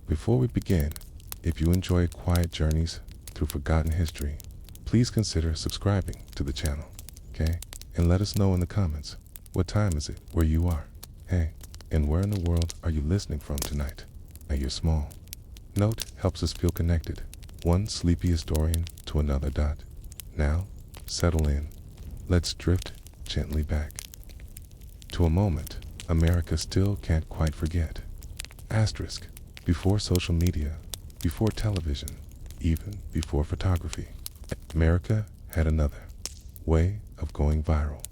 Before we begin, if you enjoy quiet journeys through forgotten history, please consider subscribing to the channel, okay? And let us know in the comments, what time is it where you are? Hey, and where in the world are you listening from tonight? Now your small note helps us feel connected, one sleepy historian to another dot. Now, settle in. Let's drift gently back to a moment America still can't quite forget. Asterisk. Before social media, before television, even before photography, America had another way of going viral.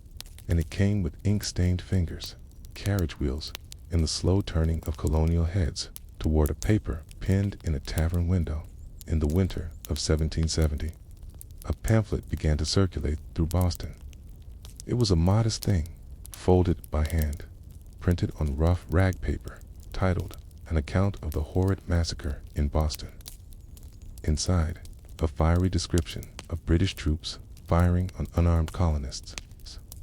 And it came with ink-stained fingers, carriage wheels, and the slow turning of colonial heads toward a paper pinned in a tavern window. In the winter of 1770, a pamphlet began to circulate through Boston. It was a modest thing, folded by hand, printed on rough rag paper, titled An Account of the Horrid Massacre in Boston. Inside, a fiery description of British troops firing on unarmed colonists.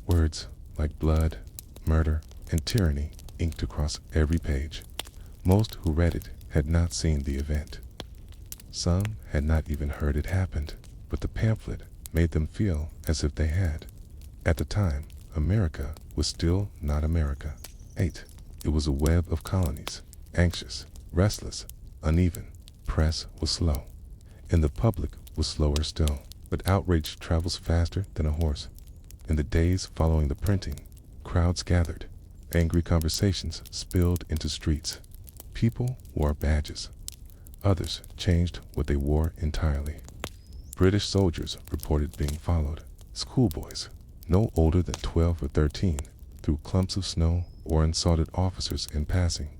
Words like blood, murder, and tyranny inked across every page. Most who read it had not seen the event. Some had not even heard it happened, but the pamphlet made them feel as if they had. At the time, America was still not America. 8. It was a web of colonies, anxious, restless, uneven. Press was slow, and the public was slower still. But outrage travels faster than a horse. In the days following the printing, crowds gathered. Angry conversations spilled into streets. People wore badges. Others changed what they wore entirely. British soldiers reported being followed. Schoolboys, no older than 12 or 13, through clumps of snow or insulted officers in passing.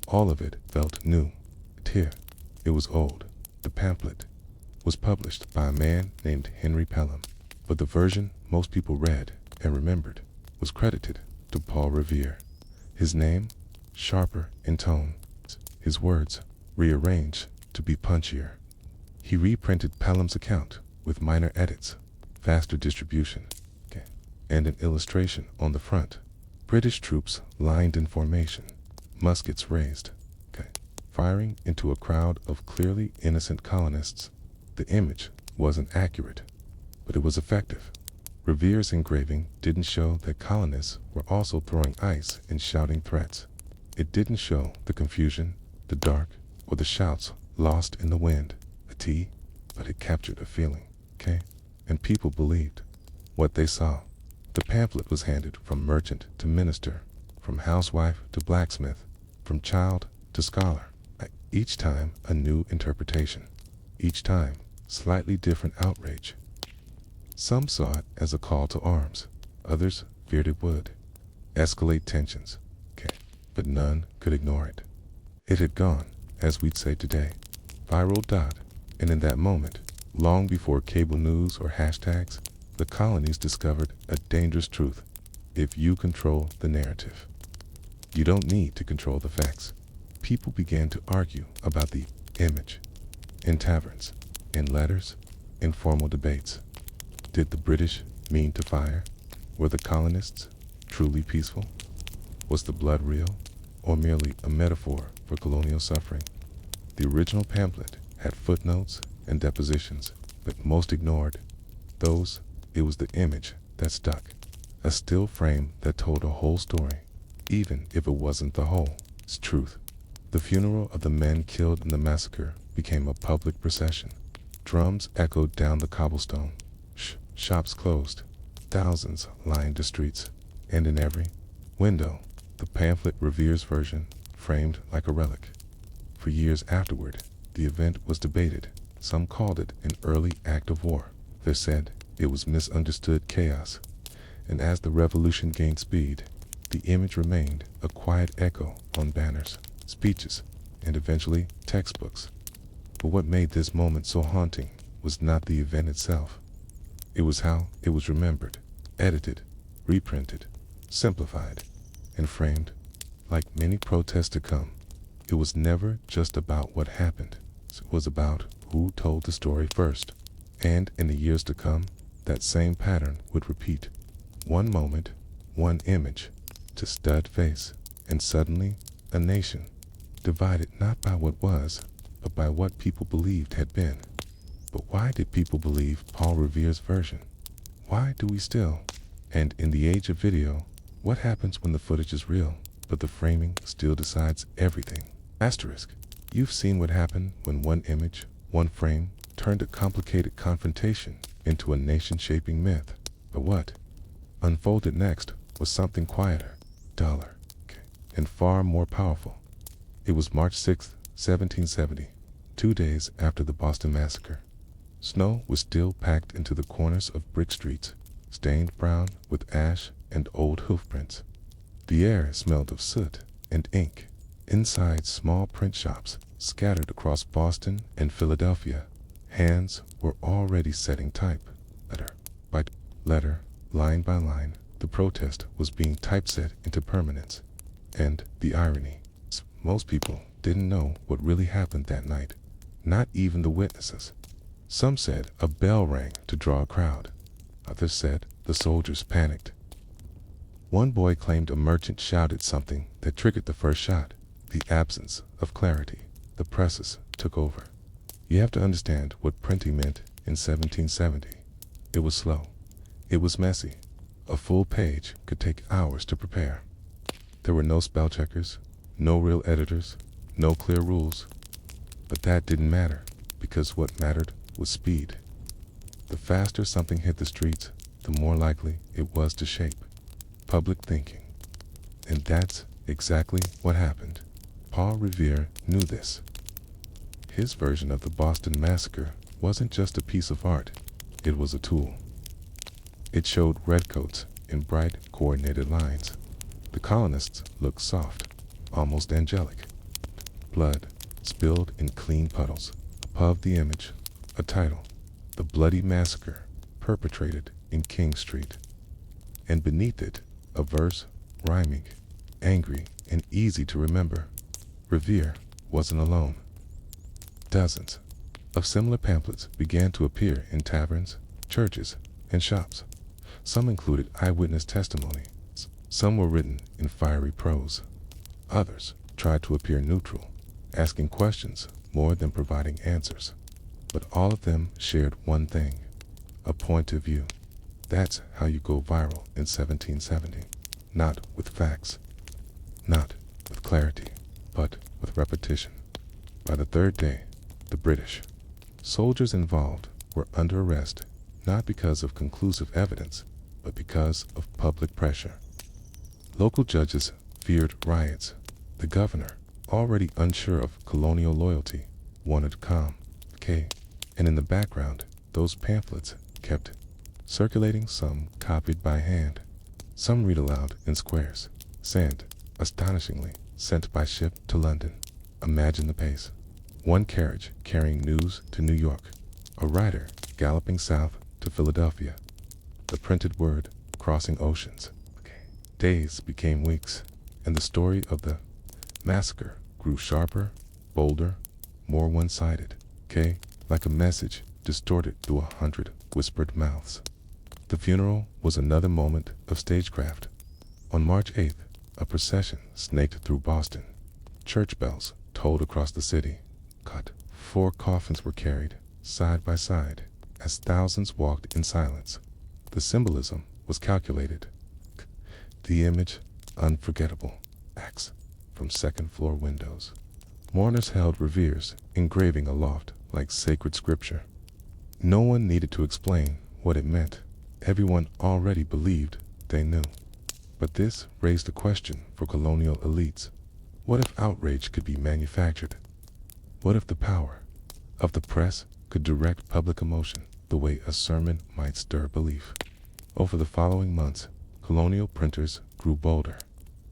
All of it felt new. Here, it was old. The pamphlet was published by a man named Henry Pelham, but the version most people read and remembered was credited to Paul Revere. His name, sharper in tone. His words, rearranged to be punchier. He reprinted Pelham's account with minor edits, faster distribution, and an illustration on the front. British troops lined in formation, muskets raised, firing into a crowd of clearly innocent colonists. The image wasn't accurate, but it was effective. Revere's engraving didn't show that colonists were also throwing ice and shouting threats. It didn't show the confusion, the dark, or the shouts lost in the wind, but it captured a feeling, and people believed what they saw. The pamphlet was handed from merchant to minister, from housewife to blacksmith, from child to scholar. Each time a new interpretation, each time slightly different outrage. Some saw it as a call to arms, others feared it would escalate tensions, but none could ignore it. It had gone, as we'd say today, viral. And in that moment, long before cable news or hashtags, the colonies discovered a dangerous truth. If you control the narrative, you don't need to control the facts. People began to argue about the image in taverns, in letters, in formal debates. Did the British mean to fire? Were the colonists truly peaceful? Was the blood real, or merely a metaphor for colonial suffering? The original pamphlet had footnotes and depositions, but most ignored those. It was the image that stuck, a still frame that told a whole story, even if it wasn't the whole truth. The funeral of the men killed in the massacre became a public procession. Drums echoed down the cobblestone. Shops closed. Thousands lined the streets. And in every window, the pamphlet, Revere's version, framed like a relic. For years afterward, the event was debated. Some called it an early act of war. They said it was misunderstood chaos. And as the revolution gained speed, the image remained a quiet echo on banners, speeches, and eventually textbooks. But what made this moment so haunting was not the event itself. It was how it was remembered, edited, reprinted, simplified, and framed. Like many protests to come, it was never just about what happened. It was about who told the story first. And in the years to come, that same pattern would repeat. One moment, one image, to stud face, and suddenly a nation divided not by what was, but by what people believed had been. But why did people believe Paul Revere's version? Why do we still? And in the age of video, what happens when the footage is real, but the framing still decides everything? Asterisk. You've seen what happened when one image, one frame, turned a complicated confrontation into a nation-shaping myth. But what unfolded next was something quieter, duller, and far more powerful. It was March 6, 1770, 2 days after the Boston Massacre. Snow was still packed into the corners of brick streets, stained brown with ash and old hoofprints. The air smelled of soot and ink. Inside small print shops scattered across Boston and Philadelphia, hands were already setting type, letter by letter, line by line. The protest was being typeset into permanence. And the irony, most people didn't know what really happened that night, not even the witnesses. Some said a bell rang to draw a crowd. Others said the soldiers panicked. One boy claimed a merchant shouted something that triggered the first shot. The absence of clarity. The presses took over. You have to understand what printing meant in 1770. It was slow. It was messy. A full page could take hours to prepare. There were no spell checkers, no real editors, no clear rules. But that didn't matter, because what mattered was speed. The faster something hit the streets, the more likely it was to shape public thinking. And that's exactly what happened. Paul Revere knew this. His version of the Boston Massacre wasn't just a piece of art, it was a tool. It showed redcoats in bright, coordinated lines. The colonists looked soft, almost angelic. Blood spilled in clean puddles. Above the image, a title, The Bloody Massacre Perpetrated in King Street. And beneath it, a verse rhyming, angry, and easy to remember. Revere wasn't alone. Dozens of similar pamphlets began to appear in taverns, churches, and shops. Some included eyewitness testimony. Some were written in fiery prose. Others tried to appear neutral, asking questions more than providing answers. But all of them shared one thing, a point of view. That's how you go viral in 1770. Not with facts, not with clarity, but with repetition. By the third day, the British soldiers involved were under arrest, not because of conclusive evidence, but because of public pressure. Local judges feared riots. The governor, already unsure of colonial loyalty, wanted calm. And in the background, those pamphlets kept circulating, some copied by hand, some read aloud in squares, sent, astonishingly, sent by ship to London. Imagine the pace. One carriage carrying news to New York, a rider galloping south to Philadelphia, the printed word crossing oceans. Days became weeks, and the story of the massacre grew sharper, bolder, more one-sided, like a message distorted through 100 whispered mouths. The funeral was another moment of stagecraft. On March 8th, a procession snaked through Boston. Church bells tolled across the city. 4 coffins were carried, side by side, as thousands walked in silence. The symbolism was calculated. The image, unforgettable. Axe from second-floor windows. Mourners held Revere's engraving aloft like sacred scripture. No one needed to explain what it meant. Everyone already believed they knew. But this raised a question for colonial elites. What if outrage could be manufactured? What if the power of the press could direct public emotion the way a sermon might stir belief? Over the following months, colonial printers grew bolder.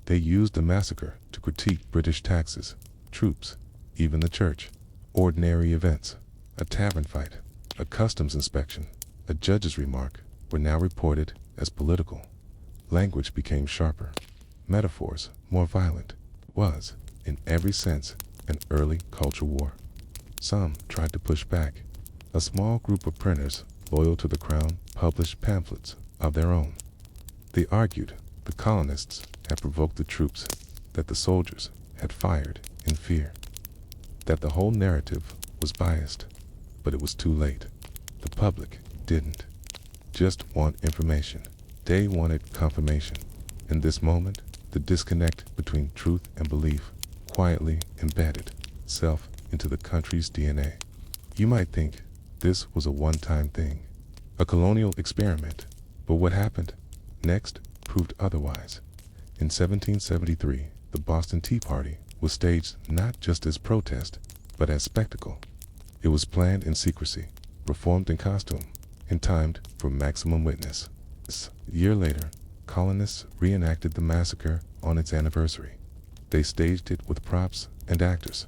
They used the massacre to critique British taxes, troops, even the church. Ordinary events, a tavern fight, a customs inspection, a judge's remark, were now reported as political. Language became sharper, metaphors more violent. It was, in every sense, an early culture war. Some tried to push back. A small group of printers, loyal to the crown, published pamphlets of their own. They argued the colonists had provoked the troops, that the soldiers had fired in fear. That the whole narrative was biased, but it was too late. The public didn't just want information. They wanted confirmation. In this moment, the disconnect between truth and belief quietly embedded itself into the country's DNA. You might think this was a one-time thing, a colonial experiment, but what happened next proved otherwise. In 1773, the Boston Tea Party was staged not just as protest, but as spectacle. It was planned in secrecy, performed in costume, and timed for maximum witness. A year later, colonists reenacted the massacre on its anniversary. They staged it with props and actors.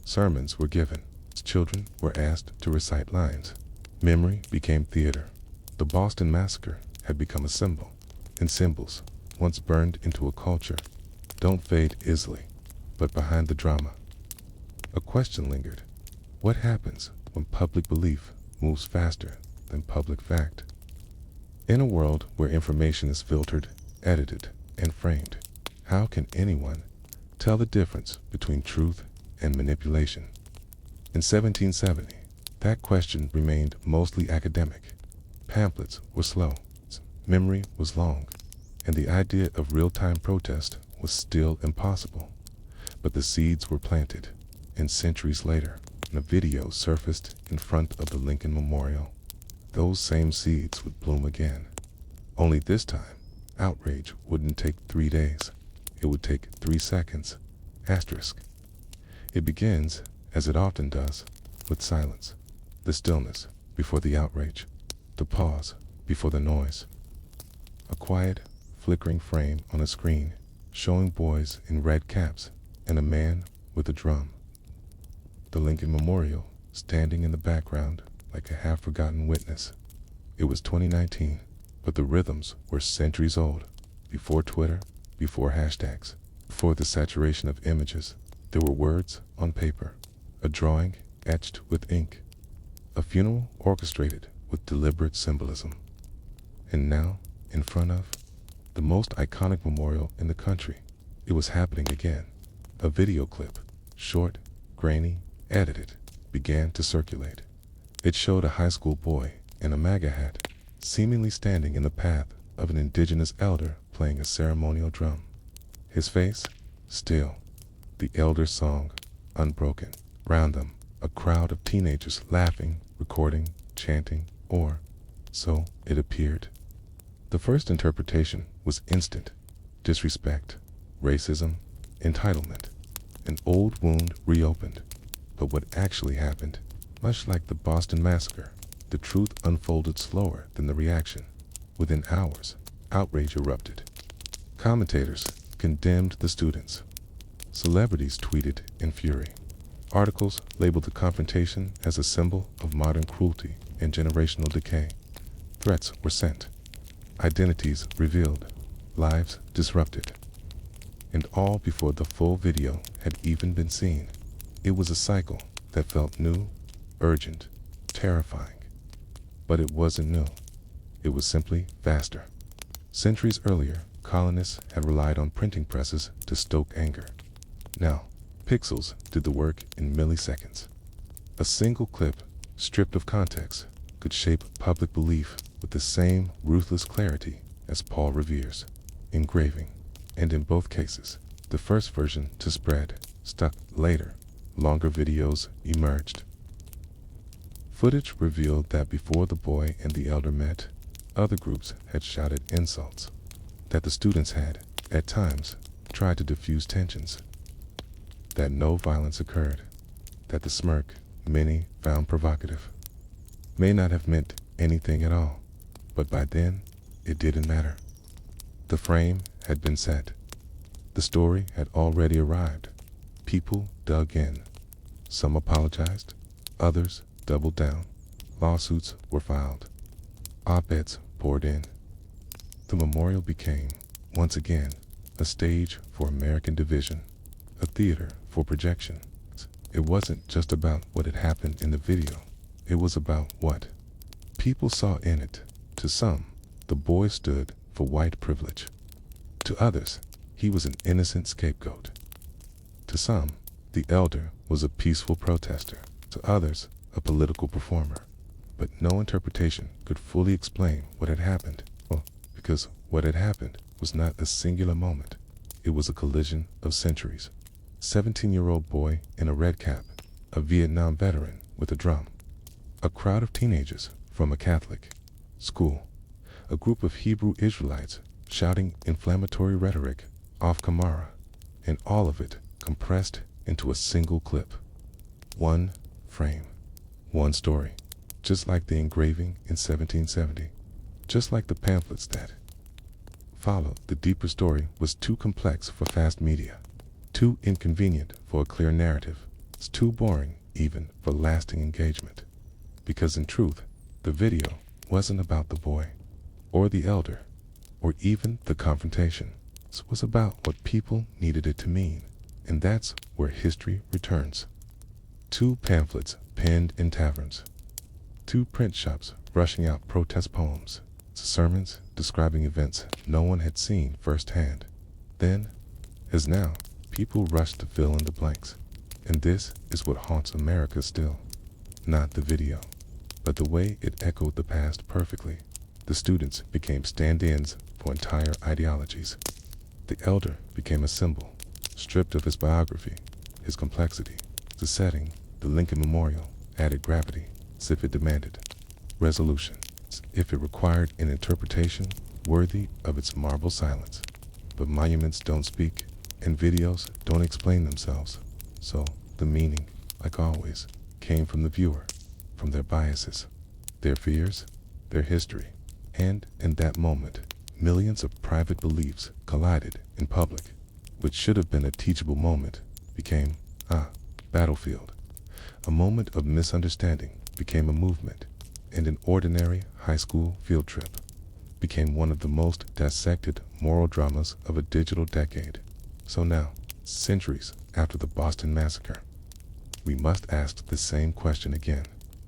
Sermons were given. Children were asked to recite lines. Memory became theater. The Boston Massacre had become a symbol, and symbols, once burned into a culture, don't fade easily. But behind the drama, a question lingered. What happens when public belief moves faster than public fact? In a world where information is filtered, edited, and framed, how can anyone tell the difference between truth and manipulation? In 1770, that question remained mostly academic. Pamphlets were slow, memory was long, and the idea of real-time protest was still impossible. But the seeds were planted, and centuries later, a video surfaced in front of the Lincoln Memorial. Those same seeds would bloom again. Only this time, outrage wouldn't take 3 days. It would take 3 seconds. Asterisk. It begins, as it often does, with silence. The stillness before the outrage. The pause before the noise. A quiet, flickering frame on a screen showing boys in red caps and a man with a drum. The Lincoln Memorial standing in the background like a half-forgotten witness. It was 2019, but the rhythms were centuries old. Before Twitter, before hashtags, before the saturation of images, there were words on paper, a drawing etched with ink, a funeral orchestrated with deliberate symbolism. And now, in front of the most iconic memorial in the country, it was happening again. A video clip, short, grainy, edited, began to circulate. It showed a high school boy in a MAGA hat, seemingly standing in the path of an indigenous elder playing a ceremonial drum. His face, still. The elder's song, unbroken. Round them, a crowd of teenagers laughing, recording, chanting, or so it appeared. The first interpretation was instant. Disrespect, racism, entitlement. An old wound reopened. But what actually happened, much like the Boston Massacre, the truth unfolded slower than the reaction. Within hours, outrage erupted. Commentators condemned the students. Celebrities tweeted in fury. Articles labeled the confrontation as a symbol of modern cruelty and generational decay. Threats were sent. Identities revealed. Lives disrupted. And all before the full video had even been seen. It was a cycle that felt new, urgent, terrifying. But it wasn't new. It was simply faster. Centuries earlier, colonists had relied on printing presses to stoke anger. Now, pixels did the work in milliseconds. A single clip, stripped of context, could shape public belief with the same ruthless clarity as Paul Revere's engraving. And in both cases, the first version to spread stuck. Later, longer videos emerged. Footage revealed that before the boy and the elder met, other groups had shouted insults, that the students had, at times, tried to diffuse tensions, that no violence occurred, that the smirk many found provocative may not have meant anything at all, but by then, it didn't matter. The frame had been set. The story had already arrived. People dug in. Some apologized, others doubled down. Lawsuits were filed. Op-eds poured in. The memorial became, once again, a stage for American division, a theater for projection. It wasn't just about what had happened in the video. It was about what people saw in it. To some, the boy stood for white privilege. To others, he was an innocent scapegoat. To some, The elder was a peaceful protester, to others a political performer. But no interpretation could fully explain what had happened. Well, because what had happened was not a singular moment. It was a collision of centuries. 17-year-old boy in a red cap, a Vietnam veteran with a drum, a crowd of teenagers from a Catholic school, a group of Hebrew Israelites shouting inflammatory rhetoric off camera, and all of it compressed into a single clip. One frame, one story, just like the engraving in 1770, just like the pamphlets that followed. The deeper story was too complex for fast media, too inconvenient for a clear narrative. It's too boring even for lasting engagement. Because in truth, the video wasn't about the boy, or the elder, or even the confrontation. It was about what people needed it to mean, and that's where history returns. 2 pamphlets penned in taverns, 2 print shops rushing out protest poems, sermons describing events no one had seen firsthand. Then, as now, people rushed to fill in the blanks. And this is what haunts America still. Not the video, but the way it echoed the past perfectly. The students became stand-ins for entire ideologies. The elder became a symbol, stripped of his biography, his complexity. The setting, the Lincoln Memorial, added gravity, as if it demanded resolution, as if it required an interpretation worthy of its marble silence. But monuments don't speak, and videos don't explain themselves. So, the meaning, like always, came from the viewer, from their biases, their fears, their history. And in that moment, millions of private beliefs collided in public. Which should have been a teachable moment became a battlefield. A moment of misunderstanding became a movement, and an ordinary high school field trip became one of the most dissected moral dramas of a digital decade. So now, centuries after the Boston Massacre, we must ask the same question again.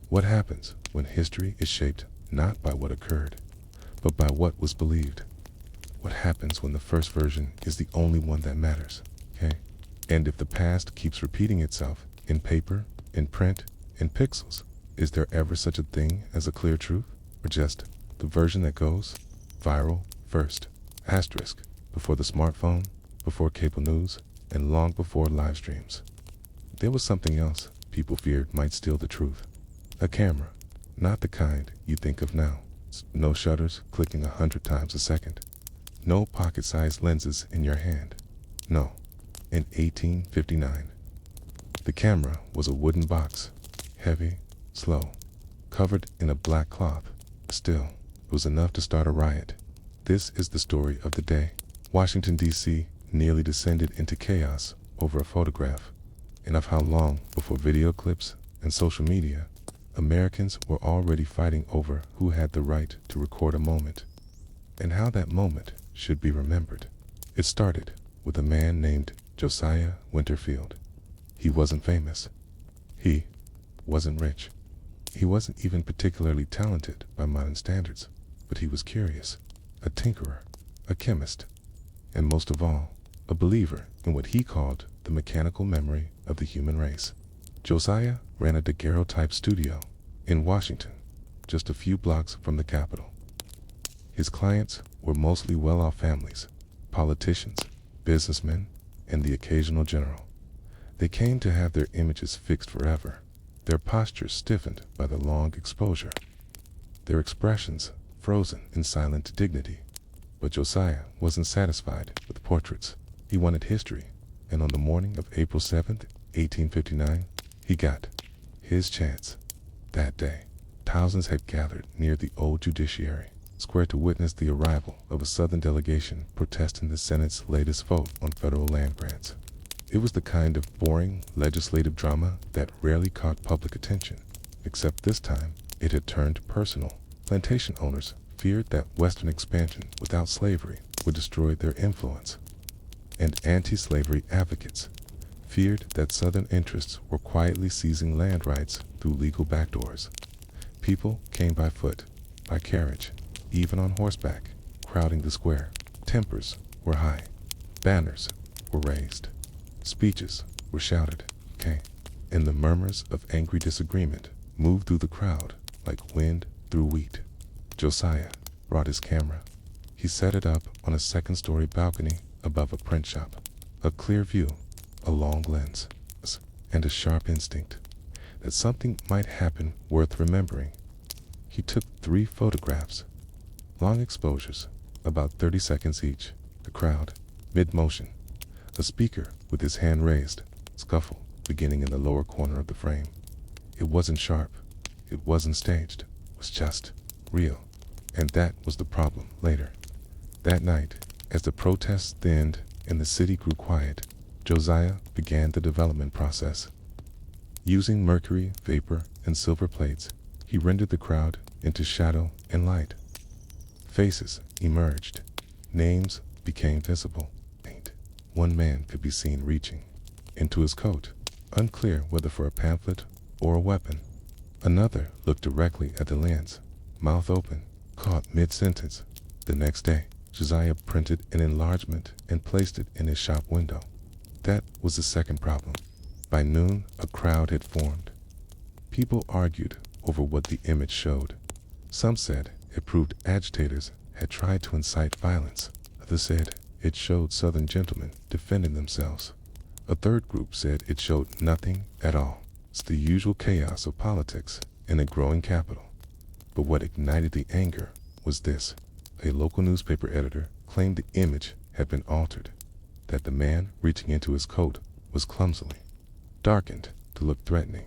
What happens when history is shaped not by what occurred, but by what was believed? What happens when the first version is the only one that matters, okay? And if the past keeps repeating itself in paper, in print, in pixels, is there ever such a thing as a clear truth? Or just the version that goes viral first? Asterisk, before the smartphone, before cable news, and long before live streams. There was something else people feared might steal the truth. A camera, not the kind you think of now. No shutters clicking 100 times a second. No pocket-sized lenses in your hand. No. In 1859, the camera was a wooden box, heavy, slow, covered in a black cloth. Still, it was enough to start a riot. This is the story of the day. Washington, D.C. nearly descended into chaos over a photograph, and of how long before video clips and social media, Americans were already fighting over who had the right to record a moment, and how that moment should be remembered. It started with a man named Josiah Winterfield. He wasn't famous. He wasn't rich. He wasn't even particularly talented by modern standards, but he was curious, a tinkerer, a chemist, and most of all, a believer in what he called the mechanical memory of the human race. Josiah ran a daguerreotype studio in Washington, just a few blocks from the Capitol. His clients were mostly well-off families, politicians, businessmen, and the occasional general. They came to have their images fixed forever, their postures stiffened by the long exposure, their expressions frozen in silent dignity. But Josiah wasn't satisfied with portraits. He wanted history, and on the morning of April 7th, 1859, he got his chance. That day, thousands had gathered near the old judiciary square to witness the arrival of a Southern delegation protesting the Senate's latest vote on federal land grants. It was the kind of boring legislative drama that rarely caught public attention, except this time it had turned personal. Plantation owners feared that Western expansion without slavery would destroy their influence, and anti-slavery advocates feared that Southern interests were quietly seizing land rights through legal backdoors. People came by foot, by carriage, even on horseback, crowding the square. Tempers were high. Banners were raised. Speeches were shouted. Okay? And the murmurs of angry disagreement moved through the crowd like wind through wheat. Josiah brought his camera. He set it up on a second-story balcony above a print shop. A clear view, a long lens, and a sharp instinct that something might happen worth remembering. He took 3 photographs, long exposures, about 30 seconds each. The crowd, mid-motion. A speaker with his hand raised, scuffle beginning in the lower corner of the frame. It wasn't sharp. It wasn't staged. It was just real. And that was the problem later. That night, as the protests thinned and the city grew quiet, Josiah began the development process. Using mercury, vapor, and silver plates, he rendered the crowd into shadow and light. Faces emerged. Names became visible. One man could be seen reaching into his coat, unclear whether for a pamphlet or a weapon. Another looked directly at the lens, mouth open, caught mid-sentence. The next day, Josiah printed an enlargement and placed it in his shop window. That was the second problem. By noon, a crowd had formed. People argued over what the image showed. Some said it proved agitators had tried to incite violence. Others said it showed Southern gentlemen defending themselves. A third group said it showed nothing at all. It's the usual chaos of politics in a growing capital. But what ignited the anger was this. A local newspaper editor claimed the image had been altered, that the man reaching into his coat was clumsily darkened to look threatening,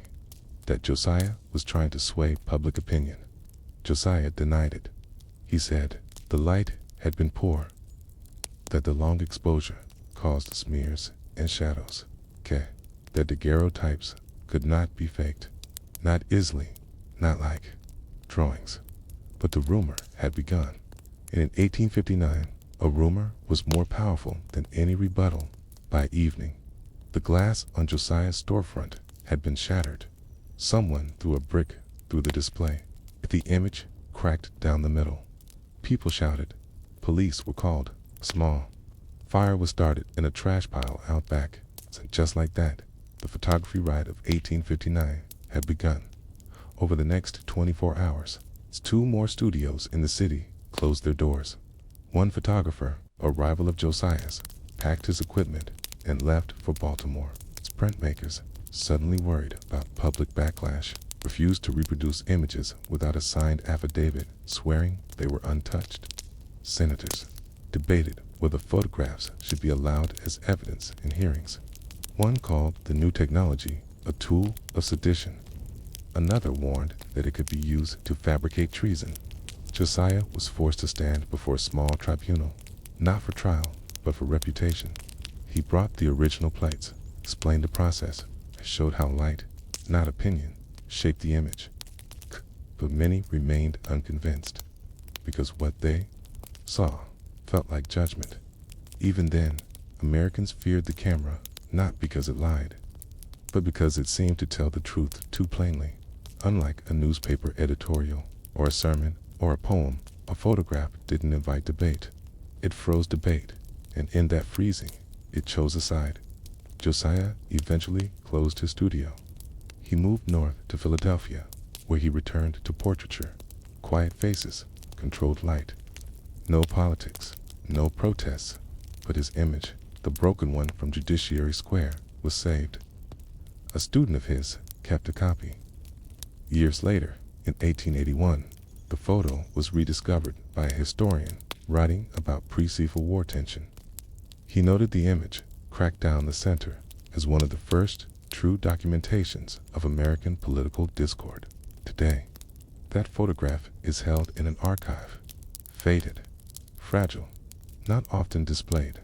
that Josiah was trying to sway public opinion. Josiah denied it. He said the light had been poor, that the long exposure caused smears and shadows, that daguerreotypes could not be faked, not easily, not like drawings. But the rumor had begun. And in 1859, a rumor was more powerful than any rebuttal. By evening, the glass on Josiah's storefront had been shattered. Someone threw a brick through the display. The image cracked down the middle. People shouted. Police were called. Small fire was started in a trash pile out back. And just like that, the photography riot of 1859 had begun. Over the next 24 hours, 2 more studios in the city closed their doors. One photographer, a rival of Josiah's, packed his equipment and left for Baltimore. Its printmakers, suddenly worried about public backlash, refused to reproduce images without a signed affidavit swearing they were untouched. Senators debated whether photographs should be allowed as evidence in hearings. One called the new technology a tool of sedition. Another warned that it could be used to fabricate treason. Josiah was forced to stand before a small tribunal, not for trial, but for reputation. He brought the original plates, explained the process, and showed how light, not opinion, shaped the image. But many remained unconvinced, because what they saw felt like judgment. Even then, Americans feared the camera, not because it lied, but because it seemed to tell the truth too plainly. Unlike a newspaper editorial, or a sermon, or a poem, a photograph didn't invite debate. It froze debate, and in that freezing, it chose a side. Josiah eventually closed his studio. He moved north to Philadelphia, where he returned to portraiture. Quiet faces, controlled light. No politics, no protests, but his image, the broken one from Judiciary Square, was saved. A student of his kept a copy. Years later, in 1881, the photo was rediscovered by a historian writing about pre-Civil War tension. He noted the image, cracked down the center, as one of the first true documentations of American political discord. Today, that photograph is held in an archive, faded, fragile, not often displayed,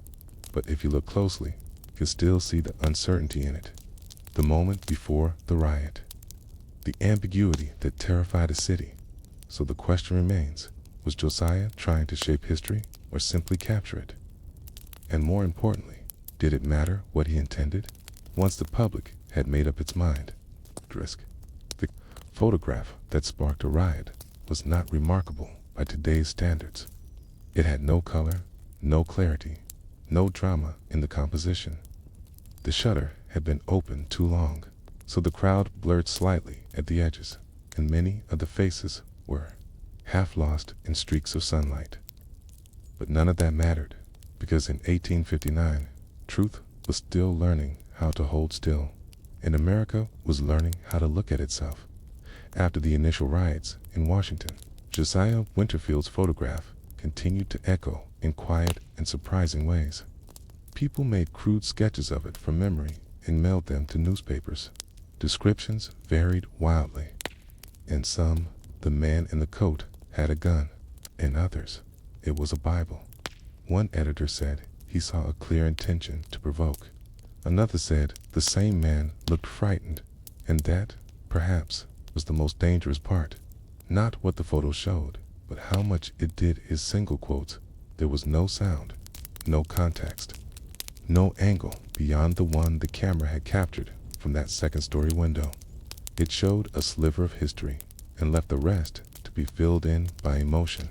but if you look closely, you can still see the uncertainty in it. The moment before the riot, the ambiguity that terrified a city. So the question remains, was Josiah trying to shape history or simply capture it? And more importantly, did it matter what he intended? Once the public had made up its mind, the photograph that sparked a riot was not remarkable by today's standards. It had no color, no clarity, no drama in the composition. The shutter had been open too long, so the crowd blurred slightly at the edges, and many of the faces were half lost in streaks of sunlight. But none of that mattered, because in 1859, truth was still learning how to hold still, and America was learning how to look at itself. After the initial riots in Washington, Josiah Winterfield's photograph continued to echo in quiet and surprising ways. People made crude sketches of it from memory and mailed them to newspapers. Descriptions varied wildly. In some, the man in the coat had a gun. In others, it was a Bible. One editor said he saw a clear intention to provoke. Another said the same man looked frightened, and that, perhaps, was the most dangerous part. Not what the photo showed, but how much it did his single quotes. There was no sound, no context, no angle beyond the one the camera had captured from that second-story window. It showed a sliver of history and left the rest to be filled in by emotion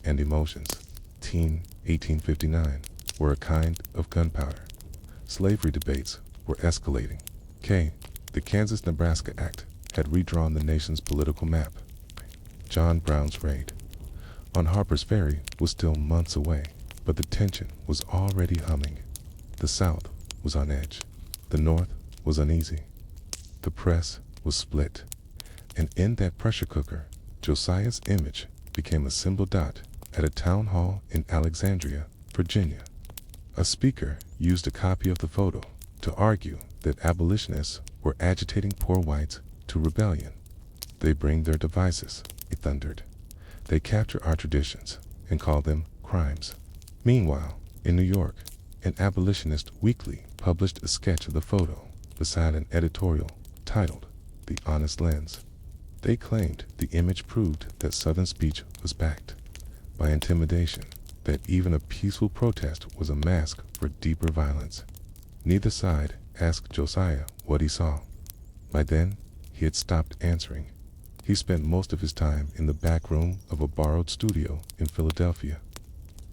and emotions. 1859 were a kind of gunpowder. Slavery debates were escalating. The Kansas-Nebraska Act had redrawn the nation's political map. John Brown's raid on Harper's Ferry was still months away, but the tension was already humming. The South was on edge. The North was uneasy. The press was split. And in that pressure cooker, Josiah's image became a single dot at a town hall in Alexandria, Virginia. A speaker used a copy of the photo to argue that abolitionists were agitating poor whites to rebellion. They bring their devices, he thundered. They capture our traditions and call them crimes. Meanwhile, in New York, an abolitionist weekly published a sketch of the photo beside an editorial titled The Honest Lens. They claimed the image proved that Southern speech was backed by intimidation, that even a peaceful protest was a mask for deeper violence. Neither side asked Josiah what he saw. By then, he had stopped answering. He spent most of his time in the back room of a borrowed studio in Philadelphia,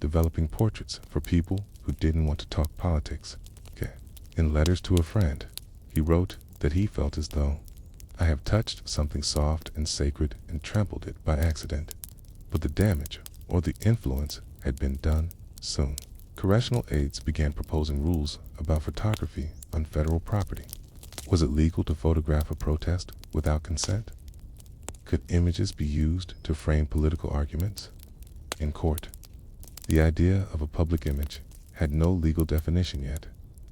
developing portraits for people who didn't want to talk politics. In letters to a friend, he wrote that he felt as though, I have touched something soft and sacred and trampled it by accident. But the damage or the influence had been done soon. Correctional aides began proposing rules about photography on federal property. Was it legal to photograph a protest without consent? Could images be used to frame political arguments? In court, the idea of a public image had no legal definition yet.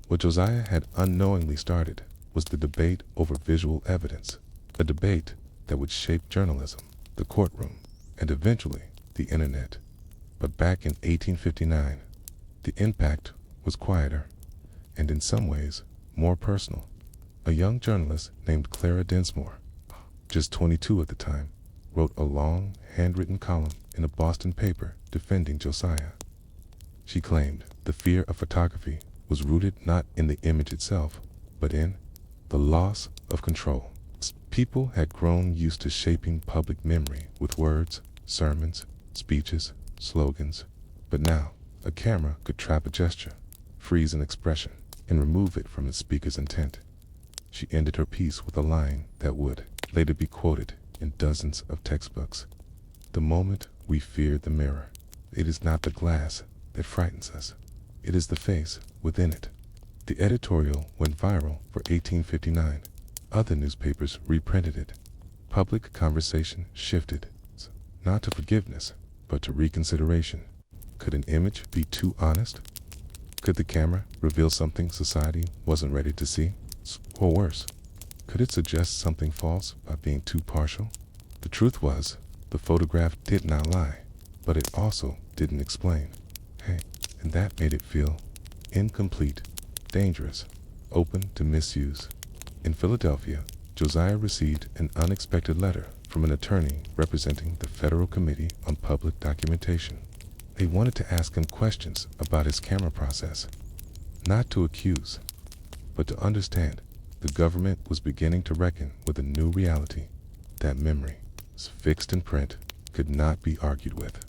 What Josiah had unknowingly started was the debate over visual evidence, a debate that would shape journalism, the courtroom, and eventually the internet. But back in 1859, the impact was quieter, and in some ways, more personal. A young journalist named Clara Dinsmore, just 22 at the time, wrote a long, handwritten column in a Boston paper defending Josiah. She claimed the fear of photography was rooted not in the image itself, but in the loss of control. People had grown used to shaping public memory with words, sermons, speeches, slogans, but now a camera could trap a gesture, freeze an expression, and remove it from its speaker's intent. She ended her piece with a line that would later be quoted in dozens of textbooks. The moment we fear the mirror, it is not the glass that frightens us. It is the face within it. The editorial went viral for 1859. Other newspapers reprinted it. Public conversation shifted, not to forgiveness, but to reconsideration. Could an image be too honest? Could the camera reveal something society wasn't ready to see? Or worse, could it suggest something false by being too partial? The truth was, the photograph did not lie, but it also didn't explain. And that made it feel incomplete, dangerous, open to misuse. In Philadelphia, Josiah received an unexpected letter from an attorney representing the Federal Committee on Public Documentation. They wanted to ask him questions about his camera process, not to accuse, but to understand. The government was beginning to reckon with a new reality, that memory, fixed in print, could not be argued with.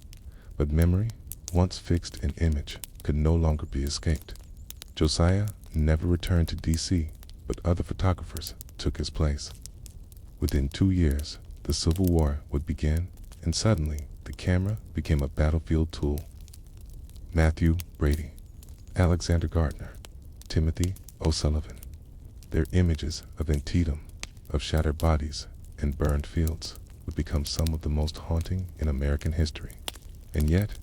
But memory, once fixed in image, could no longer be escaped. Josiah never returned to D.C., but other photographers took his place. Within 2 years, the Civil War would begin, and suddenly the camera became a battlefield tool. Matthew Brady, Alexander Gardner, Timothy O'Sullivan. Their images of Antietam, of shattered bodies and burned fields, would become some of the most haunting in American history. And yet,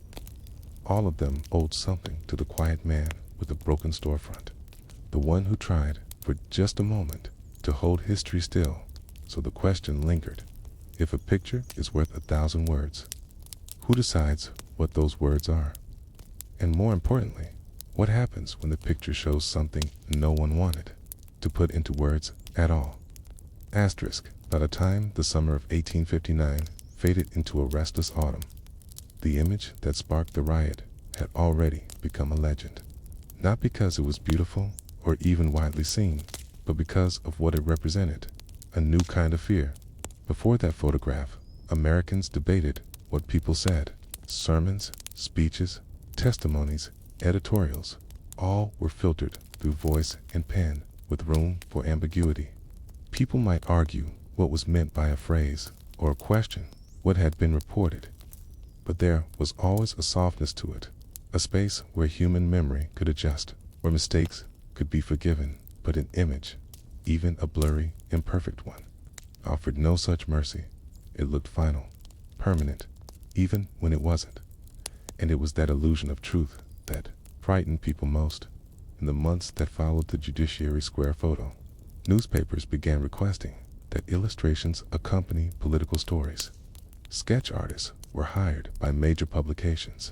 all of them owed something to the quiet man with the broken storefront, the one who tried, for just a moment, to hold history still. So the question lingered: if a picture is worth 1,000 words, who decides what those words are? And more importantly, what happens when the picture shows something no one wanted to put into words at all? Asterisk, by the time the summer of 1859 faded into a restless autumn, the image that sparked the riot had already become a legend. Not because it was beautiful or even widely seen, but because of what it represented: a new kind of fear. Before that photograph, Americans debated what people said. Sermons, speeches, testimonies, editorials, all were filtered through voice and pen, with room for ambiguity. People might argue what was meant by a phrase, or question what had been reported, but there was always a softness to it, a space where human memory could adjust, where mistakes could be forgiven, but an image, even a blurry, imperfect one, offered no such mercy. It looked final, permanent, even when it wasn't. And it was that illusion of truth that frightened people most. In the months that followed the Judiciary Square photo, newspapers began requesting that illustrations accompany political stories. Sketch artists were hired by major publications.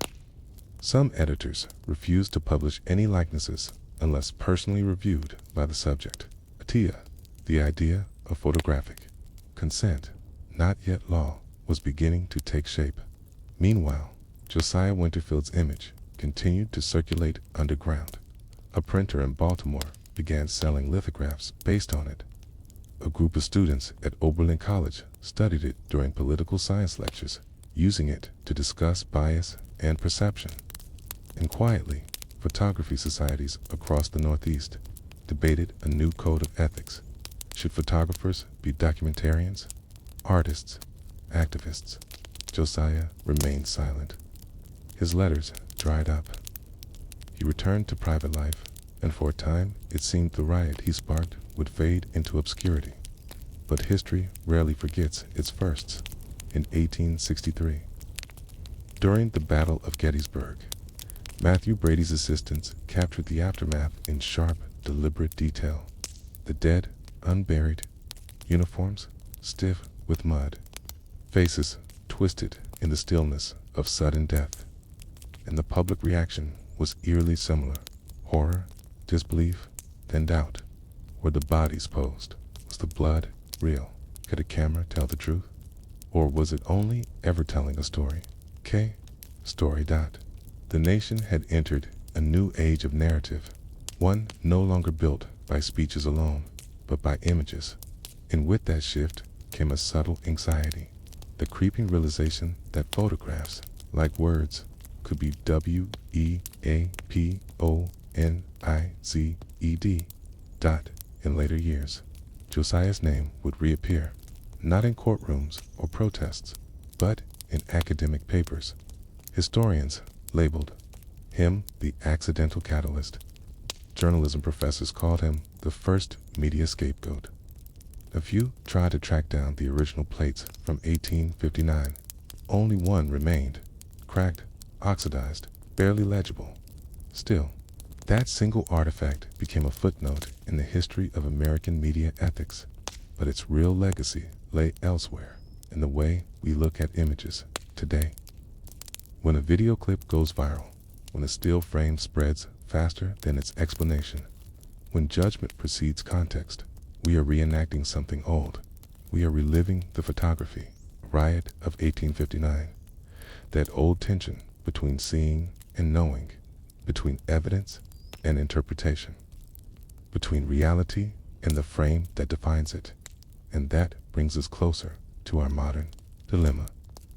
Some editors refused to publish any likenesses unless personally reviewed by the subject. The idea of photographic consent, not yet law, was beginning to take shape. Meanwhile, Josiah Winterfield's image continued to circulate underground. A printer in Baltimore began selling lithographs based on it. A group of students at Oberlin College studied it during political science lectures, using it to discuss bias and perception. And quietly, photography societies across the Northeast debated a new code of ethics. Should photographers be documentarians, artists, activists? Josiah remained silent. His letters dried up. He returned to private life, and for a time it seemed the riot he sparked would fade into obscurity. But history rarely forgets its firsts. In 1863, during the Battle of Gettysburg, Matthew Brady's assistants captured the aftermath in sharp, deliberate detail. The dead, unburied, uniforms stiff with mud, faces twisted in the stillness of sudden death. And the public reaction was eerily similar: horror, disbelief, then doubt. Were the bodies posed? Was the blood real? Could a camera tell the truth? Or was it only ever telling a story? Story. The nation had entered a new age of narrative, one no longer built by speeches alone, but by images. And with that shift came a subtle anxiety, the creeping realization that photographs, like words, could be weaponized. In later years, Josiah's name would reappear, not in courtrooms or protests, but in academic papers. Historians labeled him the accidental catalyst. Journalism professors called him the first media scapegoat. A few tried to track down the original plates from 1859. Only one remained, cracked, oxidized, barely legible. Still, that single artifact became a footnote in the history of American media ethics. But its real legacy lay elsewhere, in the way we look at images today. When a video clip goes viral, when a still frame spreads faster than its explanation, when judgment precedes context, we are reenacting something old. We are reliving the photography riot of 1859, that old tension between seeing and knowing, between evidence and interpretation, between reality and the frame that defines it. And that brings us closer to our modern dilemma,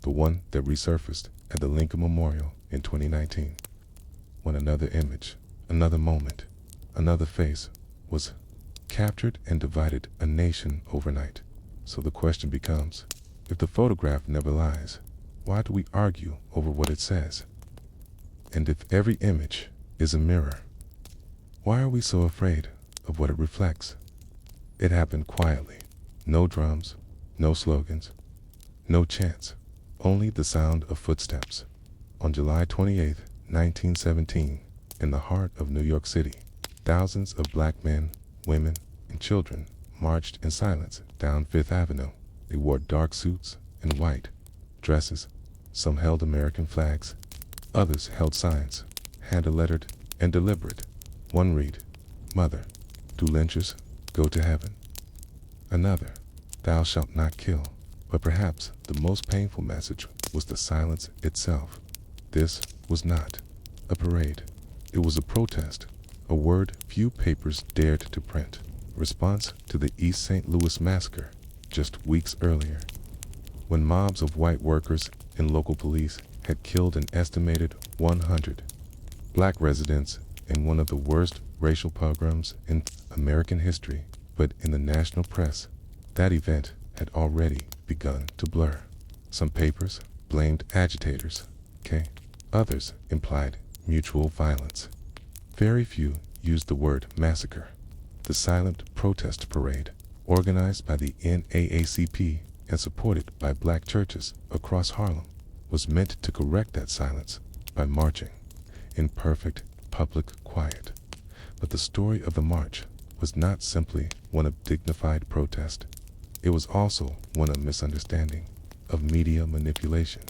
the one that resurfaced at the Lincoln Memorial in 2019, when another image, another moment, another face was captured and divided a nation overnight. So the question becomes, if the photograph never lies, why do we argue over what it says? And if every image is a mirror, why are we so afraid of what it reflects? It happened quietly. No drums, no slogans, no chants, only the sound of footsteps. On July 28, 1917, in the heart of New York City, thousands of black men, women, and children marched in silence down Fifth Avenue. They wore dark suits and white dresses. Some held American flags. Others held signs, hand-lettered and deliberate. One read, "Mother, do lynchers go to heaven?" Another, "Thou shalt not kill." But perhaps the most painful message was the silence itself. This was not a parade. It was a protest, a word few papers dared to print. A response to the East St. Louis massacre just weeks earlier, when mobs of white workers and local police had killed an estimated 100 black residents in one of the worst racial pogroms in American history. But in the national press, that event had already begun to blur. Some papers blamed agitators, others implied mutual violence. Very few used the word massacre. The silent protest parade, organized by the NAACP and supported by black churches across Harlem, was meant to correct that silence by marching in perfect public quiet. But the story of the march was not simply one of dignified protest. It was also one of misunderstanding, of media manipulation,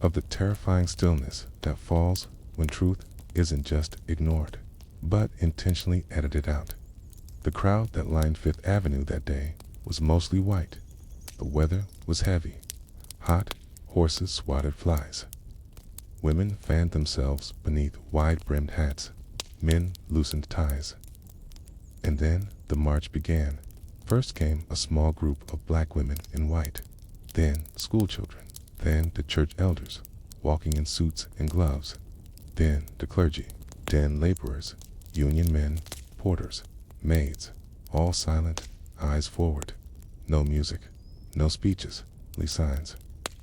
of the terrifying stillness that falls when truth isn't just ignored, but intentionally edited out. The crowd that lined Fifth Avenue that day was mostly white. The weather was heavy, hot. Horses swatted flies. Women fanned themselves beneath wide-brimmed hats. Men loosened ties. And then the march began. First came a small group of black women in white, then schoolchildren, then the church elders, walking in suits and gloves, then the clergy, then laborers, union men, porters, maids, all silent, eyes forward. No music, no speeches, only signs.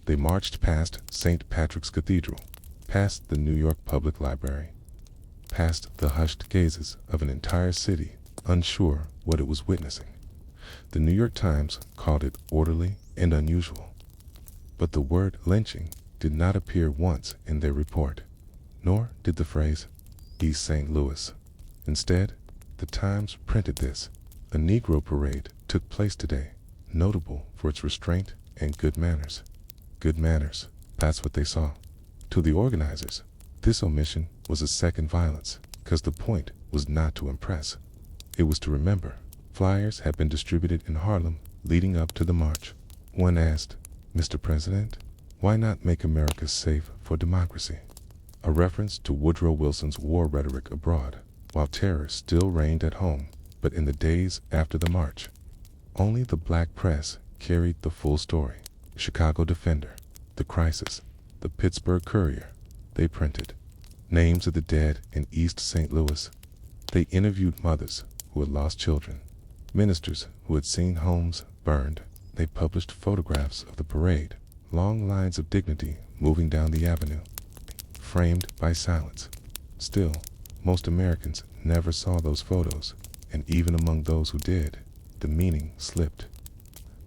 They marched past St. Patrick's Cathedral, past the New York Public Library, past the hushed gazes of an entire city, unsure what it was witnessing. The New York Times called it orderly and unusual. But the word lynching did not appear once in their report, nor did the phrase East St. Louis. Instead, the Times printed this: "A Negro parade took place today, notable for its restraint and good manners." Good manners, that's what they saw. To the organizers, this omission was a second violence, because the point was not to impress. It was to remember. Flyers had been distributed in Harlem leading up to the march. One asked, "Mr. President, why not make America safe for democracy?" A reference to Woodrow Wilson's war rhetoric abroad, while terror still reigned at home. But in the days after the march, only the black press carried the full story. Chicago Defender, The Crisis, the Pittsburgh Courier. They printed names of the dead in East St. Louis. They interviewed mothers who had lost children, ministers who had seen homes burned. They published photographs of the parade, long lines of dignity moving down the avenue, framed by silence. Still, most Americans never saw those photos, and even among those who did, the meaning slipped.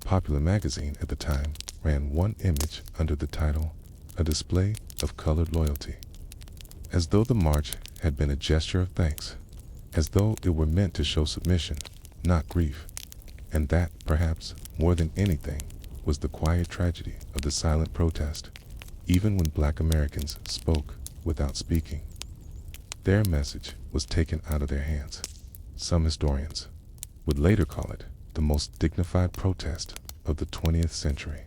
Popular magazine at the time ran one image under the title, "A Display of Colored Loyalty," as though the march had been a gesture of thanks, as though it were meant to show submission, not grief. And that, perhaps, more than anything, was the quiet tragedy of the silent protest. Even when black Americans spoke without speaking, their message was taken out of their hands. Some historians would later call it the most dignified protest of the 20th century.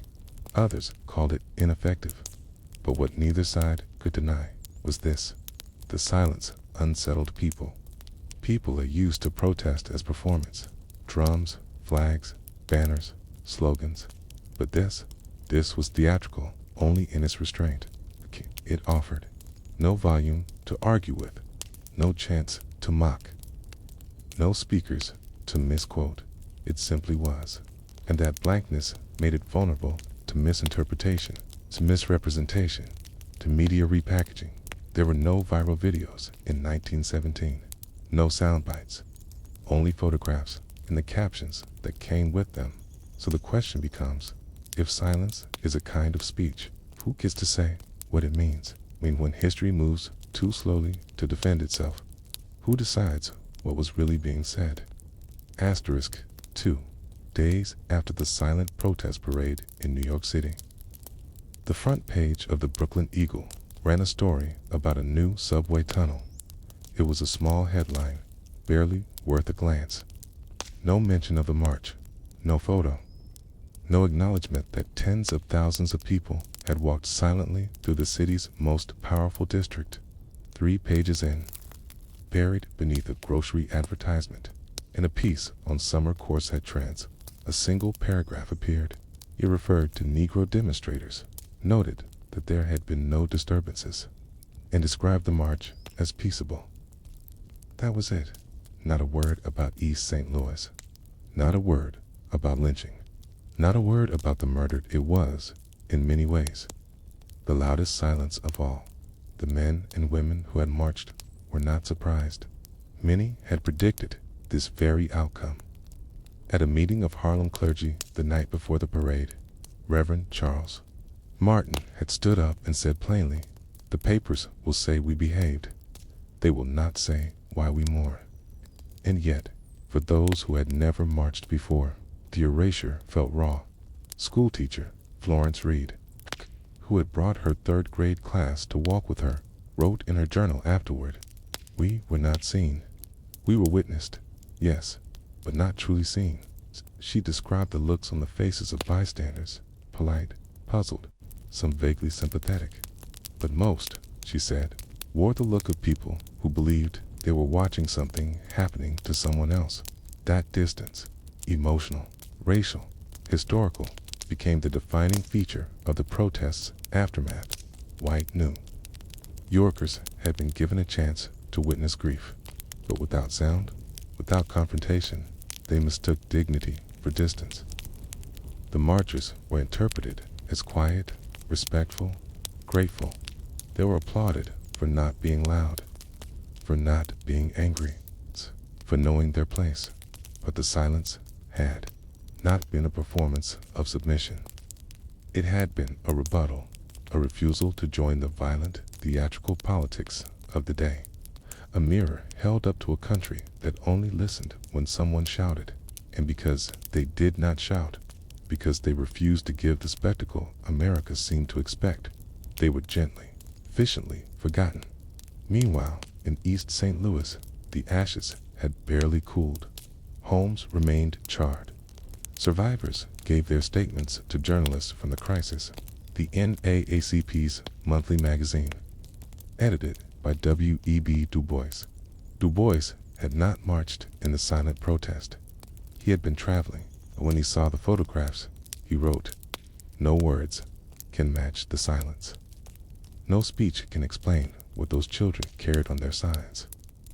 Others called it ineffective. But what neither side could deny was this: the silence unsettled people. People are used to protest as performance: drums, flags, banners, slogans. But this was theatrical only in its restraint. It offered no volume to argue with, no chance to mock, no speakers to misquote. It simply was. And that blankness made it vulnerable to misinterpretation, to misrepresentation, to media repackaging. There were no viral videos in 1917, no sound bites, only photographs and the captions that came with them. So the question becomes, if silence is a kind of speech, who gets to say what it means? When history moves too slowly to defend itself, who decides what was really being said? Asterisk 2. Days after the silent protest parade in New York City. The front page of the Brooklyn Eagle ran a story about a new subway tunnel. It was a small headline, barely worth a glance. No mention of the march, no photo, no acknowledgement that tens of thousands of people had walked silently through the city's most powerful district. 3 pages in, buried beneath a grocery advertisement and a piece on summer corset trends, a single paragraph appeared. It referred to Negro demonstrators, noted that there had been no disturbances, and described the march as peaceable. That was it. Not a word about East St. Louis. Not a word about lynching. Not a word about the murdered. It was, in many ways, the loudest silence of all. The men and women who had marched were not surprised. Many had predicted this very outcome. At a meeting of Harlem clergy the night before the parade, Reverend Charles Martin had stood up and said plainly, "The papers will say we behaved. They will not say why we mourn." And yet, for those who had never marched before, the erasure felt raw. Schoolteacher Florence Reed, who had brought her 3rd grade class to walk with her, wrote in her journal afterward, "We were not seen. We were witnessed, yes, but not truly seen." She described the looks on the faces of bystanders, polite, puzzled, some vaguely sympathetic. But most, she said, wore the look of people who believed they were watching something happening to someone else. That distance, emotional, racial, historical, became the defining feature of the protest's aftermath. White New Yorkers had been given a chance to witness grief, but without sound, without confrontation, they mistook dignity for distance. The marchers were interpreted as quiet, respectful, grateful. They were applauded for not being loud, for not being angry, for knowing their place. But the silence had not been a performance of submission. It had been a rebuttal, a refusal to join the violent, theatrical politics of the day. A mirror held up to a country that only listened when someone shouted, and because they did not shout, because they refused to give the spectacle America seemed to expect, they were gently, efficiently forgotten. Meanwhile, in East St. Louis, the ashes had barely cooled. Homes remained charred. Survivors gave their statements to journalists from the crisis. The NAACP's monthly magazine, edited by W.E.B. Du Bois. Du Bois had not marched in the silent protest. He had been traveling, and when he saw the photographs, he wrote, "No words can match the silence. No speech can explain what those children carried on their sides."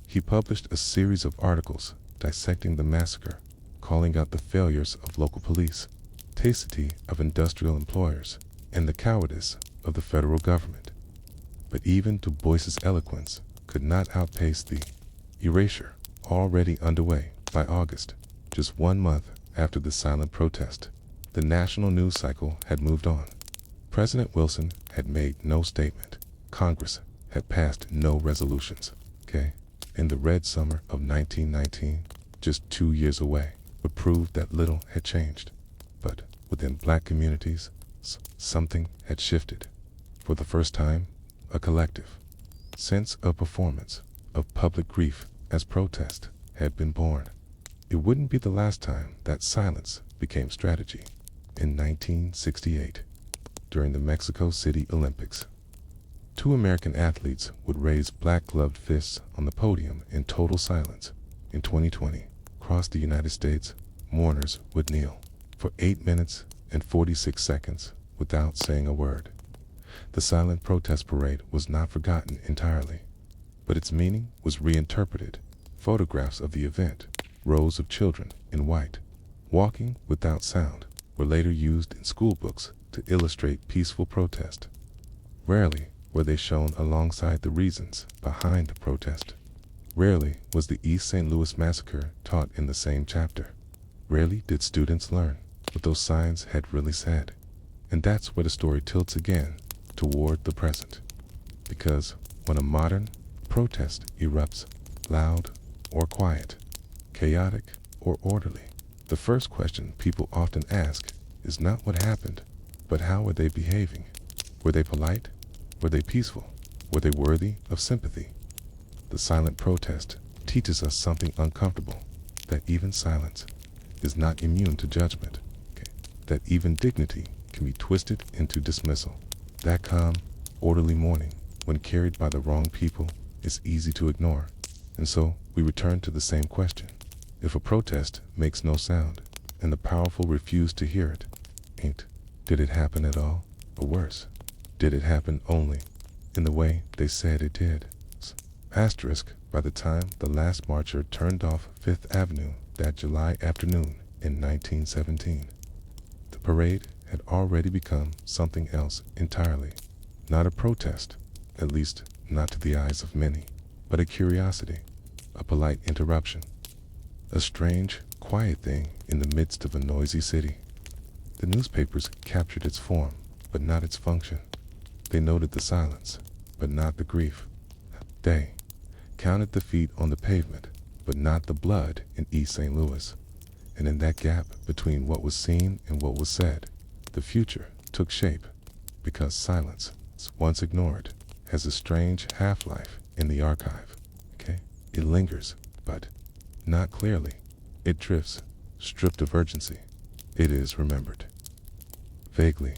He published a series of articles dissecting the massacre, calling out the failures of local police, tacitity of industrial employers, and the cowardice of the federal government. But even Du Bois's eloquence could not outpace the erasure already underway by August, just 1 month after the silent protest. The national news cycle had moved on. President Wilson had made no statement. Congress had passed no resolutions. In the red summer of 1919, just 2 years away, would prove that little had changed. But within black communities, something had shifted. For the first time, a collective sense of performance, of public grief as protest, had been born. It wouldn't be the last time that silence became strategy. In 1968, during the Mexico City Olympics, 2 American athletes would raise black-gloved fists on the podium in total silence. In 2020, across the United States, mourners would kneel for 8 minutes and 46 seconds without saying a word. The silent protest parade was not forgotten entirely, but its meaning was reinterpreted. Photographs of the event, Rows of children in white, walking without sound, were later used in school books to illustrate peaceful protest. Rarely were they shown alongside the reasons behind the protest. Rarely was the East St. Louis massacre taught in the same chapter. Rarely did students learn what those signs had really said. And that's where the story tilts again toward the present. Because when a modern protest erupts, loud or quiet, chaotic or orderly, the first question people often ask is not what happened, but how were they behaving? Were they polite? Were they peaceful? Were they worthy of sympathy? The silent protest teaches us something uncomfortable, that even silence is not immune to judgment, that even dignity can be twisted into dismissal. That calm, orderly morning, when carried by the wrong people, is easy to ignore. And so we return to the same question. If a protest makes no sound, and the powerful refuse to hear it, did it happen at all? Or worse, did it happen only in the way they said it did? Asterisk, by the time the last marcher turned off Fifth Avenue that July afternoon in 1917, the parade had already become something else entirely. Not a protest, at least not to the eyes of many, but a curiosity, a polite interruption, a strange, quiet thing in the midst of a noisy city. The newspapers captured its form, but not its function. They noted the silence, but not the grief. They counted the feet on the pavement, but not the blood in East St. Louis. And in that gap between what was seen and what was said, the future took shape, because silence, once ignored, has a strange half-life in the archive. It lingers, but not clearly. It drifts, stripped of urgency. It is remembered. Vaguely.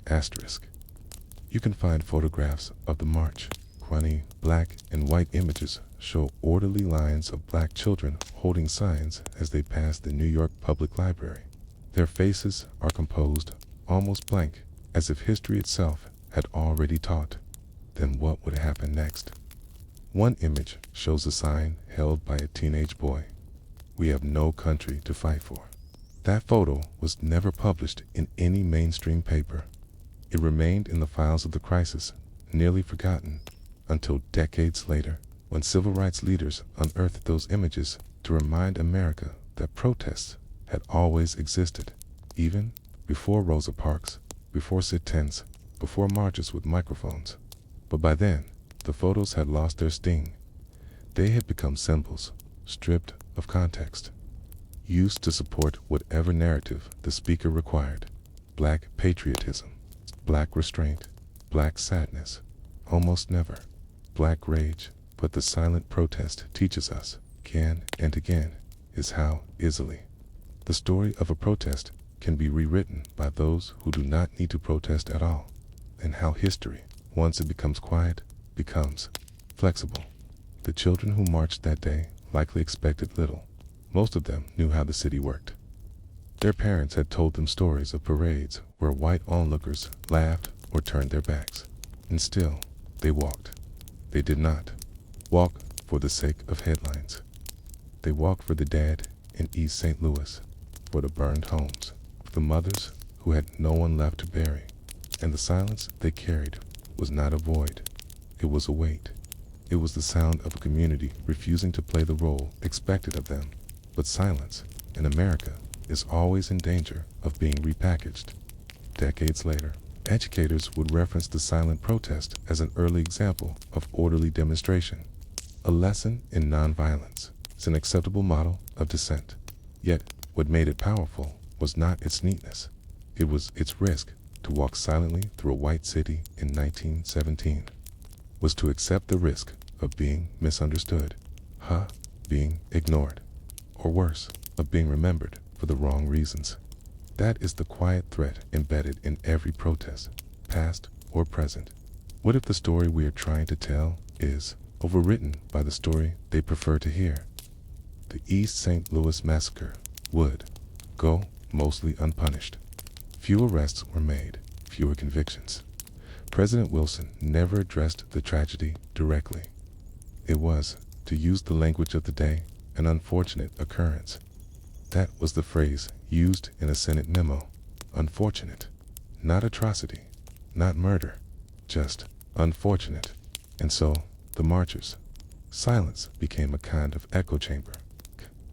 Asterisk. You can find photographs of the march. Funny black and white images show orderly lines of black children holding signs as they pass the New York Public Library. Their faces are composed almost blank, as if history itself had already taught them what would happen next. One image shows a sign held by a teenage boy. We have no country to fight for. That photo was never published in any mainstream paper. It remained in the files of the crisis, nearly forgotten, until decades later, when civil rights leaders unearthed those images to remind America that protests had always existed, even before Rosa Parks, before sit-ins, before marches with microphones. But by then, the photos had lost their sting. They had become symbols, stripped of context, used to support whatever narrative the speaker required. Black patriotism, black restraint, black sadness, almost never black rage. But the silent protest teaches us, again and again, is how easily the story of a protest can be rewritten by those who do not need to protest at all, and how history, once it becomes quiet, becomes flexible. The children who marched that day likely expected little. Most of them knew how the city worked. Their parents had told them stories of parades where white onlookers laughed or turned their backs. And still, they walked. They did not walk for the sake of headlines. They walked for the dead in East St. Louis, for the burned homes, for the mothers who had no one left to bury. And the silence they carried was not a void. It was a weight. It was the sound of a community refusing to play the role expected of them. But silence, in America, is always in danger of being repackaged. Decades later, educators would reference the silent protest as an early example of orderly demonstration. A lesson in nonviolence. It's an acceptable model of dissent. Yet, what made it powerful was not its neatness. It was its risk. To walk silently through a white city in 1917 was to accept the risk of being misunderstood, being ignored, or worse, of being remembered for the wrong reasons. That is the quiet threat embedded in every protest, past or present. What if the story we are trying to tell is overwritten by the story they prefer to hear? The East St. Louis massacre would go mostly unpunished. Few arrests were made, fewer convictions. President Wilson never addressed the tragedy directly. It was, to use the language of the day, an unfortunate occurrence. That was the phrase used in a Senate memo. Unfortunate. Not atrocity, not murder, just unfortunate. And so, the marchers. Silence became a kind of echo chamber.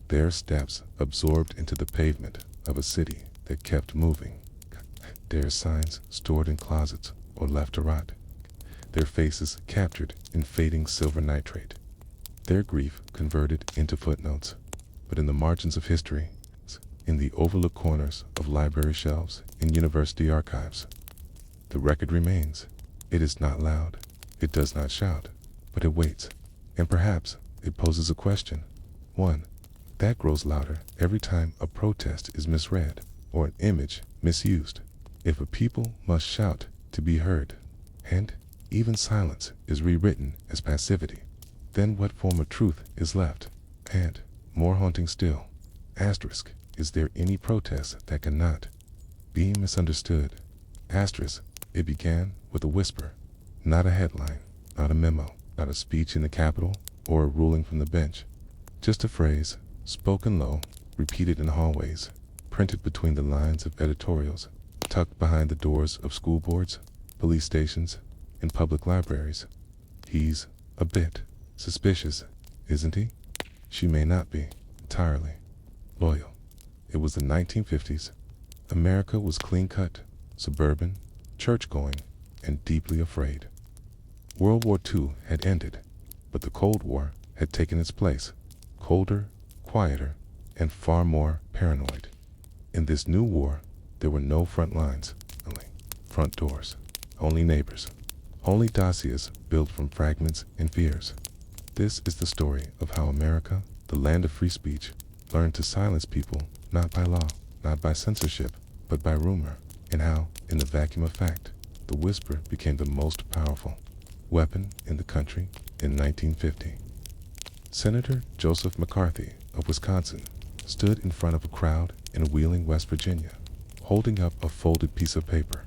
Their steps absorbed into the pavement of a city that kept moving. Their signs stored in closets or left to rot. Their faces captured in fading silver nitrate. Their grief converted into footnotes. But in the margins of history, in the overlooked corners of library shelves and university archives, the record remains. It is not loud, it does not shout, but it waits. And perhaps it poses a question. One that grows louder every time a protest is misread or an image misused. If a people must shout to be heard, and even silence is rewritten as passivity, then what form of truth is left? And, more haunting still, asterisk, is there any protest that cannot be misunderstood? Asterisk, it began with a whisper, not a headline, not a memo, not a speech in the Capitol or a ruling from the bench. Just a phrase, spoken low, repeated in hallways, printed between the lines of editorials, tucked behind the doors of school boards, police stations, and public libraries. He's a bit suspicious, isn't he? She may not be entirely loyal. It was the 1950s. America was clean-cut, suburban, church-going, and deeply afraid. World War II had ended, but the Cold War had taken its place, colder, quieter, and far more paranoid. In this new war, there were no front lines, only front doors, only neighbors, only dossiers built from fragments and fears. This is the story of how America, the land of free speech, learned to silence people not by law, not by censorship, but by rumor, and how, in the vacuum of fact, the whisper became the most powerful weapon in the country in 1950. Senator Joseph McCarthy of Wisconsin stood in front of a crowd in Wheeling, West Virginia, holding up a folded piece of paper.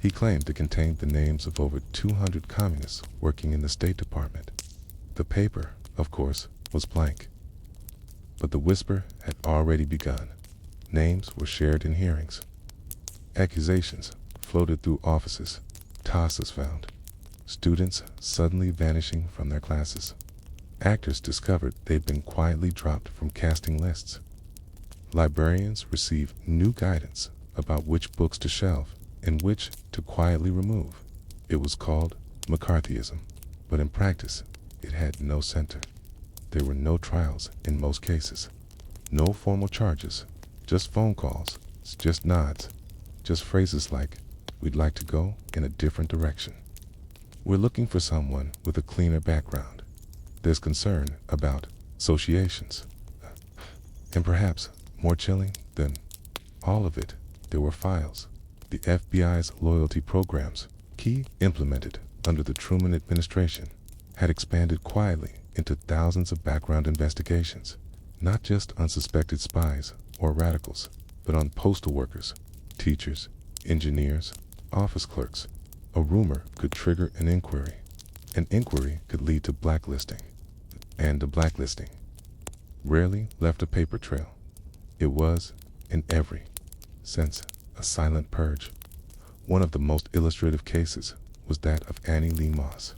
He claimed it contained the names of over 200 communists working in the State Department. The paper, of course, was blank. But the whisper had already begun. Names were shared in hearings. Accusations floated through offices. Tosses found. Students suddenly vanishing from their classes. Actors discovered they'd been quietly dropped from casting lists. Librarians received new guidance about which books to shelve and which to quietly remove. It was called McCarthyism, but in practice, it had no center. There were no trials in most cases. No formal charges, just phone calls, just nods, just phrases like, "We'd like to go in a different direction. We're looking for someone with a cleaner background." There's concern about associations. And perhaps more chilling than all of it, there were files. The FBI's loyalty programs, key implemented under the Truman administration, had expanded quietly into thousands of background investigations, not just on suspected spies or radicals, but on postal workers, teachers, engineers, office clerks. A rumor could trigger an inquiry. An inquiry could lead to blacklisting, and a blacklisting rarely left a paper trail. It was, in every sense, a silent purge. One of the most illustrative cases was that of Annie Lee Moss,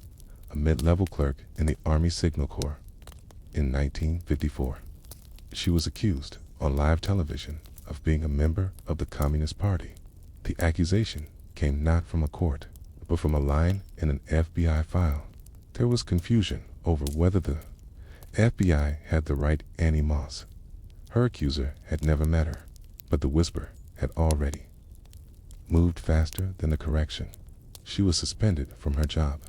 a mid-level clerk in the Army Signal Corps. In 1954, she was accused on live television of being a member of the Communist Party. The accusation came not from a court, but from a line in an FBI file. There was confusion over whether the FBI had the right Annie Moss. Her accuser had never met her, but the whisper had already moved faster than the correction. She was suspended from her job.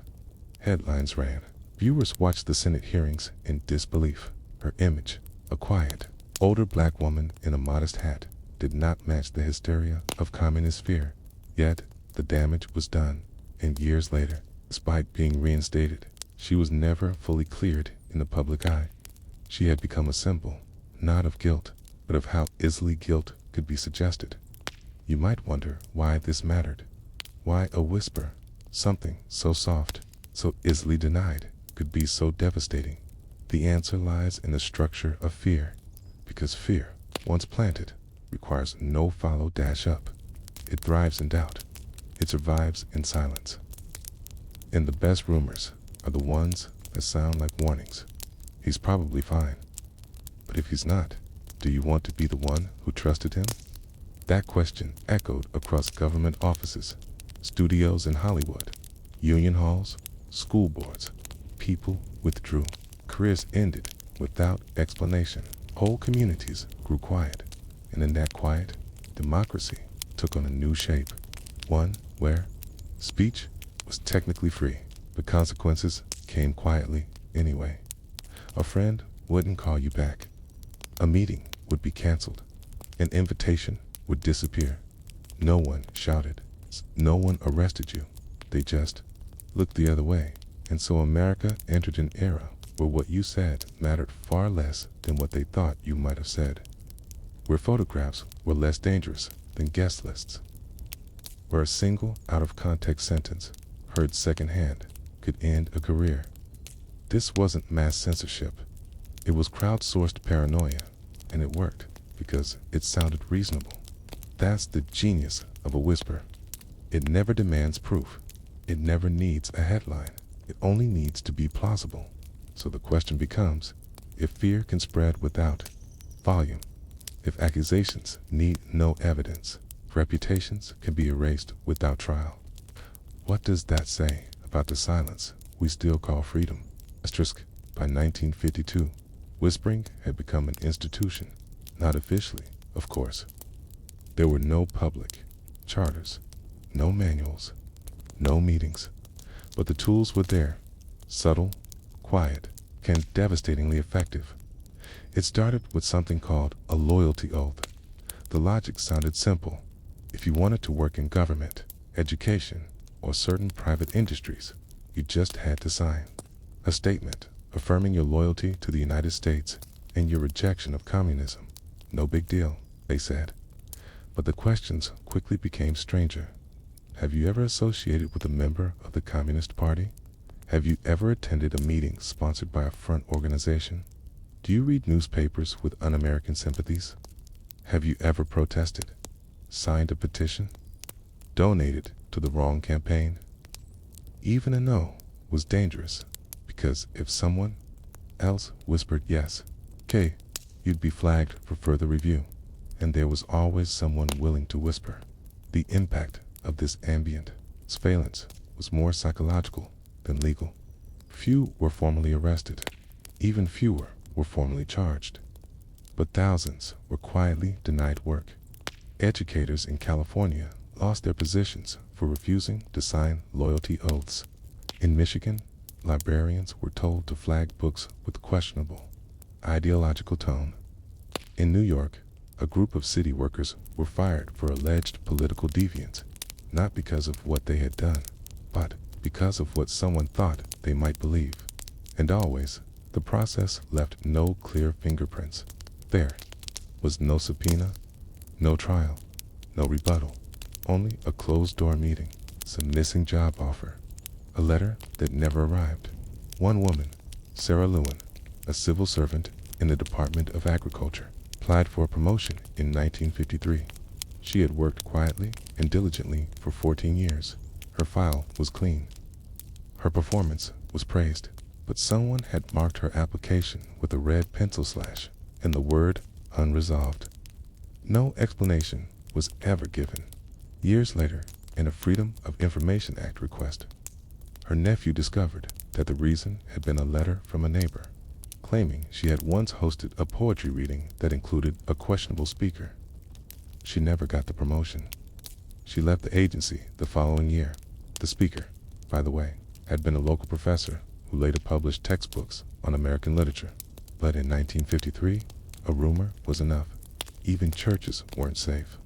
Headlines ran. Viewers watched the Senate hearings in disbelief. Her image, a quiet, older black woman in a modest hat, did not match the hysteria of communist fear. Yet, the damage was done, and years later, despite being reinstated, she was never fully cleared in the public eye. She had become a symbol, not of guilt, but of how easily guilt could be suggested. You might wonder why this mattered. Why a whisper, something so soft, so easily denied, could be so devastating. The answer lies in the structure of fear, because fear, once planted, requires no follow-up. It thrives in doubt. It survives in silence. And the best rumors are the ones that sound like warnings. He's probably fine. But if he's not, do you want to be the one who trusted him? That question echoed across government offices, studios in Hollywood, union halls, school boards. People withdrew. Careers ended without explanation. Whole communities grew quiet. And in that quiet, democracy took on a new shape. One where speech was technically free, but consequences came quietly anyway. A friend wouldn't call you back. A meeting would be canceled. An invitation would disappear. No one shouted. No one arrested you. They just looked the other way. And so America entered an era where what you said mattered far less than what they thought you might have said. Where photographs were less dangerous than guest lists. Where a single out-of-context sentence, heard secondhand, could end a career. This wasn't mass censorship. It was crowdsourced paranoia, and it worked because it sounded reasonable. That's the genius of a whisper. It never demands proof. It never needs a headline. It only needs to be plausible. So the question becomes, if fear can spread without volume, if accusations need no evidence, if reputations can be erased without trial, what does that say about the silence we still call freedom? Asterisk, by 1952, whispering had become an institution, not officially, of course. There were no public charters, no manuals, no meetings, but the tools were there, subtle, quiet, and devastatingly effective. It started with something called a loyalty oath. The logic sounded simple. If you wanted to work in government, education, or certain private industries, you just had to sign a statement affirming your loyalty to the United States and your rejection of communism. No big deal, they said. But the questions quickly became stranger. Have you ever associated with a member of the Communist Party? Have you ever attended a meeting sponsored by a front organization? Do you read newspapers with un-American sympathies? Have you ever protested, signed a petition, donated to the wrong campaign? Even a no was dangerous, because if someone else whispered yes, okay, you'd be flagged for further review. And there was always someone willing to whisper. The impact of this ambient surveillance was more psychological than legal. Few were formally arrested. Even fewer were formally charged. But thousands were quietly denied work. Educators in California lost their positions for refusing to sign loyalty oaths. In Michigan, librarians were told to flag books with questionable ideological tone. In New York, a group of city workers were fired for alleged political deviance, not because of what they had done, but because of what someone thought they might believe. And always, the process left no clear fingerprints. There was no subpoena, no trial, no rebuttal, only a closed-door meeting, some missing job offer, a letter that never arrived. One woman, Sarah Lewin, a civil servant in the Department of Agriculture, applied for a promotion in 1953. She had worked quietly and diligently for 14 years. Her file was clean. Her performance was praised, but someone had marked her application with a red pencil slash and the word unresolved. No explanation was ever given. Years later, in a Freedom of Information Act request, her nephew discovered that the reason had been a letter from a neighbor, claiming she had once hosted a poetry reading that included a questionable speaker. She never got the promotion. She left the agency the following year. The speaker, by the way, had been a local professor who later published textbooks on American literature. But in 1953, a rumor was enough. Even churches weren't safe.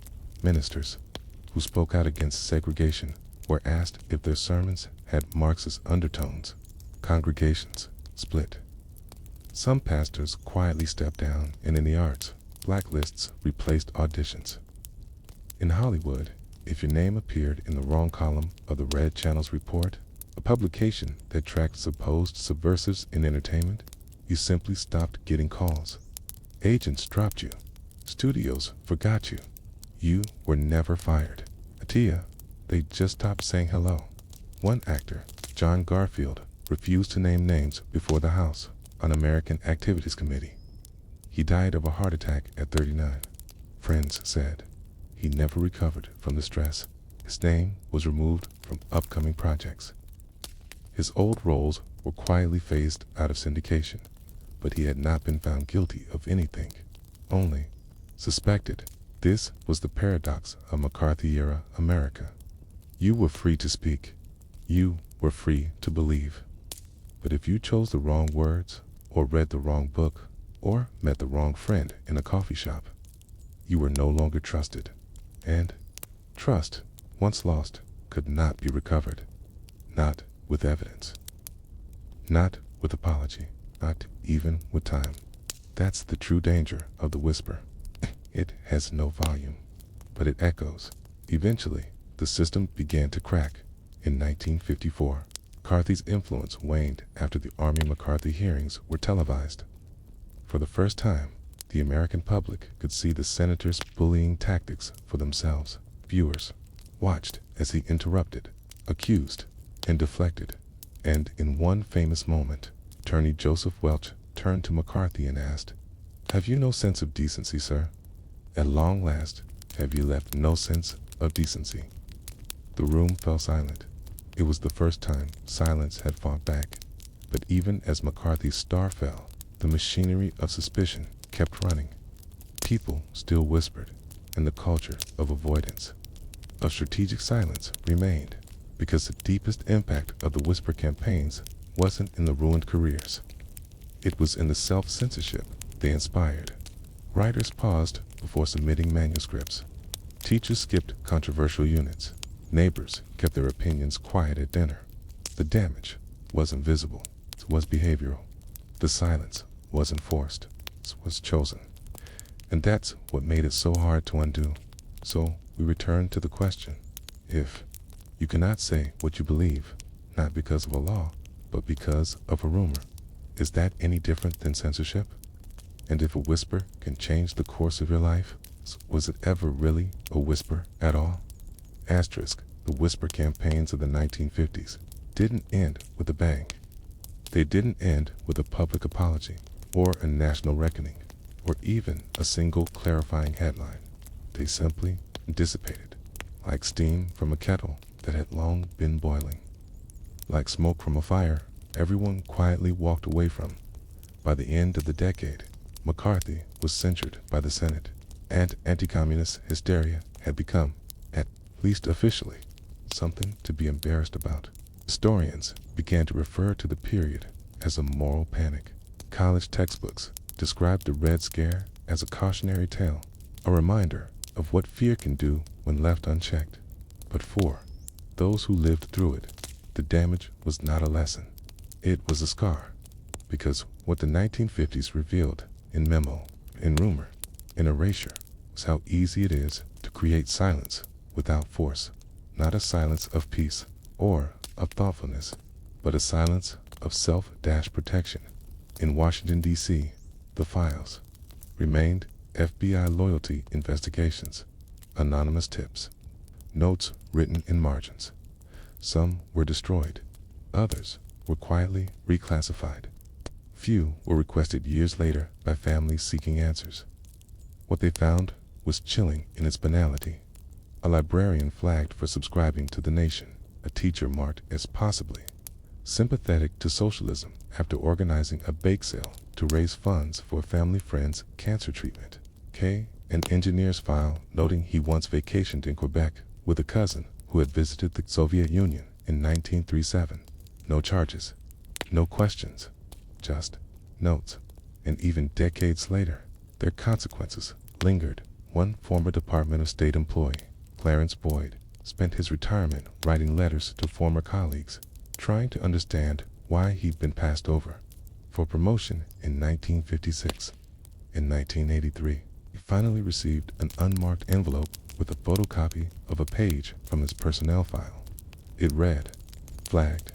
Ministers who spoke out against segregation were asked if their sermons had Marxist undertones. Congregations split. Some pastors quietly stepped down, and in the arts, blacklists replaced auditions. In Hollywood, if your name appeared in the wrong column of the Red Channel's report, a publication that tracked supposed subversives in entertainment, You simply stopped getting calls. Agents dropped you. Studios forgot you. You were never fired. Atia, they just stopped saying hello. One actor, John Garfield, refused to name names before the House Un-American Activities Committee. He died of a heart attack at 39. Friends said he never recovered from the stress. His name was removed from upcoming projects. His old roles were quietly phased out of syndication, but he had not been found guilty of anything, only suspected. This was the paradox of McCarthy-era America. You were free to speak. You were free to believe. But if you chose the wrong words, or read the wrong book, or met the wrong friend in a coffee shop, you were no longer trusted. And trust, once lost, could not be recovered. Not with evidence. Not with apology. Not even with time. That's the true danger of the whisper. It has no volume, but it echoes. Eventually, the system began to crack. In 1954, McCarthy's influence waned after the Army McCarthy hearings were televised. For the first time, the American public could see the senator's bullying tactics for themselves. Viewers watched as he interrupted, accused, and deflected. And in one famous moment, Attorney Joseph Welch turned to McCarthy and asked, "Have you no sense of decency, sir? At long last, have you left no sense of decency?" The room fell silent. It was the first time silence had fought back. But even as McCarthy's star fell, the machinery of suspicion kept running. People still whispered, and the culture of avoidance, of strategic silence, remained, because the deepest impact of the whisper campaigns wasn't in the ruined careers. It was in the self-censorship they inspired. Writers paused before submitting manuscripts. Teachers skipped controversial units. Neighbors kept their opinions quiet at dinner. The damage wasn't visible. It was behavioral. The silence wasn't forced. It was chosen. And that's what made it so hard to undo. So we return to the question. If you cannot say what you believe, not because of a law, but because of a rumor, is that any different than censorship? And if a whisper can change the course of your life, was it ever really a whisper at all? Asterisk, the whisper campaigns of the 1950s didn't end with a bang. They didn't end with a public apology, or a national reckoning, or even a single clarifying headline. They simply dissipated, like steam from a kettle that had long been boiling. Like smoke from a fire everyone quietly walked away from. By the end of the decade, McCarthy was censured by the Senate, and anti-communist hysteria had become, at least officially, something to be embarrassed about. Historians began to refer to the period as a moral panic. College textbooks described the Red Scare as a cautionary tale, a reminder of what fear can do when left unchecked. But for those who lived through it, the damage was not a lesson. It was a scar, because what the 1950s revealed in memo, in rumor, in erasure, was how easy it is to create silence without force. Not a silence of peace or of thoughtfulness, but a silence of self-protection. In Washington, D.C., the files remained FBI loyalty investigations, anonymous tips, notes written in margins. Some were destroyed, others were quietly reclassified. Few were requested years later by families seeking answers. What they found was chilling in its banality. A librarian flagged for subscribing to The Nation. A teacher marked as possibly sympathetic to socialism after organizing a bake sale to raise funds for a family friend's cancer treatment. An engineer's file noting he once vacationed in Quebec with a cousin who had visited the Soviet Union in 1937. No charges, no questions, just notes. And even decades later, their consequences lingered. One former Department of State employee, Clarence Boyd, spent his retirement writing letters to former colleagues, trying to understand why he'd been passed over for promotion in 1956. In 1983, he finally received an unmarked envelope with a photocopy of a page from his personnel file. It read, "Flagged.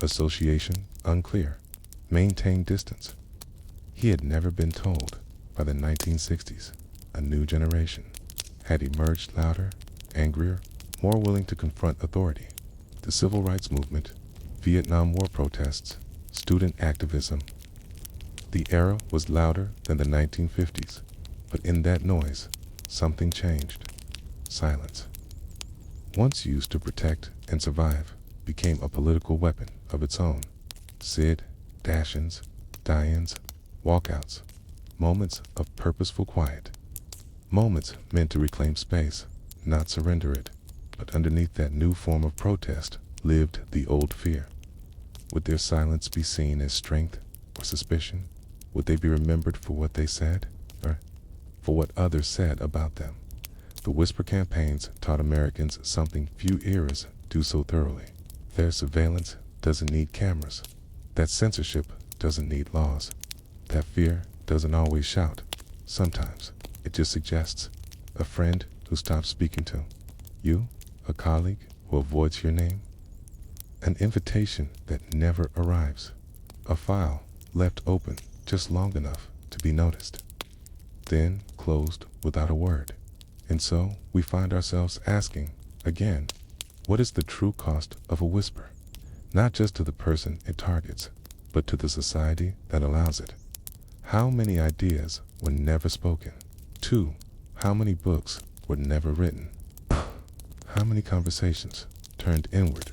Association unclear. Maintain distance. He had never been told. By the 1960s, a new generation had emerged, louder, angrier, more willing to confront authority. The civil rights movement, Vietnam War protests, student activism. The era was louder than the 1950s, but in that noise, something changed. Silence, once used to protect and survive, became a political weapon of its own. Sit, dash-ins, die-ins, walkouts, moments of purposeful quiet. Moments meant to reclaim space, not surrender it. But underneath that new form of protest lived the old fear. Would their silence be seen as strength or suspicion? Would they be remembered for what they said, or for what others said about them? The whisper campaigns taught Americans something few eras do so thoroughly. Their surveillance doesn't need cameras. That censorship doesn't need laws. That fear doesn't always shout. Sometimes it just suggests a friend who stops speaking to you, a colleague who avoids your name, an invitation that never arrives, a file left open just long enough to be noticed, then closed without a word. And so we find ourselves asking, again, what is the true cost of a whisper? Not just to the person it targets, but to the society that allows it. How many ideas were never spoken? 2. How many books were never written? How many conversations turned inward,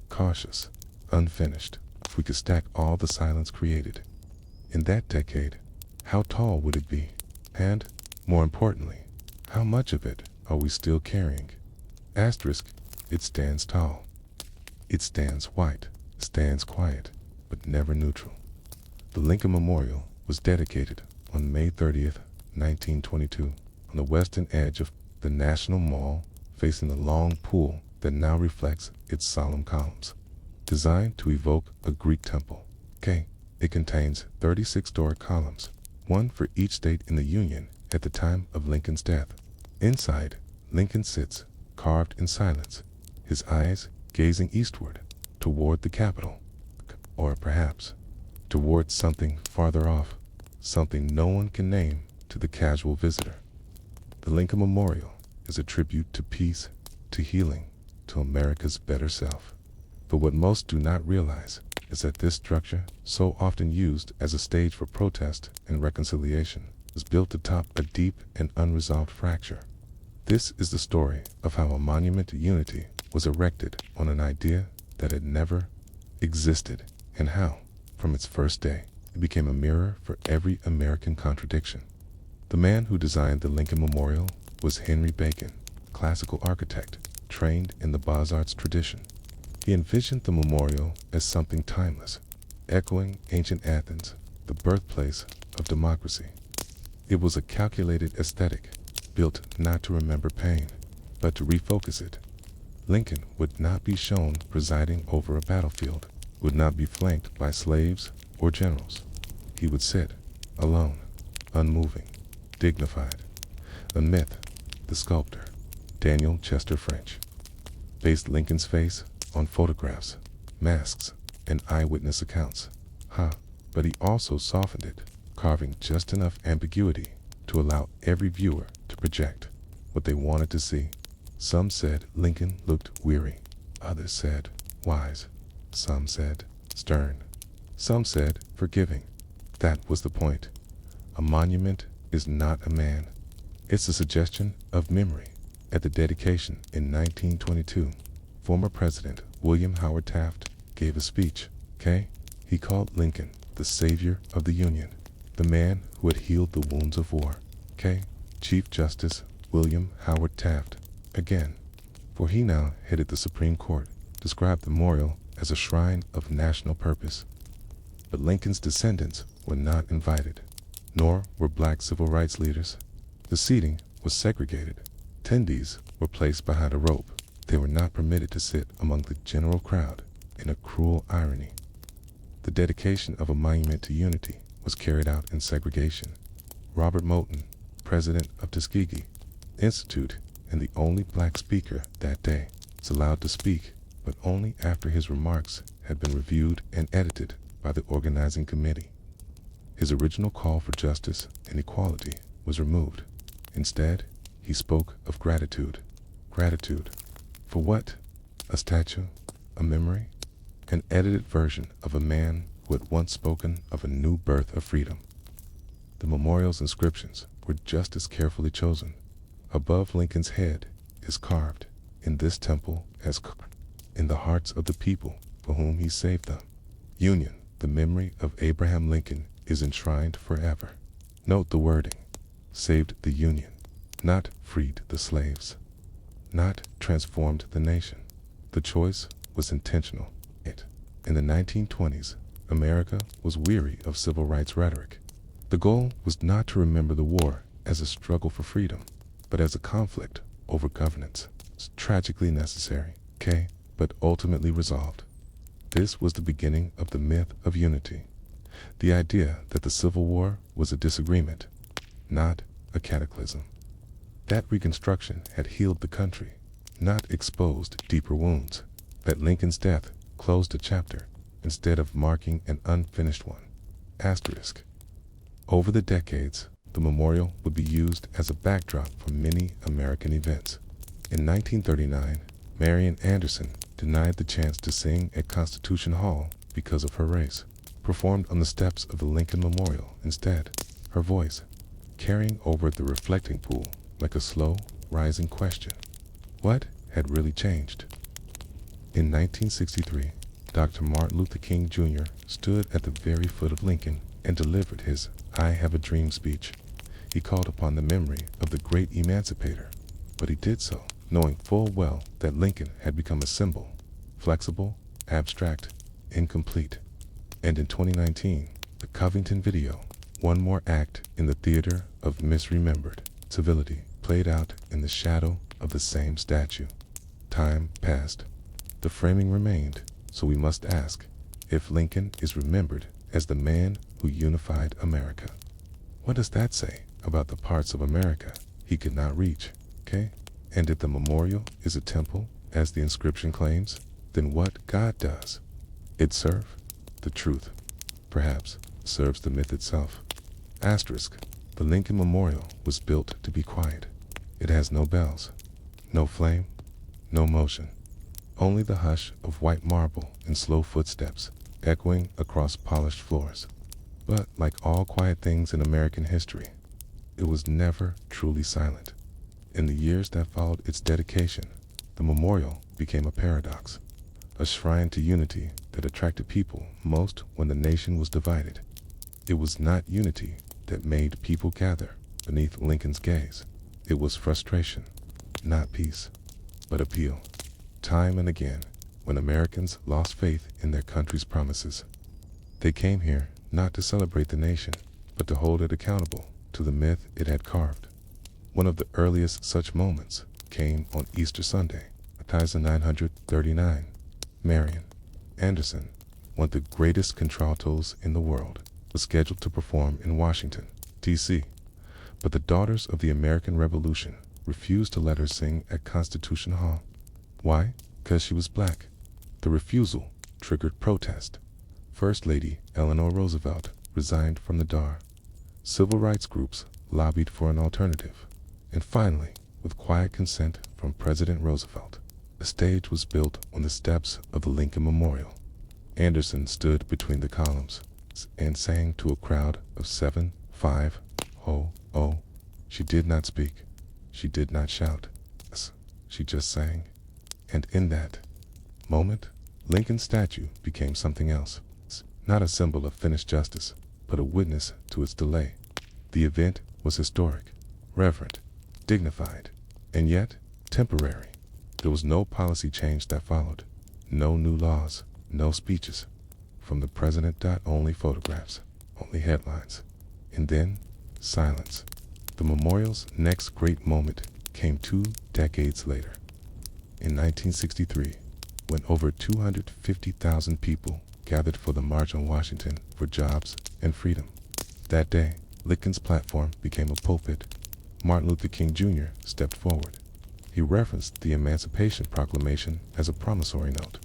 cautious, unfinished? If we could stack all the silence created in that decade, how tall would it be? And, more importantly, how much of it are we still carrying? Asterisk, it stands tall. It stands white, stands quiet, but never neutral. The Lincoln Memorial was dedicated on May 30th, 1922, on the western edge of the National Mall, facing the long pool that now reflects its solemn columns. Designed to evoke a Greek temple, it contains 36 Doric columns, one for each state in the Union at the time of Lincoln's death. Inside, Lincoln sits, carved in silence, his eyes gazing eastward, toward the Capitol, or perhaps toward something farther off, something no one can name to the casual visitor. The Lincoln Memorial is a tribute to peace, to healing, to America's better self. But what most do not realize is that this structure, so often used as a stage for protest and reconciliation, was built atop a deep and unresolved fracture. This is the story of how a monument to unity was erected on an idea that had never existed, and how, from its first day, it became a mirror for every American contradiction. The man who designed the Lincoln Memorial was Henry Bacon, classical architect, trained in the Beaux-Arts tradition. He envisioned the memorial as something timeless, echoing ancient Athens, the birthplace of democracy. It was a calculated aesthetic, built not to remember pain, but to refocus it. Lincoln would not be shown presiding over a battlefield, would not be flanked by slaves or generals. He would sit, alone, unmoving, dignified. A myth, the sculptor, Daniel Chester French, based Lincoln's face on photographs, masks, and eyewitness accounts. But he also softened it, carving just enough ambiguity to allow every viewer to project what they wanted to see. Some said Lincoln looked weary. Others said wise. Some said stern. Some said forgiving. That was the point. A monument is not a man. It's a suggestion of memory. At the dedication in 1922, former President William Howard Taft gave a speech. He called Lincoln the savior of the Union, the man who had healed the wounds of war. Chief Justice William Howard Taft, again, for he now headed the Supreme Court, described the memorial as a shrine of national purpose. But Lincoln's descendants were not invited, nor were black civil rights leaders. The seating was segregated. Attendees were placed behind a rope. They were not permitted to sit among the general crowd. In a cruel irony, the dedication of a monument to unity was carried out in segregation. Robert Moton, president of Tuskegee Institute and the only black speaker that day, was allowed to speak, but only after his remarks had been reviewed and edited by the organizing committee. His original call for justice and equality was removed. Instead, he spoke of gratitude. Gratitude. For what? A statue? A memory? An edited version of a man who had once spoken of a new birth of freedom. The memorial's inscriptions were just as carefully chosen. Above Lincoln's head is carved, "In this temple as in the hearts of the people for whom he saved them." Union, the memory of Abraham Lincoln, is enshrined forever. Note the wording: saved the Union, not freed the slaves, not transformed the nation. The choice was intentional. In the 1920s, America was weary of civil rights rhetoric. The goal was not to remember the war as a struggle for freedom, but as a conflict over governance. It's tragically necessary, but ultimately resolved. This was the beginning of the myth of unity. The idea that the Civil War was a disagreement, not a cataclysm. That Reconstruction had healed the country, not exposed deeper wounds. That Lincoln's death closed a chapter instead of marking an unfinished one. Asterisk. Over the decades, the memorial would be used as a backdrop for many American events. In 1939, Marian Anderson denied the chance to sing at Constitution Hall because of her race, performed on the steps of the Lincoln Memorial instead, her voice carrying over the reflecting pool like a slow, rising question. What had really changed? In 1963, Dr. Martin Luther King Jr. stood at the very foot of Lincoln and delivered his "I Have a Dream" speech. He called upon the memory of the great emancipator, but he did so knowing full well that Lincoln had become a symbol, flexible, abstract, incomplete. And in 2019, the Covington video, one more act in the theater of misremembered civility, played out in the shadow of the same statue. Time passed. The framing remained, so we must ask if Lincoln is remembered as the man who unified America. What does that say about the parts of America he could not reach? And if the memorial is a temple, as the inscription claims, then what God does? It serve the truth, perhaps serves the myth itself. Asterisk. The Lincoln Memorial was built to be quiet. It has no bells, no flame, no motion. Only the hush of white marble and slow footsteps echoing across polished floors. But like all quiet things in American history, it was never truly silent. In the years that followed its dedication, the memorial became a paradox, a shrine to unity that attracted people most when the nation was divided. It was not unity that made people gather beneath Lincoln's gaze. It was frustration, not peace, but appeal. Time and again, when Americans lost faith in their country's promises, they came here not to celebrate the nation, but to hold it accountable to the myth it had carved. One of the earliest such moments came on Easter Sunday, 1939. Marian Anderson, one of the greatest contraltos in the world, was scheduled to perform in Washington, D.C., but the Daughters of the American Revolution refused to let her sing at Constitution Hall. Why? Because she was black. The refusal triggered protest. First Lady Eleanor Roosevelt resigned from the DAR. Civil rights groups lobbied for an alternative. And finally, with quiet consent from President Roosevelt, a stage was built on the steps of the Lincoln Memorial. Anderson stood between the columns and sang to a crowd of 7-5-0-0. She did not speak. She did not shout. She just sang. And in that moment, Lincoln's statue became something else. Not a symbol of finished justice, but a witness to its delay. The event was historic, reverent, dignified, and yet temporary. There was no policy change that followed. No new laws, no speeches. From the president, only photographs, only headlines. And then, silence. The memorial's next great moment came 2 decades later. In 1963, when over 250,000 people gathered for the March on Washington for jobs and freedom. That day, Lincoln's platform became a pulpit. Martin Luther King Jr. stepped forward. He referenced the Emancipation Proclamation as a promissory note,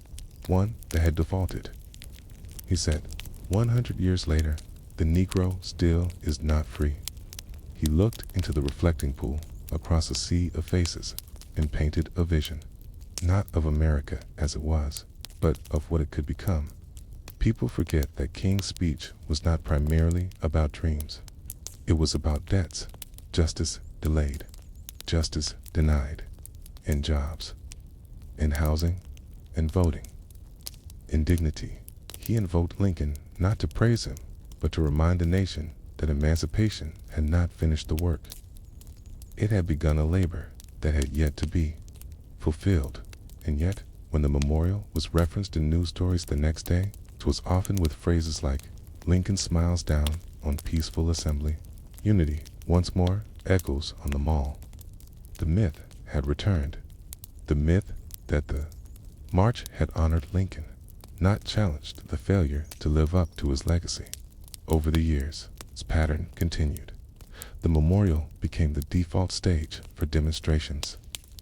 one that had defaulted. He said, 100 years later, The Negro still is not free. He looked into the reflecting pool across a sea of faces and painted a vision, not of America as it was, but of what it could become. People forget that King's speech was not primarily about dreams. It was about debts, justice delayed, justice denied, and jobs, and housing, and voting, and dignity. He invoked Lincoln not to praise him, but to remind the nation that emancipation had not finished the work. It had begun a labor that had yet to be fulfilled, and yet, when the memorial was referenced in news stories the next day, it was often with phrases like, "Lincoln smiles down on peaceful assembly." Unity once more echoes on the mall. The myth had returned. The myth that the march had honored Lincoln, not challenged the failure to live up to his legacy. Over the years, this pattern continued. The memorial became the default stage for demonstrations,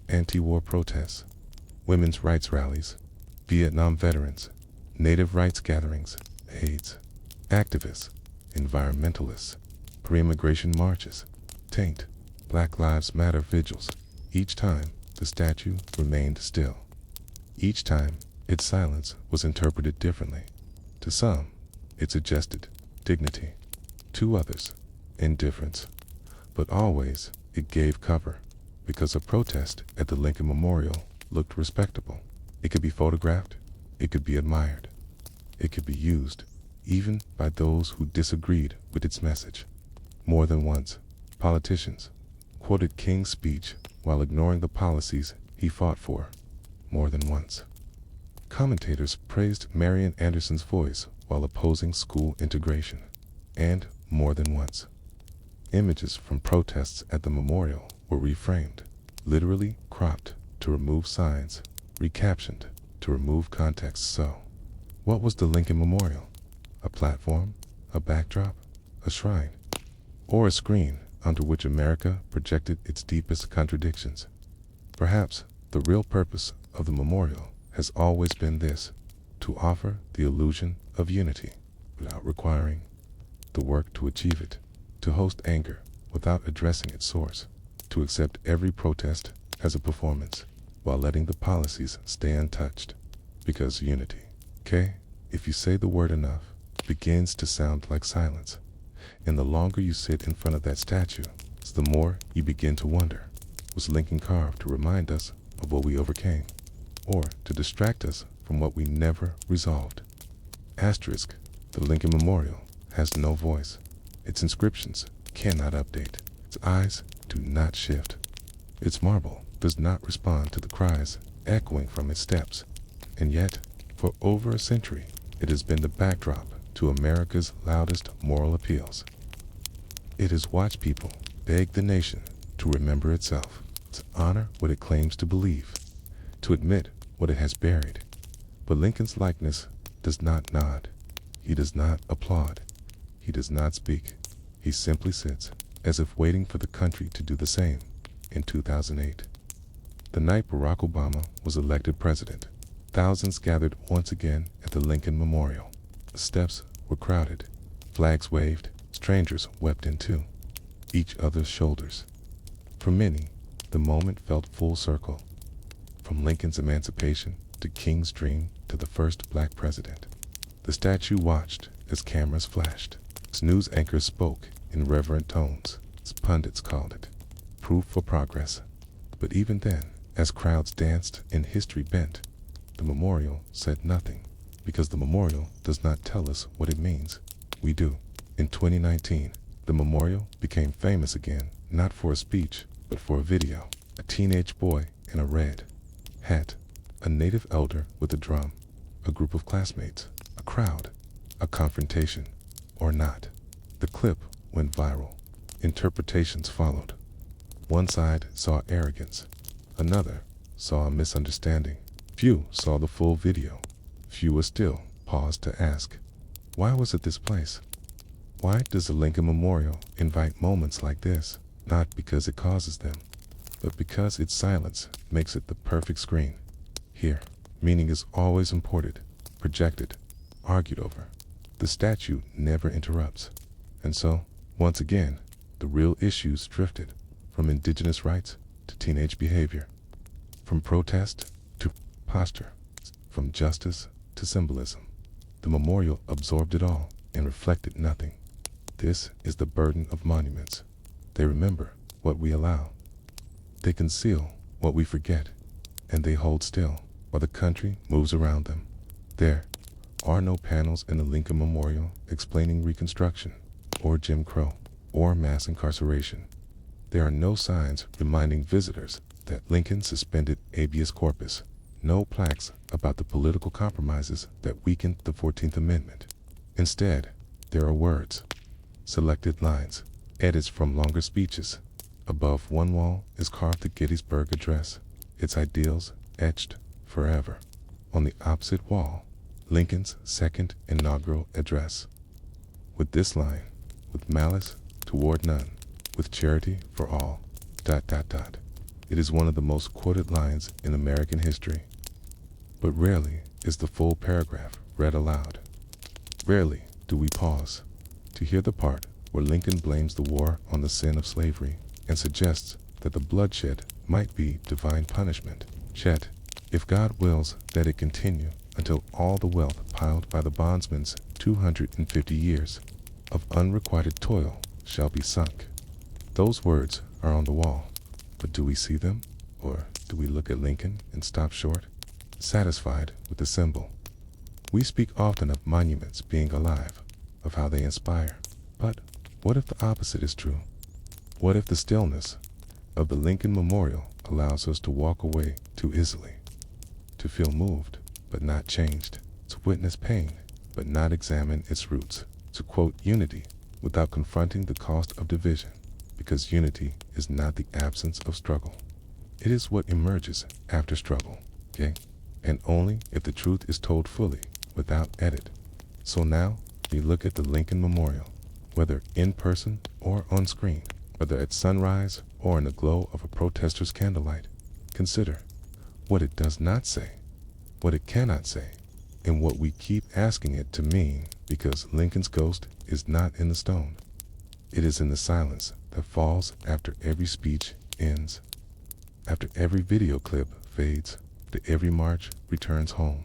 anti-war protests, women's rights rallies, Vietnam veterans, native rights gatherings, AIDS, activists, environmentalists, pre-immigration marches, taint, Black Lives Matter vigils. Each time, the statue remained still. Each time, its silence was interpreted differently. To some, it suggested dignity. To others, indifference. But always, it gave cover, because a protest at the Lincoln Memorial looked respectable. It could be photographed, it could be admired, it could be used, even by those who disagreed with its message. More than once, politicians quoted King's speech while ignoring the policies he fought for. More than once, commentators praised Marian Anderson's voice while opposing school integration. And more than once, images from protests at the memorial were reframed, literally cropped to remove signs, recaptioned to remove context. So, what was the Lincoln Memorial? A platform? A backdrop? A shrine? Or a screen onto which America projected its deepest contradictions? Perhaps the real purpose of the memorial has always been this: to offer the illusion of unity without requiring the work to achieve it, to host anger without addressing its source, to accept every protest as a performance while letting the policies stay untouched. Because unity, if you say the word enough, begins to sound like silence. And the longer you sit in front of that statue, the more you begin to wonder, was Lincoln carved to remind us of what we overcame, or to distract us from what we never resolved? Asterisk, the Lincoln Memorial has no voice. Its inscriptions cannot update. Its eyes do not shift. Its marble does not respond to the cries echoing from its steps. And yet, for over a century, it has been the backdrop to America's loudest moral appeals. It has watched people beg the nation to remember itself, to honor what it claims to believe, to admit what it has buried. But Lincoln's likeness does not nod. He does not applaud. He does not speak. He simply sits, as if waiting for the country to do the same. In 2008, the night Barack Obama was elected president, thousands gathered once again at the Lincoln Memorial. The steps were crowded, flags waved, strangers wept into each other's shoulders. For many, the moment felt full circle, from Lincoln's emancipation to King's dream to the first black president. The statue watched as cameras flashed, as news anchors spoke in reverent tones, as pundits called it proof of progress. But even then, as crowds danced and history bent, the memorial said nothing, because the memorial does not tell us what it means. We do. In 2019, the memorial became famous again, not for a speech, but for a video. A teenage boy in a red hat, a native elder with a drum, a group of classmates, a crowd, a confrontation, or not. The clip went viral. Interpretations followed. One side saw arrogance, another saw a misunderstanding. Few saw the full video. Fewer still paused to ask, why was it this place? Why does the Lincoln Memorial invite moments like this? Not because it causes them, but because its silence makes it the perfect screen. Here, meaning is always imported, projected, argued over. The statue never interrupts. And so, once again, the real issues drifted from indigenous rights to teenage behavior, from protest to posture, from justice to symbolism. The memorial absorbed it all and reflected nothing. This is the burden of monuments. They remember what we allow. They conceal what we forget, and they hold still while the country moves around them. There are no panels in the Lincoln Memorial explaining Reconstruction, or Jim Crow, or mass incarceration. There are no signs reminding visitors that Lincoln suspended habeas corpus, no plaques about the political compromises that weakened the 14th Amendment. Instead, there are words, selected lines, edits from longer speeches. Above one wall is carved the Gettysburg Address, its ideals etched forever. On the opposite wall, Lincoln's second inaugural address. With this line, with malice toward none, with charity for all, ... It is one of the most quoted lines in American history. But rarely is the full paragraph read aloud. Rarely do we pause to hear the part where Lincoln blames the war on the sin of slavery and suggests that the bloodshed might be divine punishment. Yet, if God wills that it continue until all the wealth piled by the bondsman's 250 years of unrequited toil shall be sunk. Those words are on the wall, but do we see them? Or do we look at Lincoln and stop short, satisfied with the symbol? We speak often of monuments being alive, of how they inspire. But what if the opposite is true? What if the stillness of the Lincoln Memorial allows us to walk away too easily, to feel moved but not changed, to witness pain but not examine its roots, to quote unity without confronting the cost of division? Because unity is not the absence of struggle. It is what emerges after struggle, okay? And only if the truth is told fully, without edit. So now, we look at the Lincoln Memorial, whether in person or on screen, whether at sunrise or in the glow of a protester's candlelight. Consider what it does not say, what it cannot say, and what we keep asking it to mean, because Lincoln's ghost is not in the stone. It is in the silence that falls after every speech ends, after every video clip fades, after every march returns home.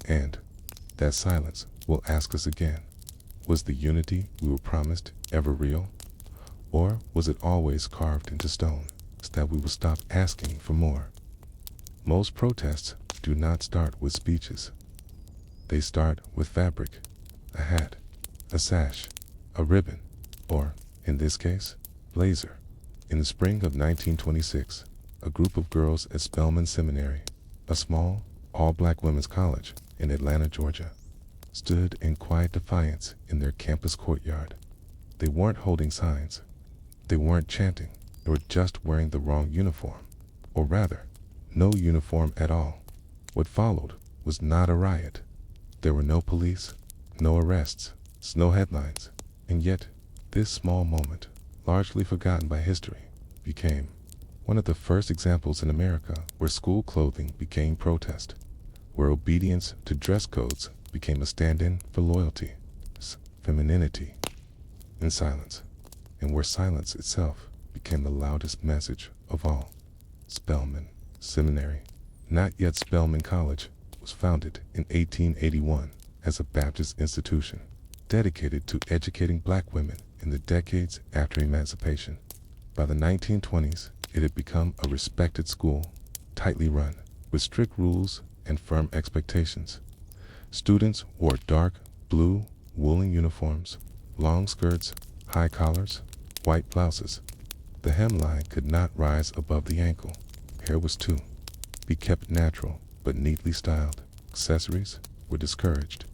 And that silence will ask us again, was the unity we were promised ever real? Or was it always carved into stone, so that we will stop asking for more? Most protests do not start with speeches. They start with fabric, a hat, a sash, a ribbon, or, in this case, blazer. In the spring of 1926, a group of girls at Spelman Seminary, a small, all-black women's college in Atlanta, Georgia, stood in quiet defiance in their campus courtyard. They weren't holding signs. They weren't chanting. They were just wearing the wrong uniform, or rather, no uniform at all. What followed was not a riot. There were no police, no arrests, no headlines, and yet this small moment, largely forgotten by history, became one of the first examples in America where school clothing became protest, where obedience to dress codes became a stand-in for loyalty, femininity, and silence, and where silence itself became the loudest message of all. Spelman Seminary, not yet Spelman College, was founded in 1881 as a Baptist institution dedicated to educating black women in the decades after emancipation. By the 1920s, it had become a respected school, tightly run, with strict rules and firm expectations. Students wore dark blue woolen uniforms, long skirts, high collars, white blouses. The hemline could not rise above the ankle. Hair was to be kept natural but neatly styled. Accessories were discouraged.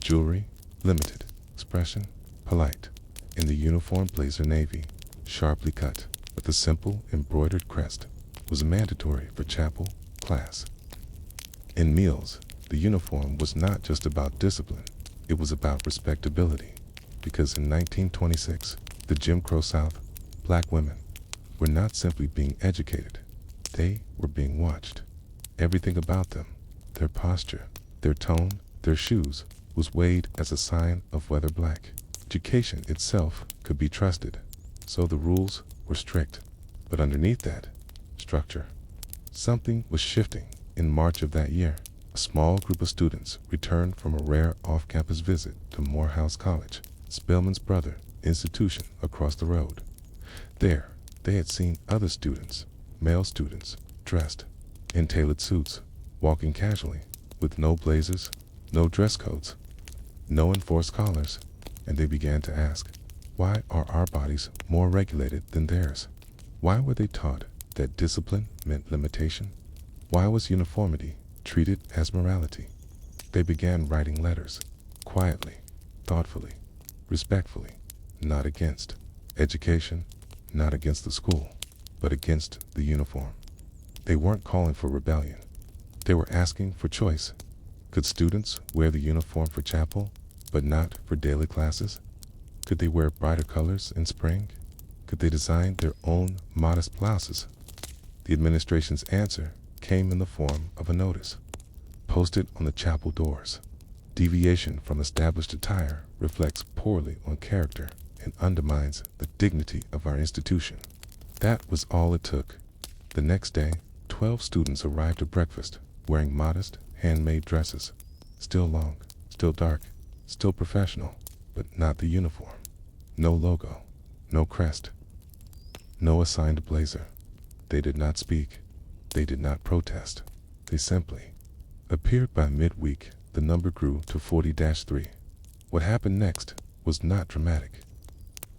Jewelry limited. Expression polite. In the uniform blazer navy, sharply cut, with a simple embroidered crest, was mandatory for chapel class. In meals, the uniform was not just about discipline, it was about respectability, because in 1926, the Jim Crow South, black women were not simply being educated, they were being watched. Everything about them, their posture, their tone, their shoes, was weighed as a sign of whether black. Education itself could be trusted, so the rules were strict. But underneath that structure, something was shifting. In March of that year, a small group of students returned from a rare off-campus visit to Morehouse College, Spelman's brother institution across the road. There, they had seen other students, male students, dressed in tailored suits, walking casually, with no blazers, no dress codes, no enforced collars, and they began to ask, why are our bodies more regulated than theirs? Why were they taught that discipline meant limitation? Why was uniformity treated as morality? They began writing letters, quietly, thoughtfully, respectfully, not against education, not against the school, but against the uniform. They weren't calling for rebellion. They were asking for choice. Could students wear the uniform for chapel, but not for daily classes? Could they wear brighter colors in spring? Could they design their own modest blouses? The administration's answer came in the form of a notice, posted on the chapel doors. Deviation from established attire reflects poorly on character and undermines the dignity of our institution. That was all it took. The next day, 12 students arrived at breakfast, wearing modest, handmade dresses. Still long, still dark, still professional, but not the uniform. No logo, no crest, no assigned blazer. They did not speak. They did not protest. They simply appeared. By midweek, the number grew to 40-3. What happened next was not dramatic,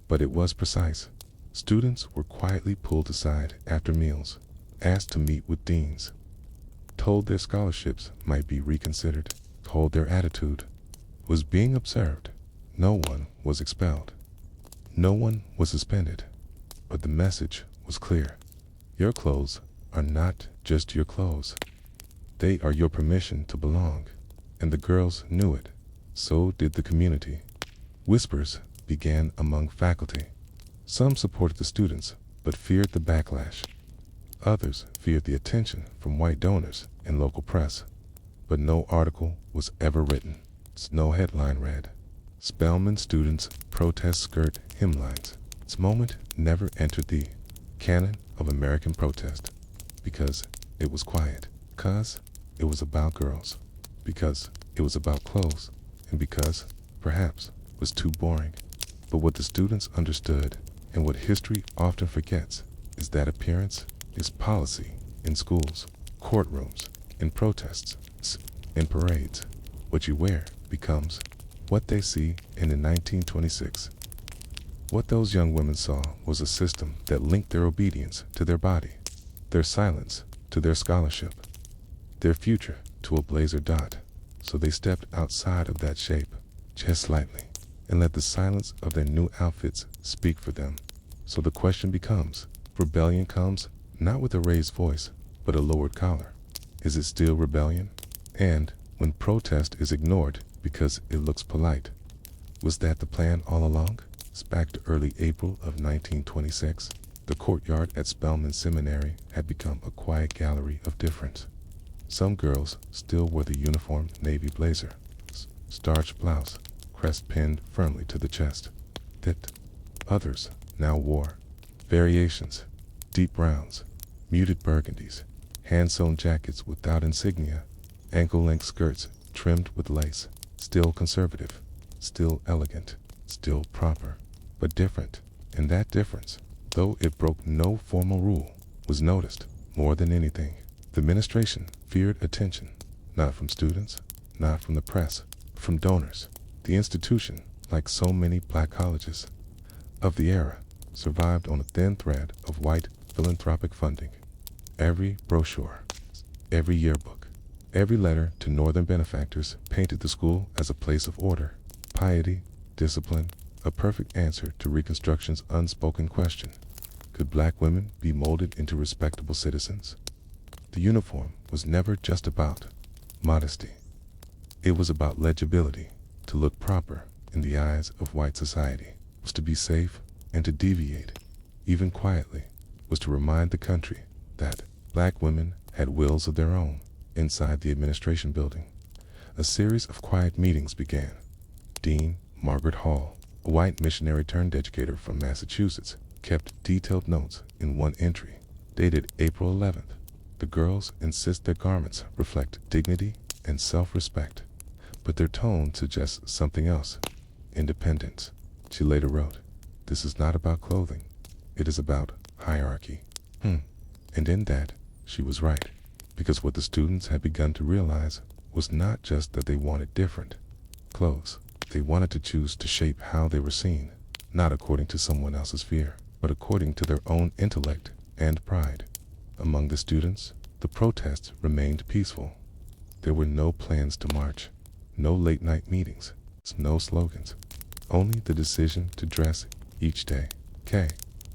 but it was precise. Students were quietly pulled aside after meals, asked to meet with deans, told their scholarships might be reconsidered, told their attitude was being observed. No one was expelled. No one was suspended. But the message was clear. Your clothes are not just your clothes. They are your permission to belong. And the girls knew it. So did the community. Whispers began among faculty. Some supported the students, but feared the backlash. Others feared the attention from white donors and local press. But no article was ever written. No headline read, Spelman students protest skirt hymnlines. Its moment never entered the canon of American protest, because it was quiet, because it was about girls, because it was about clothes, and because, perhaps, it was too boring. But what the students understood, and what history often forgets, is that appearance is policy in schools, courtrooms, in protests, in parades. What you wear becomes what they see. And in 1926, what those young women saw was a system that linked their obedience to their body, their silence to their scholarship, their future to a blazer dot. So they stepped outside of that shape, just slightly, and let the silence of their new outfits speak for them. So the question becomes, rebellion comes not with a raised voice, but a lowered collar. Is it still rebellion? And when protest is ignored because it looks polite, was that the plan all along? Back to early April of 1926, the courtyard at Spelman Seminary had become a quiet gallery of difference. Some girls still wore the uniform navy blazer, starched blouse, crest pinned firmly to the chest. Others now wore variations, deep browns, muted burgundies, hand-sewn jackets without insignia, ankle-length skirts trimmed with lace. Still conservative, still elegant, still proper, but different. And that difference, though it broke no formal rule, was noticed more than anything. The administration feared attention, not from students, not from the press, but from donors. The institution, like so many black colleges of the era, survived on a thin thread of white philanthropic funding. Every brochure, every yearbook, every letter to northern benefactors painted the school as a place of order, piety, discipline, a perfect answer to Reconstruction's unspoken question. Could black women be molded into respectable citizens? The uniform was never just about modesty. It was about legibility. To look proper in the eyes of white society was to be safe, and to deviate, even quietly, was to remind the country that black women had wills of their own. Inside the administration building, a series of quiet meetings began. Dean Margaret Hall A white missionary turned educator from Massachusetts kept detailed notes in one entry, dated April 11th. The girls insist their garments reflect dignity and self-respect, but their tone suggests something else: independence. She later wrote, "This is not about clothing. It is about hierarchy." And in that, she was right, because what the students had begun to realize was not just that they wanted different clothes. They wanted to choose to shape how they were seen, not according to someone else's fear, but according to their own intellect and pride. Among the students, the protests remained peaceful. There were no plans to march, no late-night meetings, no slogans, only the decision to dress each day.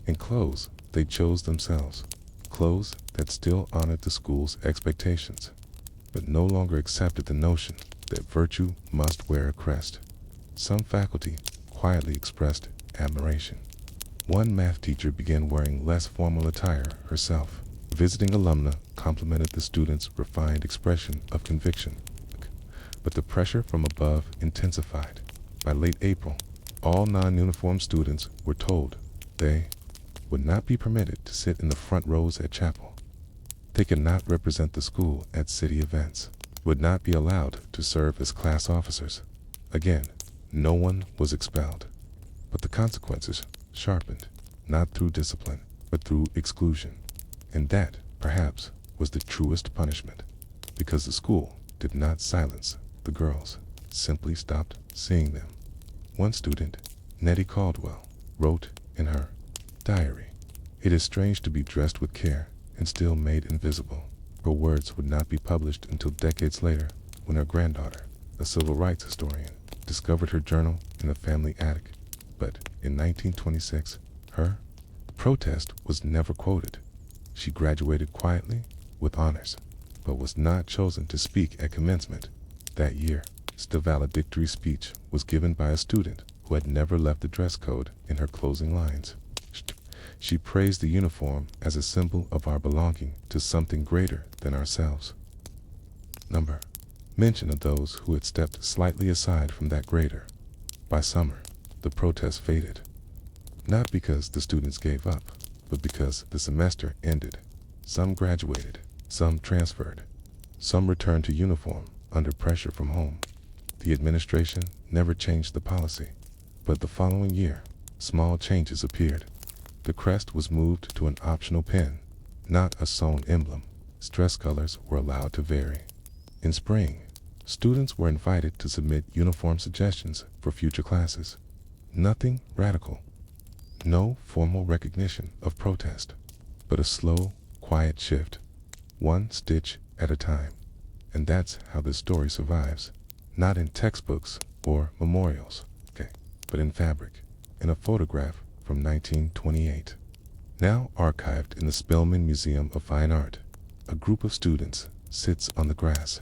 In clothes they chose themselves, clothes that still honored the school's expectations, but no longer accepted the notion that virtue must wear a crest. Some faculty quietly expressed admiration. One math teacher began wearing less formal attire herself. Visiting alumna complimented the students' refined expression of conviction. But the pressure from above intensified. By late April, all non-uniform students were told they would not be permitted to sit in the front rows at chapel. They could not represent the school at city events, would not be allowed to serve as class officers. Again, no one was expelled, but the consequences sharpened, not through discipline, but through exclusion. And that, perhaps, was the truest punishment, because the school did not silence the girls, simply stopped seeing them. One student, Nettie Caldwell, wrote in her diary, "It is strange to be dressed with care and still made invisible." Her words would not be published until decades later, when her granddaughter, a civil rights historian, discovered her journal in a family attic. But in 1926, her protest was never quoted. She graduated quietly, with honors, but was not chosen to speak at commencement. That year, the valedictory speech was given by a student who had never left the dress code in her closing lines. She praised the uniform as a symbol of our belonging to something greater than ourselves. Mention of those who had stepped slightly aside from that greater. By summer, the protest faded. Not because the students gave up, but because the semester ended. Some graduated, some transferred, some returned to uniform under pressure from home. The administration never changed the policy, but the following year, small changes appeared. The crest was moved to an optional pin, not a sewn emblem. Dress colors were allowed to vary. In spring, students were invited to submit uniform suggestions for future classes. Nothing radical, no formal recognition of protest, but a slow, quiet shift, one stitch at a time. And that's how this story survives, not in textbooks or memorials, but in fabric, in a photograph from 1928. Now archived in the Spelman Museum of Fine Art, a group of students sits on the grass.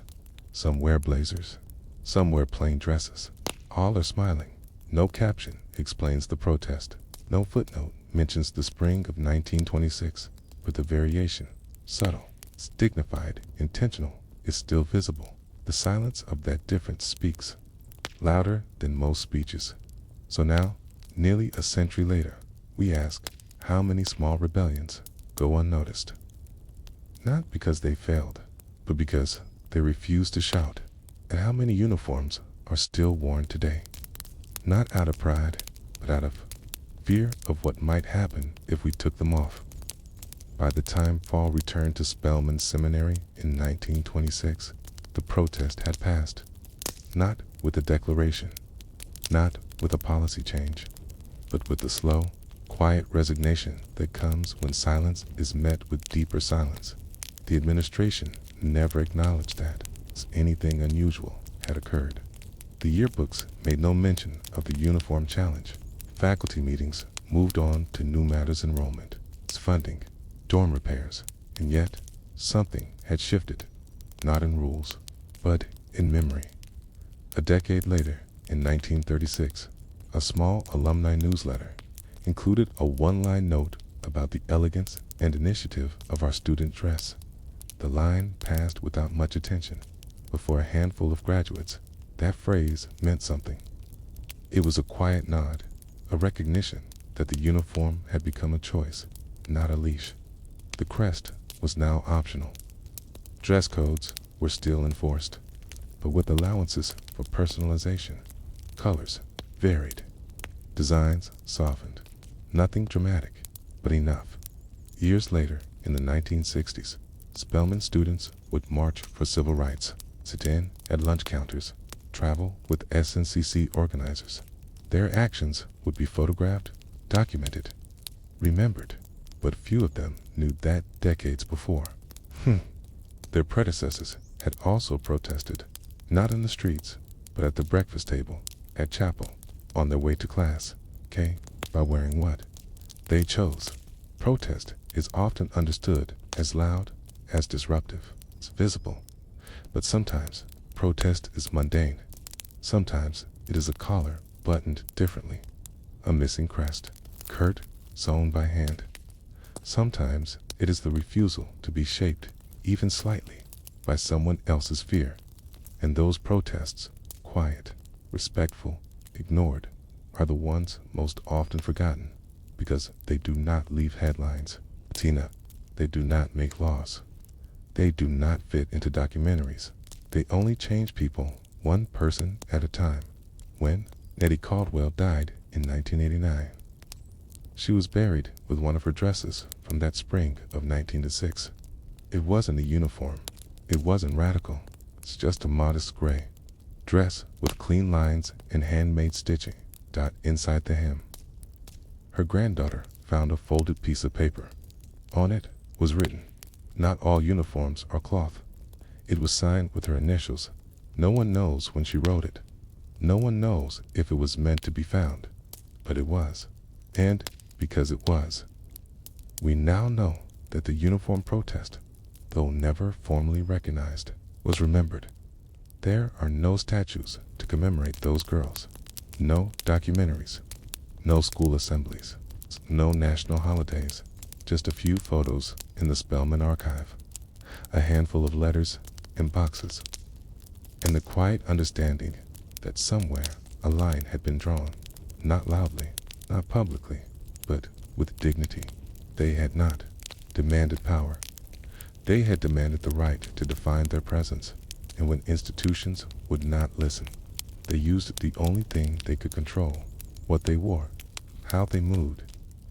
Some wear blazers, some wear plain dresses. All are smiling. No caption explains the protest. No footnote mentions the spring of 1926, but the variation, subtle, dignified, intentional, is still visible. The silence of that difference speaks, louder than most speeches. So now, nearly a century later, we ask, how many small rebellions go unnoticed? Not because they failed, but because they refused to shout. And how many uniforms are still worn today? Not out of pride, but out of fear of what might happen if we took them off. By the time Paul returned to Spelman Seminary in 1926, the protest had passed. Not with a declaration, not with a policy change, but with the slow, quiet resignation that comes when silence is met with deeper silence. The administration never acknowledged that anything unusual had occurred. The yearbooks made no mention of the uniform challenge. Faculty meetings moved on to new matters: enrollment, funding, dorm repairs, and yet something had shifted, not in rules, but in memory. A decade later, in 1936, a small alumni newsletter included a one-line note about the elegance and initiative of our student dress. The line passed without much attention, but for a handful of graduates, that phrase meant something. It was a quiet nod, a recognition that the uniform had become a choice, not a leash. The crest was now optional. Dress codes were still enforced, but with allowances for personalization. Colors varied. Designs softened. Nothing dramatic, but enough. Years later, in the 1960s, Spelman students would march for civil rights, sit in at lunch counters, travel with SNCC organizers. Their actions would be photographed, documented, remembered, but few of them knew that decades before. Their predecessors had also protested, not in the streets, but at the breakfast table, at chapel, on their way to class. By wearing what they chose. Protest is often understood as loud, as disruptive, as visible, but sometimes protest is mundane. Sometimes it is a collar buttoned differently, a missing crest, curt, sewn by hand. Sometimes it is the refusal to be shaped, even slightly, by someone else's fear. And those protests, quiet, respectful, ignored, are the ones most often forgotten, because they do not leave headlines. Tina, they do not make laws. They do not fit into documentaries. They only change people one person at a time. When Nettie Caldwell died in 1989, she was buried with one of her dresses from that spring of 1906. It wasn't a uniform. It wasn't radical. It's just a modest gray dress with clean lines and handmade stitching inside the hem. Her granddaughter found a folded piece of paper. On it was written, "Not all uniforms are cloth." It was signed with her initials. No one knows when she wrote it. No one knows if it was meant to be found, but it was. And because it was, we now know that the uniform protest, though never formally recognized, was remembered. There are no statues to commemorate those girls, no documentaries, no school assemblies, no national holidays, just a few photos in the Spelman archive, a handful of letters and boxes, and the quiet understanding that somewhere a line had been drawn, not loudly, not publicly, but with dignity. They had not demanded power. They had demanded the right to define their presence, and when institutions would not listen, they used the only thing they could control: what they wore, how they moved,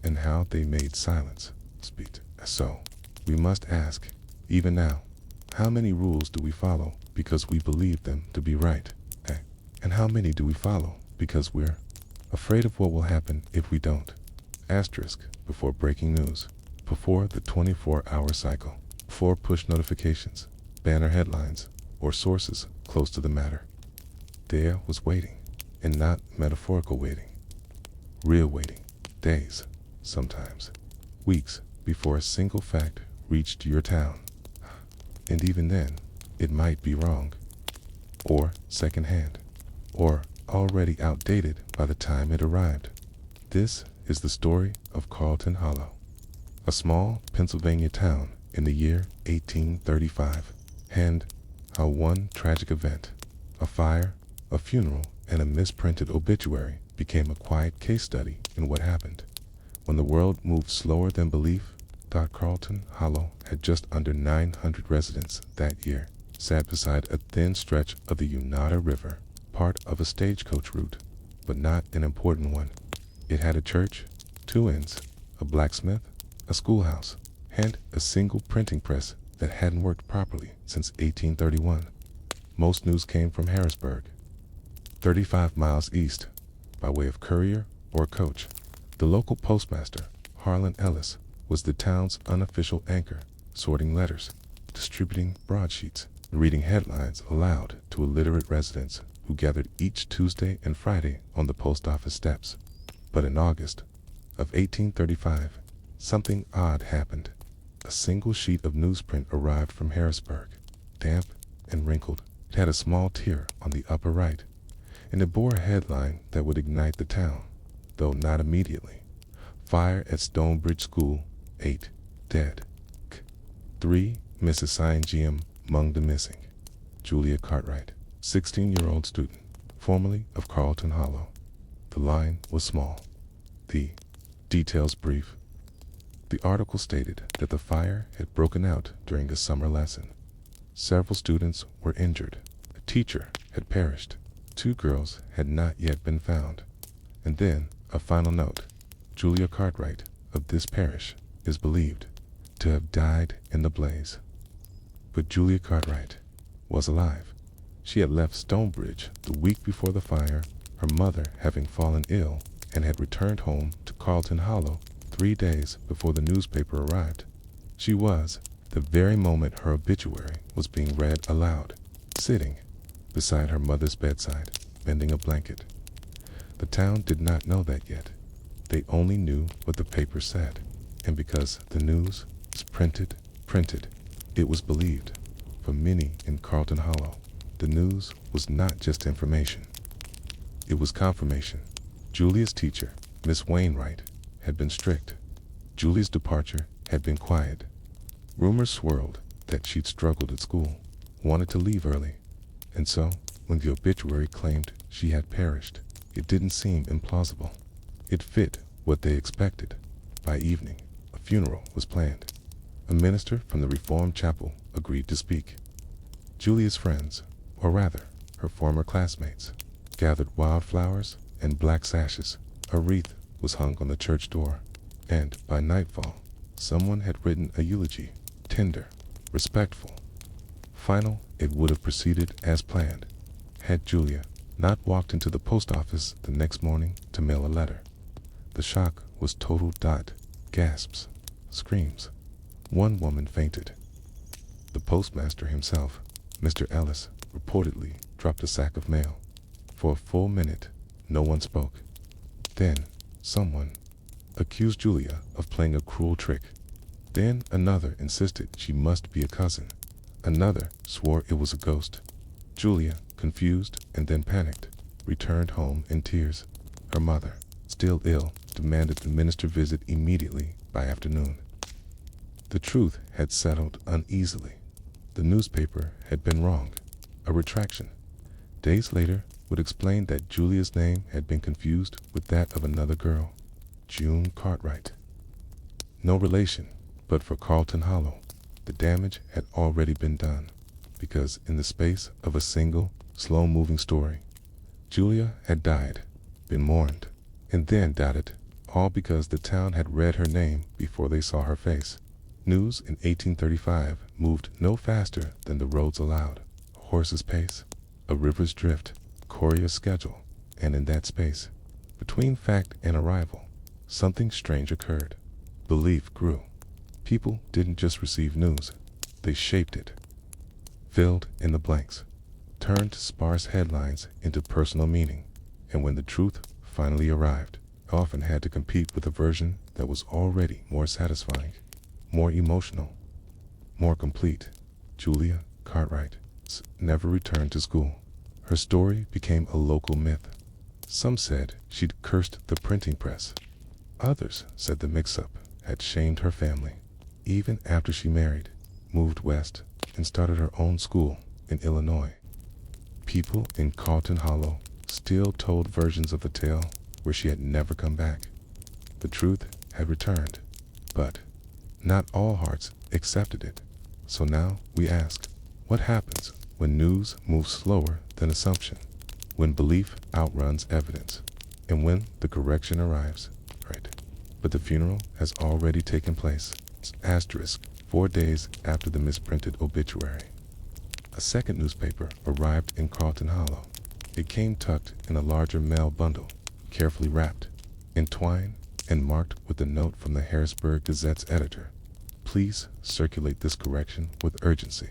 and how they made silence speak. So, we must ask, even now, how many rules do we follow because we believe them to be right? And how many do we follow because we're afraid of what will happen if we don't? Asterisk before breaking news, before the 24-hour cycle, before push notifications, banner headlines, or sources close to the matter. There was waiting, and not metaphorical waiting. Real waiting, days, sometimes weeks before a single fact reached your town. And even then, it might be wrong, or secondhand, or already outdated by the time it arrived. This is the story of Carlton Hollow, a small Pennsylvania town in the year 1835, and how one tragic event, a fire, a funeral, and a misprinted obituary became a quiet case study in what happened. When the world moved slower than belief, Carlton Hollow had just under 900 residents that year, sat beside a thin stretch of the Unada River, part of a stagecoach route, but not an important one. It had a church, 2 inns, a blacksmith, a schoolhouse, and a single printing press that hadn't worked properly since 1831. Most news came from Harrisburg, 35 miles east, by way of courier or coach. The local postmaster, Harlan Ellis, was the town's unofficial anchor, sorting letters, distributing broadsheets, and reading headlines aloud to illiterate residents who gathered each Tuesday and Friday on the post office steps. But in August of 1835, something odd happened. A single sheet of newsprint arrived from Harrisburg, damp and wrinkled. It had a small tear on the upper right, and it bore a headline that would ignite the town, though not immediately. Fire at Stonebridge School, 8 dead. 3 Mrs. Sion among the missing. Julia Cartwright, 16-year-old student, formerly of Carlton Hollow. The line was small, The details brief. The article stated that the fire had broken out during a summer lesson. Several students were injured. A teacher had perished. 2 girls had not yet been found. And then a final note. Julia Cartwright of this parish is believed to have died in the blaze. But Julia Cartwright was alive. She had left Stonebridge the week before the fire, her mother having fallen ill, and had returned home to Carlton Hollow 3 days before the newspaper arrived. She was, the very moment her obituary was being read aloud, sitting beside her mother's bedside, mending a blanket. The town did not know that yet. They only knew what the paper said, and because the news was printed, it was believed. For many in Carlton Hollow, the news was not just information. It was confirmation. Julia's teacher, Miss Wainwright, had been strict. Julia's departure had been quiet. Rumors swirled that she'd struggled at school, wanted to leave early, and so, when the obituary claimed she had perished, it didn't seem implausible. It fit what they expected. By evening, a funeral was planned. A minister from the Reformed chapel agreed to speak. Julia's friends, or rather, her former classmates, gathered wildflowers and black sashes. A wreath was hung on the church door, and by nightfall, someone had written a eulogy, tender, respectful. Final, it would have proceeded as planned, had Julia not walked into the post office the next morning to mail a letter. The shock was total. Gasps, screams. One woman fainted. The postmaster himself, Mr. Ellis, reportedly dropped a sack of mail. For a full minute, no one spoke. Then, someone accused Julia of playing a cruel trick. Then another insisted she must be a cousin. Another swore it was a ghost. Julia, confused and then panicked, returned home in tears. Her mother, still ill, demanded the minister visit immediately by afternoon. The truth had settled uneasily. The newspaper had been wrong. A retraction, days later, would explain that Julia's name had been confused with that of another girl, June Cartwright. No relation, but for Carlton Hollow, the damage had already been done, because in the space of a single, slow-moving story, Julia had died, been mourned, and then doubted, all because the town had read her name before they saw her face. News in 1835 moved no faster than the roads allowed, a horse's pace, a river's drift, courier's schedule, and in that space, between fact and arrival, something strange occurred. Belief grew. People didn't just receive news, they shaped it, filled in the blanks, turned sparse headlines into personal meaning, and when the truth finally arrived, it often had to compete with a version that was already more satisfying, more emotional, more complete. Julia Cartwright never returned to school. Her story became a local myth. Some said she'd cursed the printing press. Others said the mix-up had shamed her family. Even after she married, moved west, and started her own school in Illinois, people in Carlton Hollow still told versions of the tale where she had never come back. The truth had returned, but not all hearts accepted it. So now we ask, what happens when news moves slower than assumption, when belief outruns evidence, and when the correction arrives, right? But the funeral has already taken place. Asterisk, 4 days after the misprinted obituary. A second newspaper arrived in Carlton Hollow. It came tucked in a larger mail bundle, carefully wrapped, entwined, and marked with a note from the Harrisburg Gazette's editor. Please circulate this correction with urgency.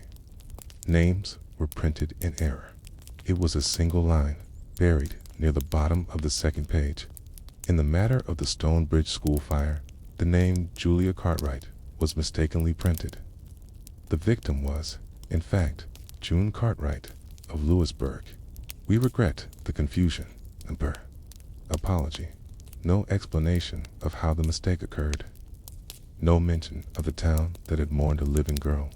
Names were printed in error. It was a single line, buried near the bottom of the second page. In the matter of the Stonebridge school fire, the name Julia Cartwright was mistakenly printed. The victim was, in fact, June Cartwright of Lewisburg. We regret the confusion. Apology. No explanation of how the mistake occurred. No mention of the town that had mourned a living girl.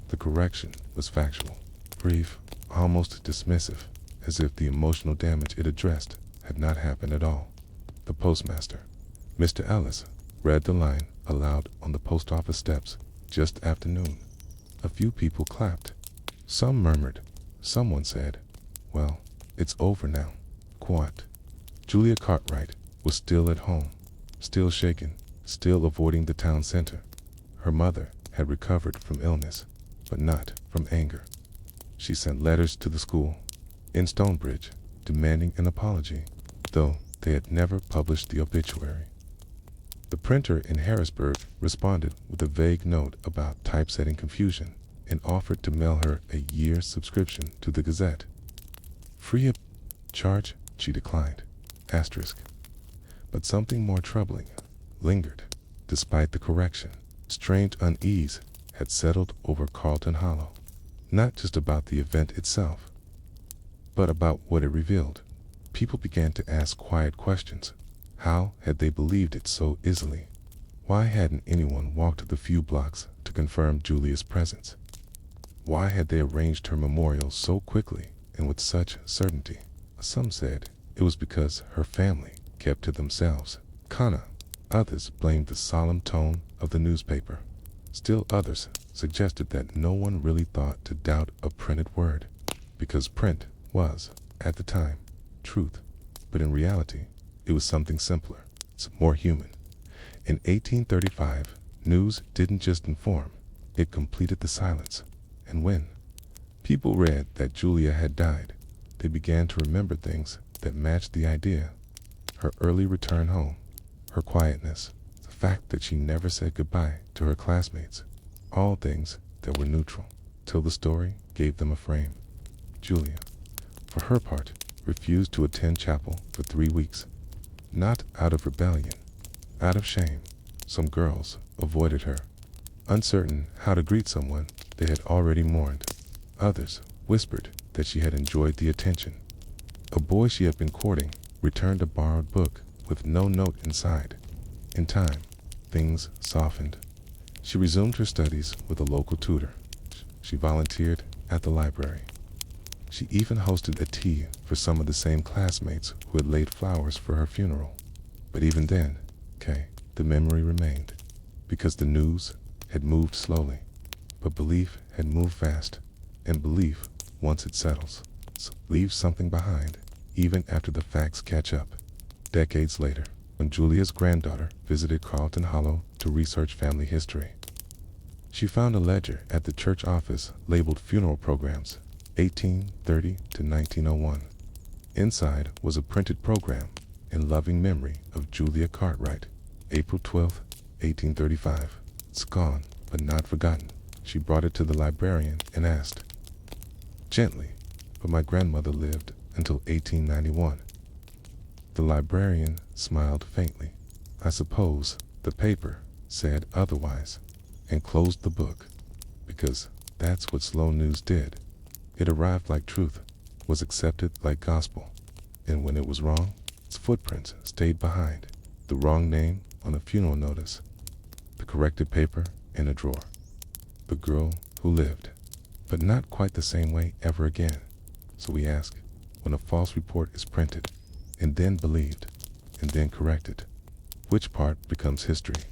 The correction was factual, brief, almost dismissive, as if the emotional damage it addressed had not happened at all. The postmaster, Mr. Ellis read the line aloud on the post office steps just after noon. A few people clapped. Some murmured. Someone said, "Well, it's over now." Quiet. Julia Cartwright was still at home, still shaken, still avoiding the town center. Her mother had recovered from illness, but not from anger. She sent letters to the school in Stonebridge demanding an apology, though they had never published the obituary. The printer in Harrisburg responded with a vague note about typesetting confusion and offered to mail her a year's subscription to the Gazette. Free of charge, she declined. Asterisk. But something more troubling lingered. Despite the correction, strange unease had settled over Carlton Hollow, not just about the event itself, but about what it revealed. People began to ask quiet questions. How had they believed it so easily? Why hadn't anyone walked the few blocks to confirm Julia's presence? Why had they arranged her memorial so quickly and with such certainty? Some said it was because her family kept to themselves. Others blamed the solemn tone of the newspaper. Still others suggested that no one really thought to doubt a printed word, because print was, at the time, truth. But in reality, it was something simpler, more human. In 1835, news didn't just inform, it completed the silence. And when people read that Julia had died, they began to remember things that matched the idea. Her early return home, her quietness, the fact that she never said goodbye to her classmates, all things that were neutral, till the story gave them a frame. Julia, for her part, refused to attend chapel for 3 weeks. Not out of rebellion, out of shame. Some girls avoided her, uncertain how to greet someone they had already mourned. Others whispered that she had enjoyed the attention. A boy she had been courting returned a borrowed book with no note inside. In time, things softened. She resumed her studies with a local tutor. She volunteered at the library. She even hosted a tea for some of the same classmates who had laid flowers for her funeral. But even then, the memory remained, because the news had moved slowly, but belief had moved fast, and belief, once it settles, leaves something behind, even after the facts catch up. Decades later, when Julia's granddaughter visited Carlton Hollow to research family history, she found a ledger at the church office labeled Funeral Programs, 1830 to 1901. Inside was a printed program in loving memory of Julia Cartwright, April 12, 1835. It's gone, but not forgotten. She brought it to the librarian and asked, gently, but my grandmother lived until 1891. The librarian smiled faintly. I suppose the paper said otherwise, and closed the book, because that's what slow news did. It arrived like truth, was accepted like gospel, and when it was wrong, its footprints stayed behind. The wrong name on a funeral notice, the corrected paper in a drawer. The girl who lived, but not quite the same way ever again. So we ask, when a false report is printed, and then believed, and then corrected, which part becomes history?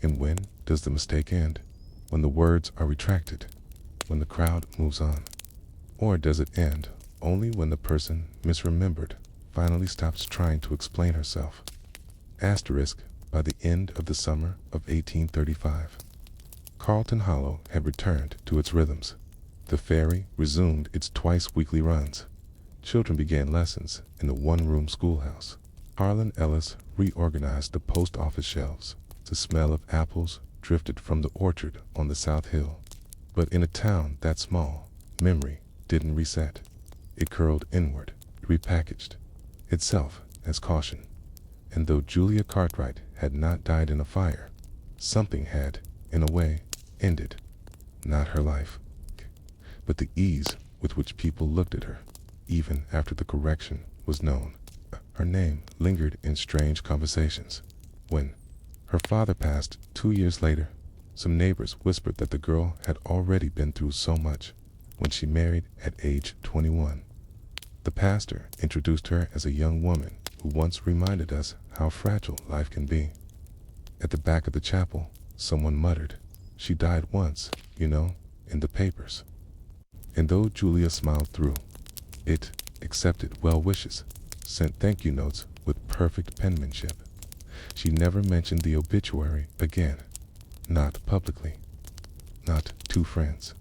And when does the mistake end? When the words are retracted, when the crowd moves on? Or does it end only when the person misremembered finally stops trying to explain herself? Asterisk, by the end of the summer of 1835, Carlton Hollow had returned to its rhythms. The ferry resumed its twice-weekly runs. Children began lessons in the one-room schoolhouse. Harlan Ellis reorganized the post office shelves. The smell of apples drifted from the orchard on the South Hill. But in a town that small, memory didn't reset. It curled inward, repackaged itself as caution. And though Julia Cartwright had not died in a fire, something had, in a way, ended. Not her life, but the ease with which people looked at her, even after the correction was known. Her name lingered in strange conversations. When her father passed 2 years later, some neighbors whispered that the girl had already been through so much when she married at age 21. The pastor introduced her as a young woman who once reminded us how fragile life can be. At the back of the chapel, someone muttered, "She died once, you know, in the papers." And though Julia smiled through it, accepted well wishes, sent thank you notes with perfect penmanship, she never mentioned the obituary again. Not publicly. Not to friends.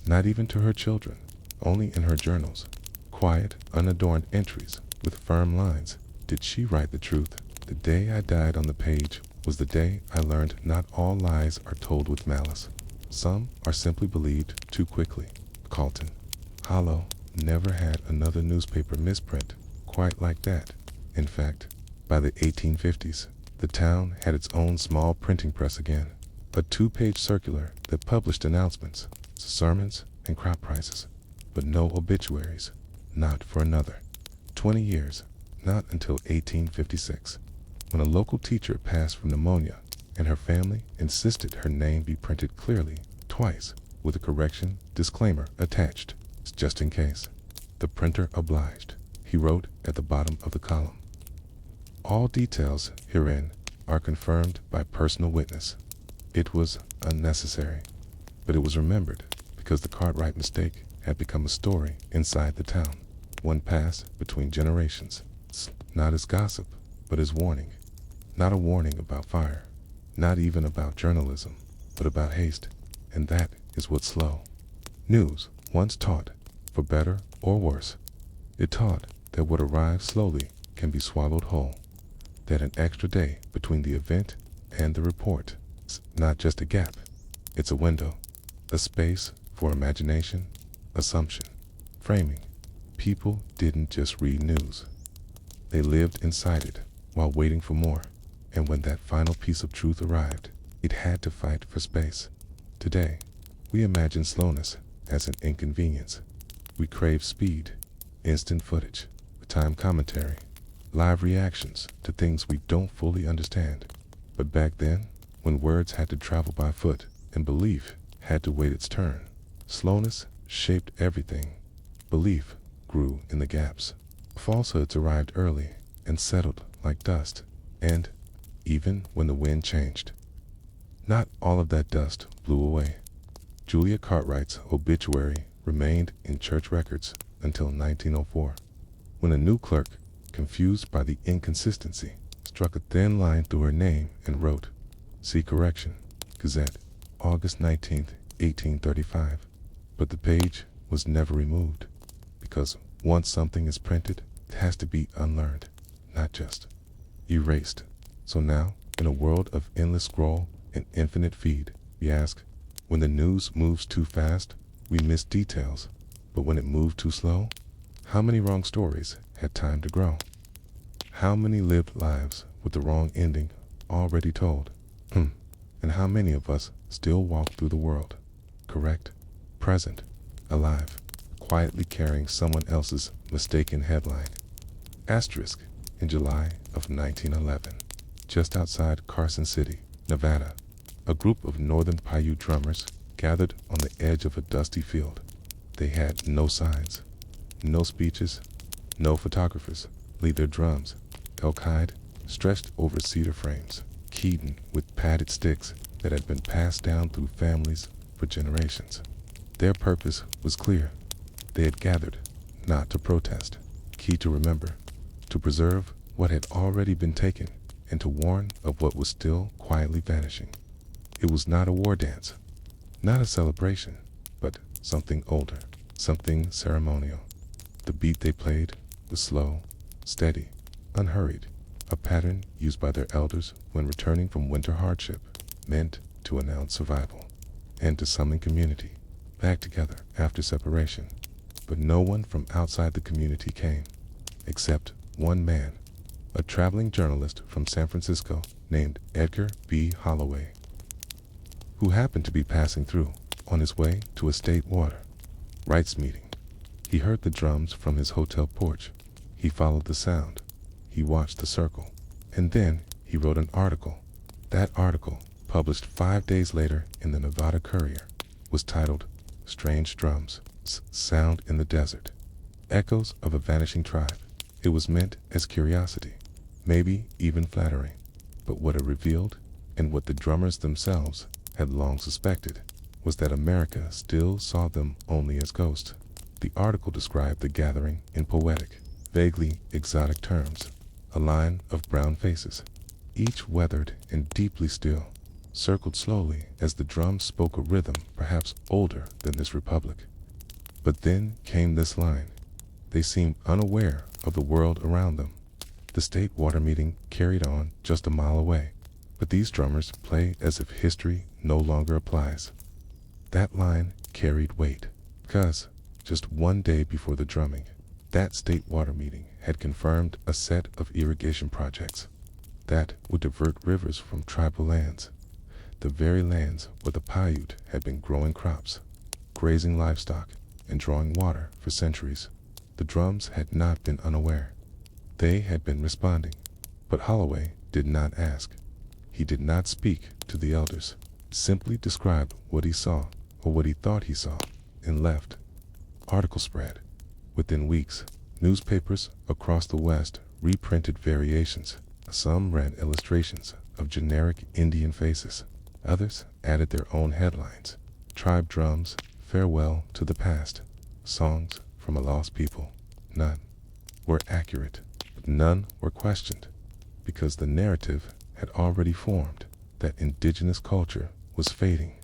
Not even to her children. Only in her journals. Quiet, unadorned entries with firm lines. Did she write the truth? The day I died on the page was the day I learned not all lies are told with malice. Some are simply believed too quickly. Carlton Hollow never had another newspaper misprint quite like that. In fact, by the 1850s, the town had its own small printing press again. A 2-page circular that published announcements, sermons, and crop prices, but no obituaries. Not for another 20 years, not until 1856, when a local teacher passed from pneumonia and her family insisted her name be printed clearly, twice, with a correction disclaimer attached, just in case. The printer obliged. He wrote at the bottom of the column, "All details herein are confirmed by personal witness." It was unnecessary, but it was remembered because the Cartwright mistake had become a story inside the town, one passed between generations, not as gossip, but as warning. Not a warning about fire, not even about journalism, but about haste, and that is what slow news once taught, for better or worse. It taught that what arrives slowly can be swallowed whole, that an extra day between the event and the report is not just a gap, it's a window, a space for imagination, assumption, framing. People didn't just read news. They lived inside it while waiting for more, and when that final piece of truth arrived, it had to fight for space. Today, we imagine slowness as an inconvenience. We crave speed, instant footage, time commentary, live reactions to things we don't fully understand. But back then, when words had to travel by foot and belief had to wait its turn, slowness shaped everything. Belief grew in the gaps. Falsehoods arrived early and settled like dust, and even when the wind changed, not all of that dust blew away. Julia Cartwright's obituary remained in church records until 1904, when a new clerk, confused by the inconsistency, struck a thin line through her name and wrote, "See correction, Gazette, August 19th, 1835. But the page was never removed, because once something is printed, it has to be unlearned, not just erased. So now, in a world of endless scroll and infinite feed, we ask, when the news moves too fast, we miss details, but when it moved too slow, how many wrong stories had time to grow? How many lived lives with the wrong ending already told? And how many of us still walk through the world, correct, present, alive, quietly carrying someone else's mistaken headline? Asterisk, in July of 1911, just outside Carson City, Nevada, a group of Northern Paiute drummers gathered on the edge of a dusty field. They had no signs, no speeches, no photographers. Lead their drums, elk-hide, stretched over cedar frames, keyed with padded sticks that had been passed down through families for generations. Their purpose was clear. They had gathered, not to protest, key to remember, to preserve what had already been taken, and to warn of what was still quietly vanishing. It was not a war dance, not a celebration, but something older, something ceremonial. The beat they played was slow, steady, unhurried, a pattern used by their elders when returning from winter hardship, meant to announce survival, and to summon community back together after separation. But no one from outside the community came, except one man, a traveling journalist from San Francisco named Edgar B. Holloway, who happened to be passing through on his way to a state water rights meeting. He heard the drums from his hotel porch. He followed the sound. He watched the circle. And then he wrote an article. That article, published 5 days later in the Nevada Courier, was titled "Strange Drums, Sound in the Desert, Echoes of a Vanishing Tribe." It was meant as curiosity, maybe even flattery. But what it revealed And what the drummers themselves had long suspected was that America still saw them only as ghosts. The article described the gathering in poetic, vaguely exotic terms. A line of brown faces, each weathered and deeply still, circled slowly as the drums spoke a rhythm perhaps older than this republic. But then came this line. They seemed unaware of the world around them. The state water meeting carried on just a mile away, but these drummers play as if history no longer applies. That line carried weight, because just one day before the drumming, that state water meeting had confirmed a set of irrigation projects that would divert rivers from tribal lands, the very lands where the Paiute had been growing crops, grazing livestock, and drawing water for centuries. The drums had not been unaware. They had been responding, but Holloway did not ask. He did not speak to the elders, simply described what he saw or what he thought he saw, and left. Article spread. Within weeks, newspapers across the West reprinted variations. Some ran illustrations of generic Indian faces. Others added their own headlines. Tribe drums, farewell to the past. Songs from a lost people. None were accurate, but none were questioned, because the narrative had already formed that indigenous culture was fading,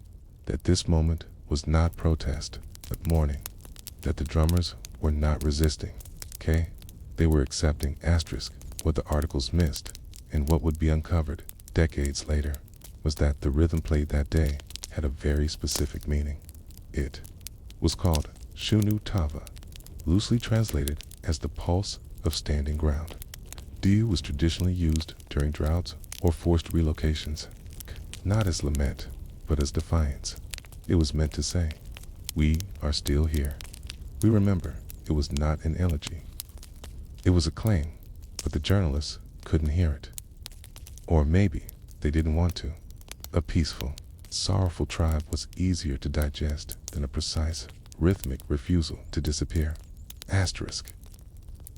that this moment was not protest, but mourning, that the drummers were not resisting. They were accepting asterisk. What the articles missed, and what would be uncovered decades later, was that the rhythm played that day had a very specific meaning. It was called Shunu Tava, loosely translated as the pulse of standing ground. Diu was traditionally used during droughts or forced relocations, not as lament, but as defiance. It was meant to say, we are still here. We remember. It was not an elegy. It was a claim, but the journalists couldn't hear it. Or maybe they didn't want to. A peaceful, sorrowful tribe was easier to digest than a precise, rhythmic refusal to disappear. Asterisk.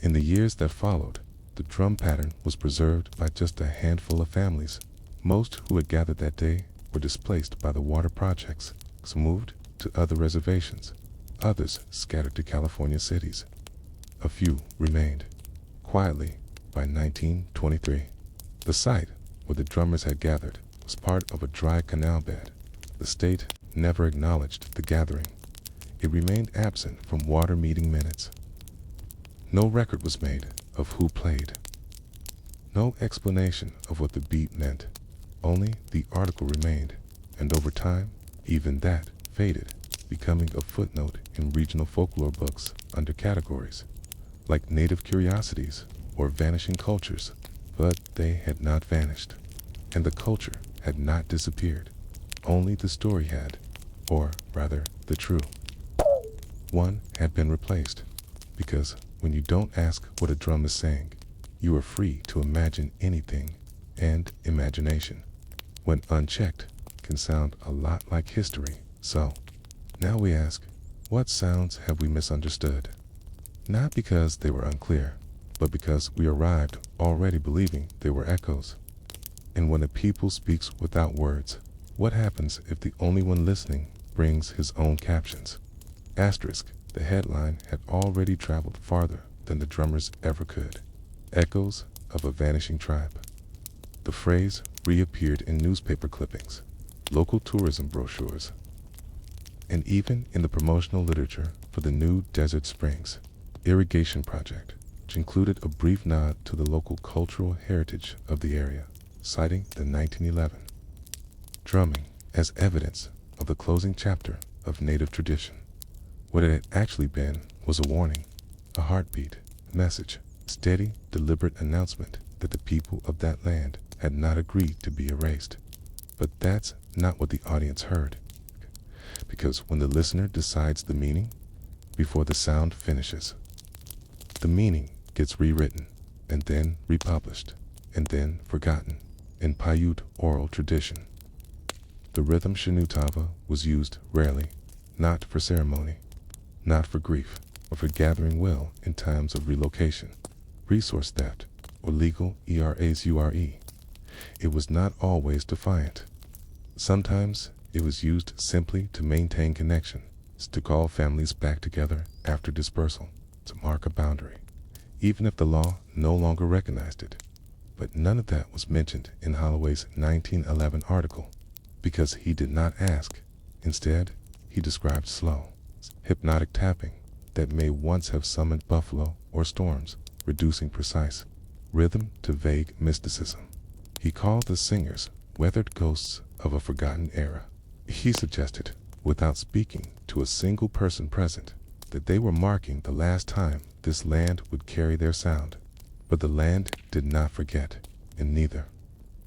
In the years that followed, the drum pattern was preserved by just a handful of families. Most who had gathered that day were displaced by the water projects, some moved to other reservations, others scattered to California cities. A few remained. Quietly, by 1923, the site where the drummers had gathered was part of a dry canal bed. The state never acknowledged the gathering. It remained absent from water meeting minutes. No record was made of who played. No explanation of what the beat meant. Only the article remained, and over time, even that faded, becoming a footnote in regional folklore books under categories like native curiosities or vanishing cultures. But they had not vanished, and the culture had not disappeared. Only the story had, or rather the true one, had been replaced. Because when you don't ask what a drum is saying, you are free to imagine anything, and imagination, when unchecked, can sound a lot like history. So, now we ask, what sounds have we misunderstood? Not because they were unclear, but because we arrived already believing they were echoes. And when a people speaks without words, what happens if the only one listening brings his own captions? Asterisk, the headline had already traveled farther than the drummers ever could. Echoes of a vanishing tribe. The phrase reappeared in newspaper clippings, local tourism brochures, and even in the promotional literature for the new Desert Springs irrigation project, which included a brief nod to the local cultural heritage of the area, citing the 1911 drumming as evidence of the closing chapter of native tradition. What it had actually been was a warning, a heartbeat, message, steady, deliberate announcement that the people of that land had not agreed to be erased. But that's not what the audience heard. Because when the listener decides the meaning, before the sound finishes, the meaning gets rewritten, and then republished, and then forgotten in Paiute oral tradition. The rhythm Shinutava was used rarely, not for ceremony, not for grief, but for gathering will in times of relocation, resource theft, or legal erasure. It was not always defiant. Sometimes it was used simply to maintain connection, to call families back together after dispersal, to mark a boundary, even if the law no longer recognized it. But none of that was mentioned in Holloway's 1911 article, because he did not ask. Instead, he described slow, hypnotic tapping that may once have summoned buffalo or storms, reducing precise rhythm to vague mysticism. He called the singers weathered ghosts of a forgotten era. He suggested, without speaking to a single person present, that they were marking the last time this land would carry their sound. But the land did not forget, and neither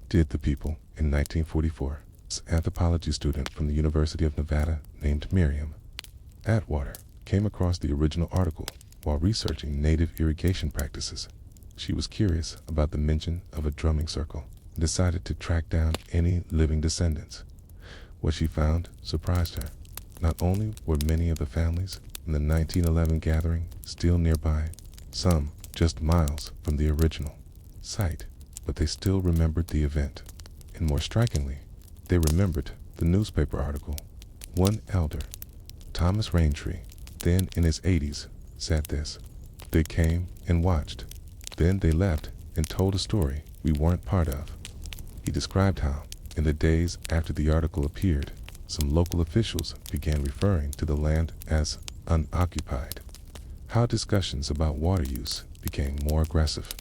did the people. In 1944, an anthropology student from the University of Nevada named Miriam Atwater came across the original article while researching native irrigation practices. She was curious about the mention of a drumming circle and decided to track down any living descendants. What she found surprised her. Not only were many of the families in the 1911 gathering still nearby, some just miles from the original site, but they still remembered the event. And more strikingly, they remembered the newspaper article. One elder, Thomas Raintree, then in his 80s, said this: "They came and watched. Then they left and told a story we weren't part of." He described how, in the days after the article appeared, some local officials began referring to the land as unoccupied, how discussions about water use became more aggressive,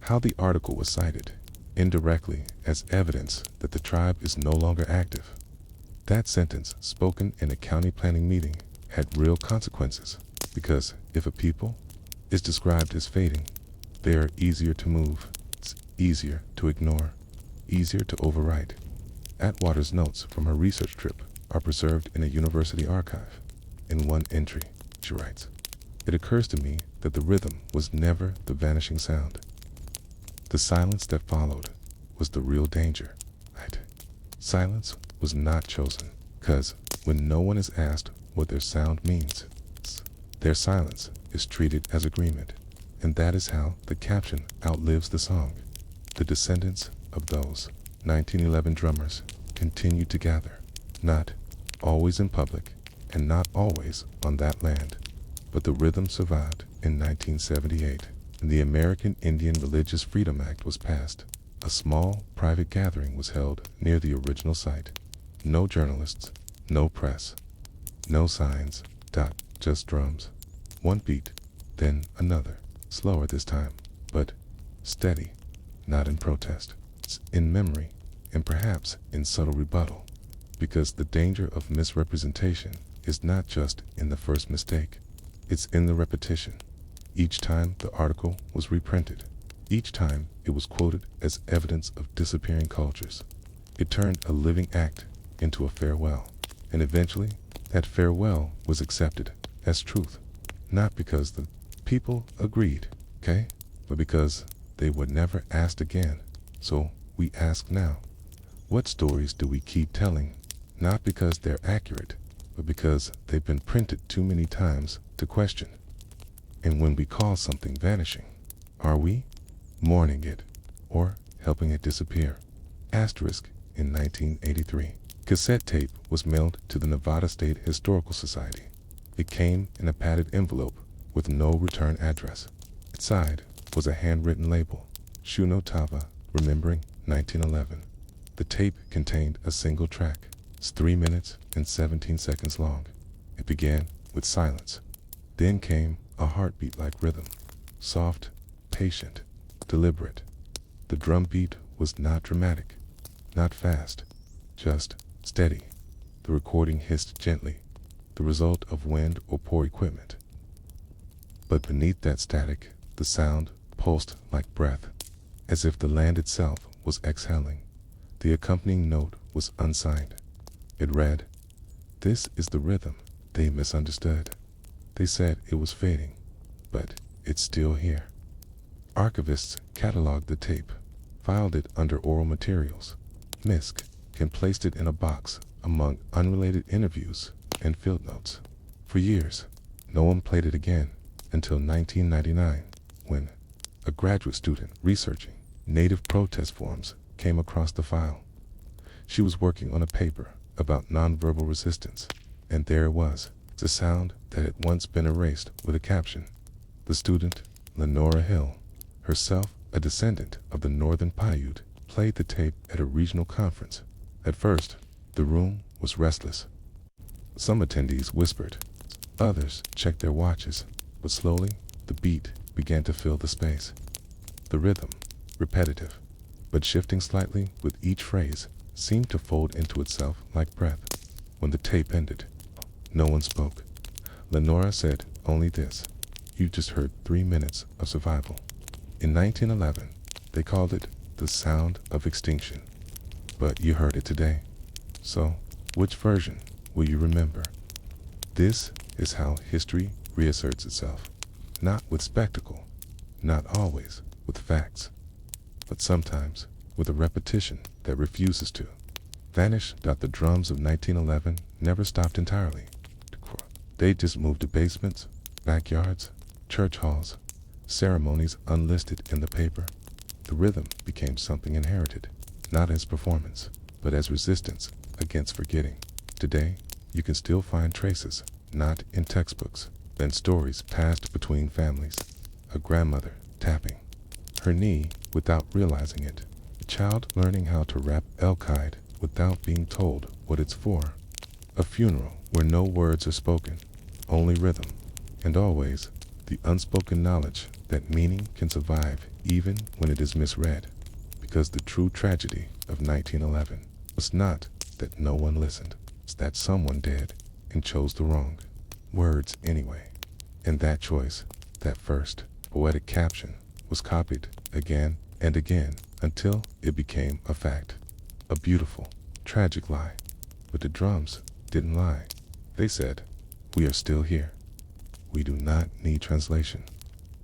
how the article was cited indirectly as evidence that the tribe is no longer active. That sentence, spoken in a county planning meeting, had real consequences, because if a people is described as fading, they are easier to move, it's easier to ignore, easier to overwrite. Atwater's notes from her research trip are preserved in a university archive. In one entry, she writes, "It occurs to me that the rhythm was never the vanishing sound. The silence that followed was the real danger." Right? Silence was not chosen, because when no one is asked what their sound means, their silence is treated as agreement. And that is how the caption outlives the song. The descendants of those 1911 drummers continued to gather, not always in public and not always on that land, but the rhythm survived in 1978, and the American Indian Religious Freedom Act was passed. A small private gathering was held near the original site. No journalists, no press, no signs, just drums. One beat, then another, slower this time, but steady, not in protest, in memory, and perhaps in subtle rebuttal, because the danger of misrepresentation is not just in the first mistake, it's in the repetition. Each time the article was reprinted, each time it was quoted as evidence of disappearing cultures, it turned a living act into a farewell, and eventually that farewell was accepted as truth, not because the people agreed, but because they were never asked again. So we ask now, what stories do we keep telling? Not because they're accurate, but because they've been printed too many times to question. And when we call something vanishing, are we mourning it or helping it disappear? Asterisk. In 1983, cassette tape was mailed to the Nevada State Historical Society. It came in a padded envelope with no return address. Inside was a handwritten label, Shuno Tava, remembering 1911. The tape contained a single track. It's 3 minutes and 17 seconds long. It began with silence. Then came a heartbeat-like rhythm, soft, patient, deliberate. The drum beat was not dramatic, not fast, just steady. The recording hissed gently, the result of wind or poor equipment. But beneath that static, the sound pulsed like breath, as if the land itself was exhaling. The accompanying note was unsigned. It read, "This is the rhythm they misunderstood. They said it was fading, but it's still here." Archivists cataloged the tape, filed it under oral materials, MISC, and placed it in a box among unrelated interviews and field notes. For years, no one played it again until 1999, when a graduate student researching native protest forms came across the file. She was working on a paper about nonverbal resistance, and there it was, the sound that had once been erased with a caption. The student, Lenora Hill, herself a descendant of the Northern Paiute, played the tape at a regional conference. At first, the room was restless. Some attendees whispered, others checked their watches, but slowly the beat began to fill the space. The rhythm, repetitive, but shifting slightly with each phrase, seemed to fold into itself like breath. When the tape ended, no one spoke. Lenora said only this: "You just heard 3 minutes of survival." In 1911, they called it the sound of extinction. But you heard it today. So, which version will you remember? This is how history reasserts itself. Not with spectacle, not always with facts, but sometimes with a repetition that refuses to vanish. The drums of 1911 never stopped entirely. They just moved to basements, backyards, church halls, ceremonies unlisted in the paper. The rhythm became something inherited, not as performance, but as resistance against forgetting. Today, you can still find traces, not in textbooks, and stories passed between families. A grandmother tapping her knee without realizing it. A child learning how to rap El-Qaeda without being told what it's for. A funeral where no words are spoken, only rhythm, and always the unspoken knowledge that meaning can survive even when it is misread. Because the true tragedy of 1911 was not that no one listened, it's that someone did and chose the wrong words anyway. And that choice, that first poetic caption, was copied again and again until it became a fact. A beautiful, tragic lie. But the drums didn't lie. They said, "We are still here. We do not need translation.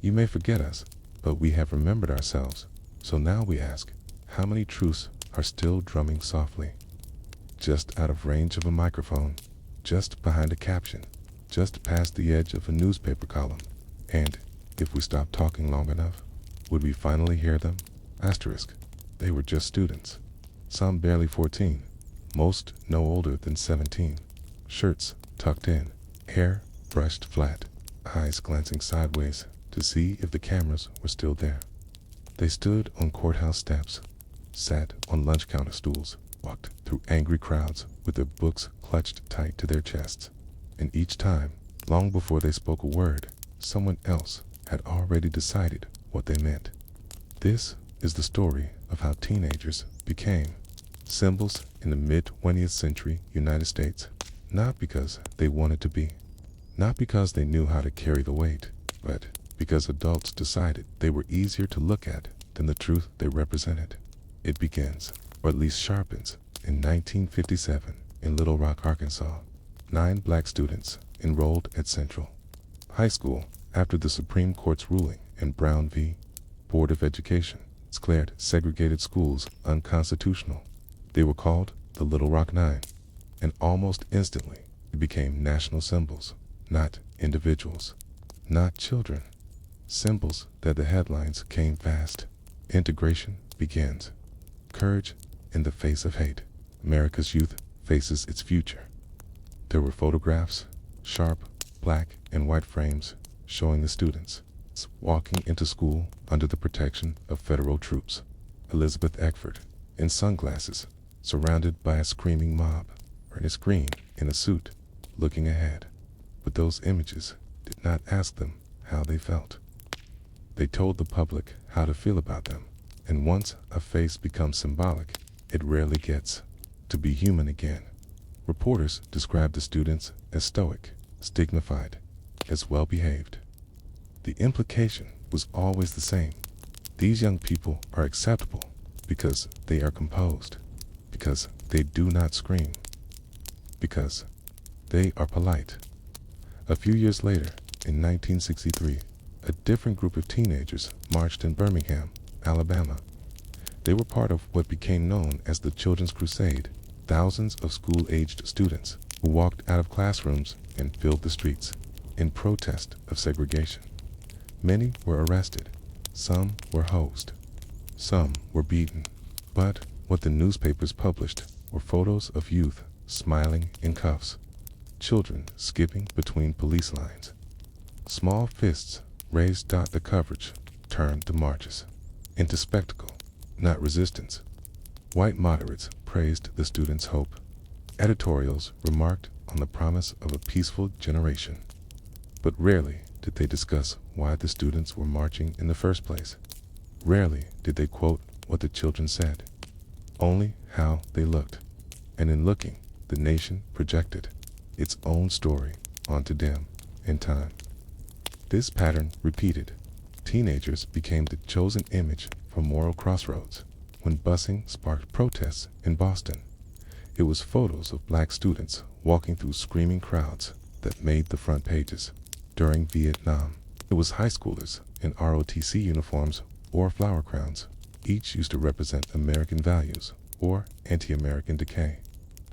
You may forget us, but we have remembered ourselves. So now we ask, how many truths are still drumming softly? Just out of range of a microphone, just behind a caption, just past the edge of a newspaper column. And if we stop talking long enough, would we finally hear them?" Asterisk. They were just students. Some barely 14, most no older than 17. Shirts tucked in, hair brushed flat, eyes glancing sideways to see if the cameras were still there. They stood on courthouse steps, sat on lunch counter stools, walked through angry crowds with their books clutched tight to their chests. And each time, long before they spoke a word, someone else had already decided what they meant. This is the story of how teenagers became symbols in the mid-20th century United States, not because they wanted to be, not because they knew how to carry the weight, but because adults decided they were easier to look at than the truth they represented. It begins, or at least sharpens, in 1957 in Little Rock, Arkansas. 9 black students enrolled at Central High School after the Supreme Court's ruling in Brown v. Board of Education declared segregated schools unconstitutional. They were called the Little Rock Nine, and almost instantly it became national symbols, not individuals, not children. Symbols that the headlines came fast. Integration begins. Courage in the face of hate. America's youth faces its future. There were photographs, sharp black and white frames, showing the students walking into school under the protection of federal troops. Elizabeth Eckford, in sunglasses, surrounded by a screaming mob, Ernest Green, in a suit, looking ahead. But those images did not ask them how they felt. They told the public how to feel about them. And once a face becomes symbolic, it rarely gets to be human again. Reporters described the students as stoic, dignified, as well-behaved. The implication was always the same. These young people are acceptable because they are composed, because they do not scream, because they are polite. A few years later, in 1963, a different group of teenagers marched in Birmingham, Alabama. They were part of what became known as the Children's Crusade, thousands of school-aged students who walked out of classrooms and filled the streets in protest of segregation. Many were arrested, some were hosed, some were beaten. But what the newspapers published were photos of youth smiling in cuffs, children skipping between police lines. Small fists raised. The coverage turned the marches into spectacle, not resistance. White moderates praised the students' hope. Editorials remarked on the promise of a peaceful generation. But rarely did they discuss why the students were marching in the first place. Rarely did they quote what the children said, only how they looked. And in looking, the nation projected its own story onto them in time. This pattern repeated. Teenagers became the chosen image for moral crossroads. When busing sparked protests in Boston, it was photos of black students walking through screaming crowds that made the front pages. During Vietnam, it was high schoolers in ROTC uniforms or flower crowns. Each used to represent American values or anti-American decay,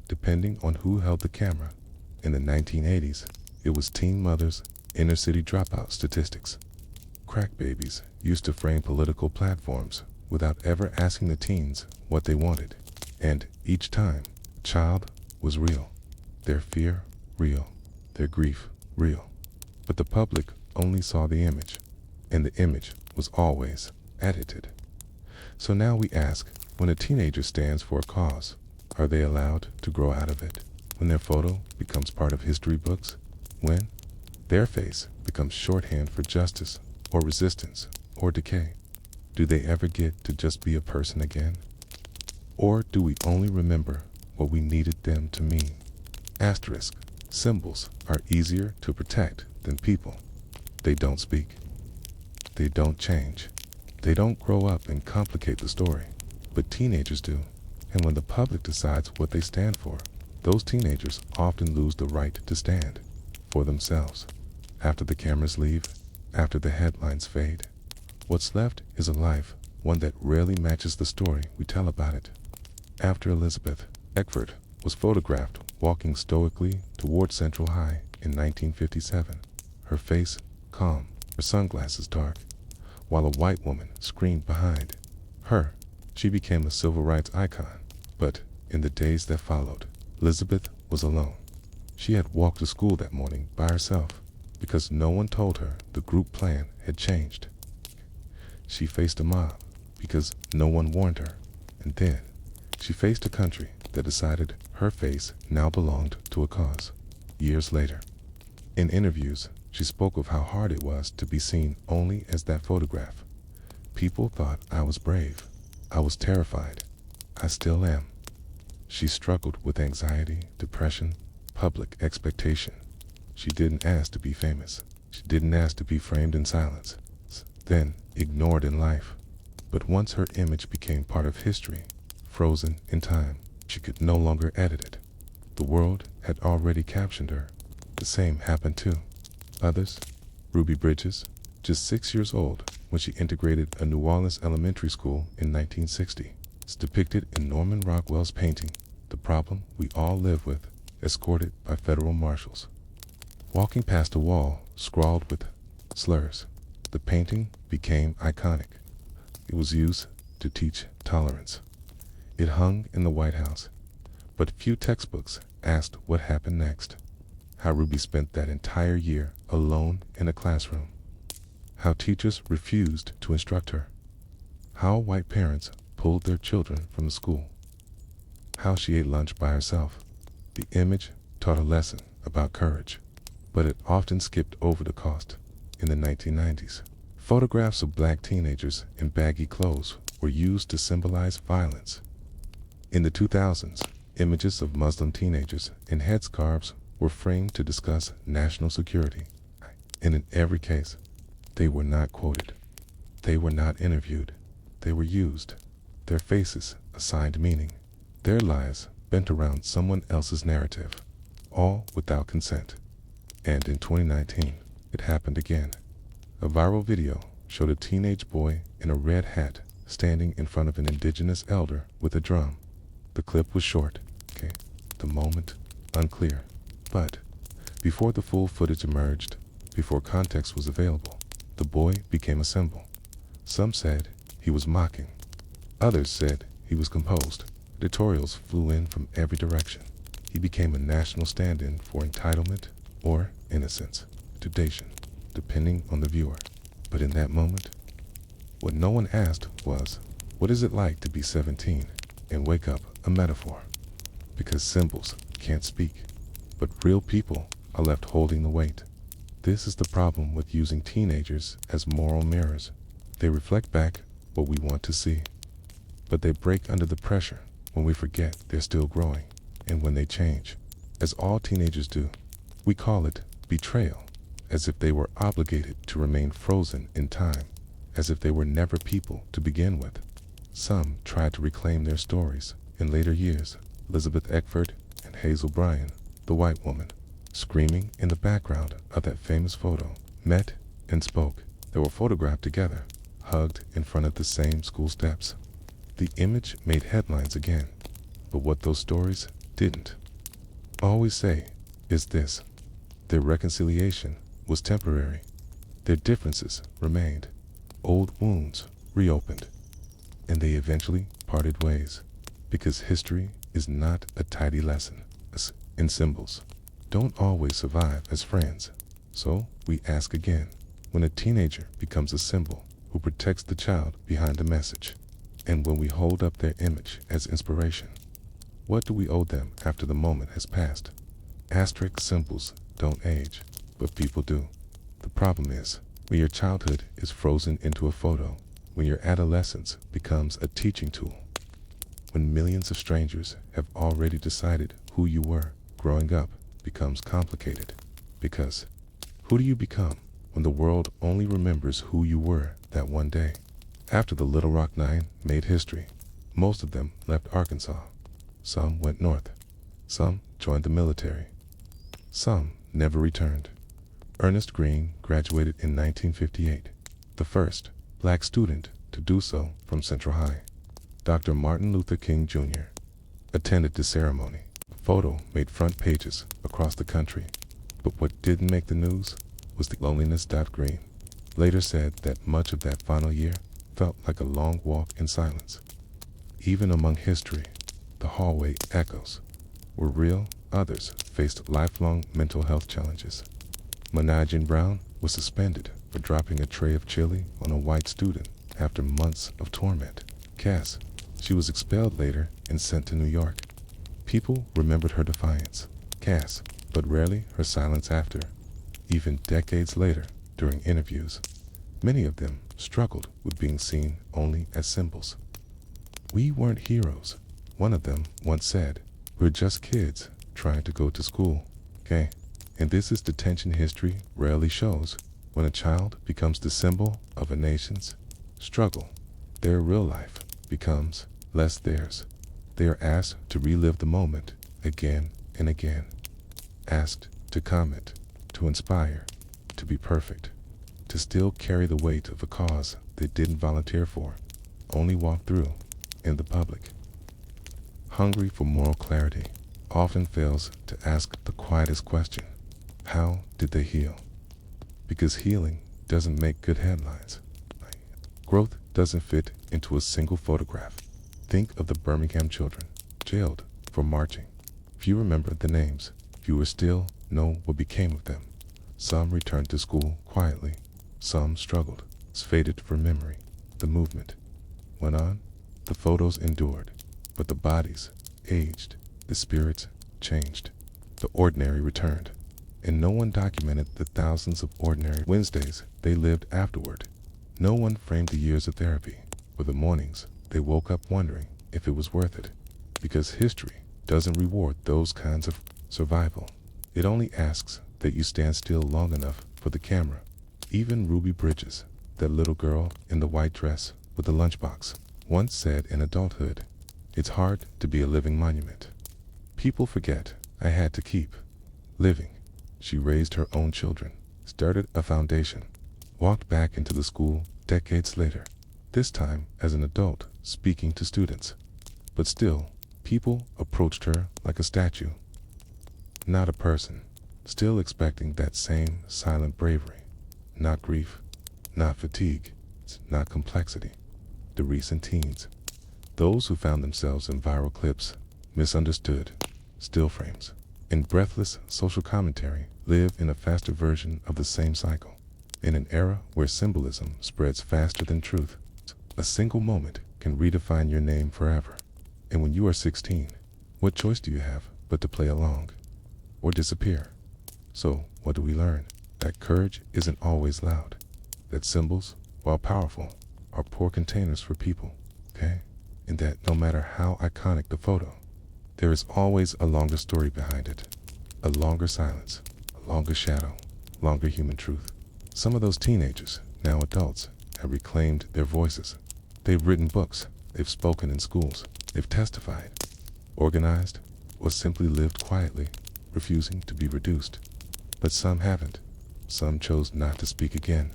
depending on who held the camera. In the 1980s, it was teen mothers, inner-city dropout statistics. Crack babies used to frame political platforms without ever asking the teens what they wanted. And each time, a child was real. Their fear, real. Their grief, real. But the public only saw the image, and the image was always edited. So now we ask, when a teenager stands for a cause, are they allowed to grow out of it? When their photo becomes part of history books? When their face becomes shorthand for justice or resistance or decay? Do they ever get to just be a person again? Or do we only remember what we needed them to mean? Asterisk. Symbols are easier to protect than people. They don't speak. They don't change. They don't grow up and complicate the story. But teenagers do. And when the public decides what they stand for, those teenagers often lose the right to stand for themselves. After the cameras leave, after the headlines fade, what's left is a life, one that rarely matches the story we tell about it. After Elizabeth Eckford was photographed walking stoically toward Central High in 1957, her face calm, her sunglasses dark, while a white woman screamed behind her, she became a civil rights icon. But in the days that followed, Elizabeth was alone. She had walked to school that morning by herself because no one told her the group plan had changed. She faced a mob because no one warned her. And then she faced a country that decided her face now belonged to a cause. Years later, in interviews, she spoke of how hard it was to be seen only as that photograph. People thought I was brave. I was terrified. I still am. She struggled with anxiety, depression, public expectation. She didn't ask to be famous. She didn't ask to be framed in silence, then ignored in life. But once her image became part of history, frozen in time, she could no longer edit it. The world had already captioned her. The same happened to others. Ruby Bridges, just 6 years old when she integrated a New Orleans elementary school in 1960, is depicted in Norman Rockwell's painting, The Problem We All Live With, escorted by federal marshals. Walking past a wall scrawled with slurs, the painting became iconic. It was used to teach tolerance. It hung in the White House, but few textbooks asked what happened next. How Ruby spent that entire year alone in a classroom. How teachers refused to instruct her. How white parents pulled their children from the school. How she ate lunch by herself. The image taught a lesson about courage, but it often skipped over the cost. In the 1990s, photographs of black teenagers in baggy clothes were used to symbolize violence. In the 2000s, images of Muslim teenagers in headscarves were framed to discuss national security. And in every case, they were not quoted. They were not interviewed. They were used. Their faces assigned meaning. Their lives bent around someone else's narrative, all without consent. And in 2019, it happened again. A viral video showed a teenage boy in a red hat standing in front of an indigenous elder with a drum. The clip was short, the moment unclear. But before the full footage emerged, before context was available, the boy became a symbol. Some said he was mocking. Others said he was composed. Editorials flew in from every direction. He became a national stand-in for entitlement or innocence, dudation, depending on the viewer. But in that moment, what no one asked was, what is it like to be 17 and wake up a metaphor? Because symbols can't speak, but real people are left holding the weight. This is the problem with using teenagers as moral mirrors. They reflect back what we want to see, but they break under the pressure when we forget they're still growing, and when they change, as all teenagers do. We call it betrayal, as if they were obligated to remain frozen in time, as if they were never people to begin with. Some tried to reclaim their stories in later years. Elizabeth Eckford and Hazel Bryan, the white woman, screaming in the background of that famous photo, met and spoke. They were photographed together, hugged in front of the same school steps. The image made headlines again, but what those stories didn't always say is this: their reconciliation was temporary. Their differences remained. Old wounds reopened, and they eventually parted ways, because history is not a tidy lesson, and symbols don't always survive as friends. So we ask again, when a teenager becomes a symbol who protects the child behind a message, and when we hold up their image as inspiration, what do we owe them after the moment has passed? Asterisk symbols don't age, but people do. The problem is, when your childhood is frozen into a photo, when your adolescence becomes a teaching tool, when millions of strangers have already decided who you were, growing up becomes complicated. Because who do you become when the world only remembers who you were that one day? After the Little Rock Nine made history, most of them left Arkansas. Some went north. Some joined the military. Some never returned. Ernest Green graduated in 1958, the first black student to do so from Central High. Dr. Martin Luther King Jr. attended the ceremony. A photo made front pages across the country, but what didn't make the news was the loneliness. Green later said that much of that final year felt like a long walk in silence. Even among history, the hallway echoes were real. Others faced lifelong mental health challenges. Menajin Brown was suspended for dropping a tray of chili on a white student after months of torment. Cass, she was expelled later and sent to New York. People remembered her defiance, Cass, but rarely her silence after. Even decades later, during interviews, many of them struggled with being seen only as symbols. "We weren't heroes," one of them once said. "We're just kids trying to go to school." Okay? And this is detention history rarely shows. When a child becomes the symbol of a nation's struggle, their real life becomes less theirs. They are asked to relive the moment again and again, asked to comment, to inspire, to be perfect, to still carry the weight of a cause they didn't volunteer for, only walk through in the public. Hungry for moral clarity often fails to ask the quietest question: how did they heal? Because healing doesn't make good headlines. Growth doesn't fit into a single photograph. Think of the Birmingham children jailed for marching. Few remember the names. Fewer still know what became of them. Some returned to school quietly. Some struggled, faded from memory. The movement went on. The photos endured, but the bodies aged. The spirits changed. The ordinary returned, and no one documented the thousands of ordinary Wednesdays they lived afterward. No one framed the years of therapy, or the mornings they woke up wondering if it was worth it. Because history doesn't reward those kinds of survival. It only asks that you stand still long enough for the camera. Even Ruby Bridges, that little girl in the white dress with the lunchbox, once said in adulthood, "It's hard to be a living monument." People forget I had to keep living. She raised her own children, started a foundation, walked back into the school decades later, this time as an adult speaking to students. But still, people approached her like a statue, not a person, still expecting that same silent bravery, not grief, not fatigue, not complexity. The recent teens Those who found themselves in viral clips, misunderstood, still frames, and breathless social commentary live in a faster version of the same cycle. In an era where symbolism spreads faster than truth, a single moment can redefine your name forever. And when you are 16, what choice do you have but to play along or disappear? So, what do we learn? That courage isn't always loud. That symbols, while powerful, are poor containers for people, okay? And that no matter how iconic the photo, there is always a longer story behind it. A longer silence, a longer shadow, longer human truth. Some of those teenagers, now adults, have reclaimed their voices. They've written books, they've spoken in schools, they've testified, organized, or simply lived quietly, refusing to be reduced. But some haven't. Some chose not to speak again.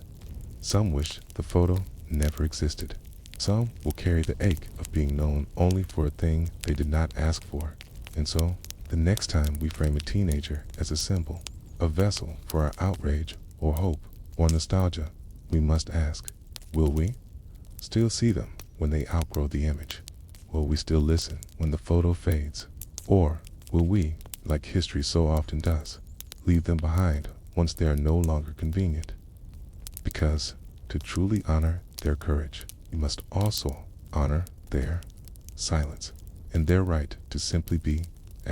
Some wish the photo never existed. Some will carry the ache of being known only for a thing they did not ask for. And so, the next time we frame a teenager as a symbol, a vessel for our outrage or hope or nostalgia, we must ask, will we still see them when they outgrow the image? Will we still listen when the photo fades? Or will we, like history so often does, leave them behind once they are no longer convenient? Because to truly honor their courage, we must also honor their silence and their right to simply be **.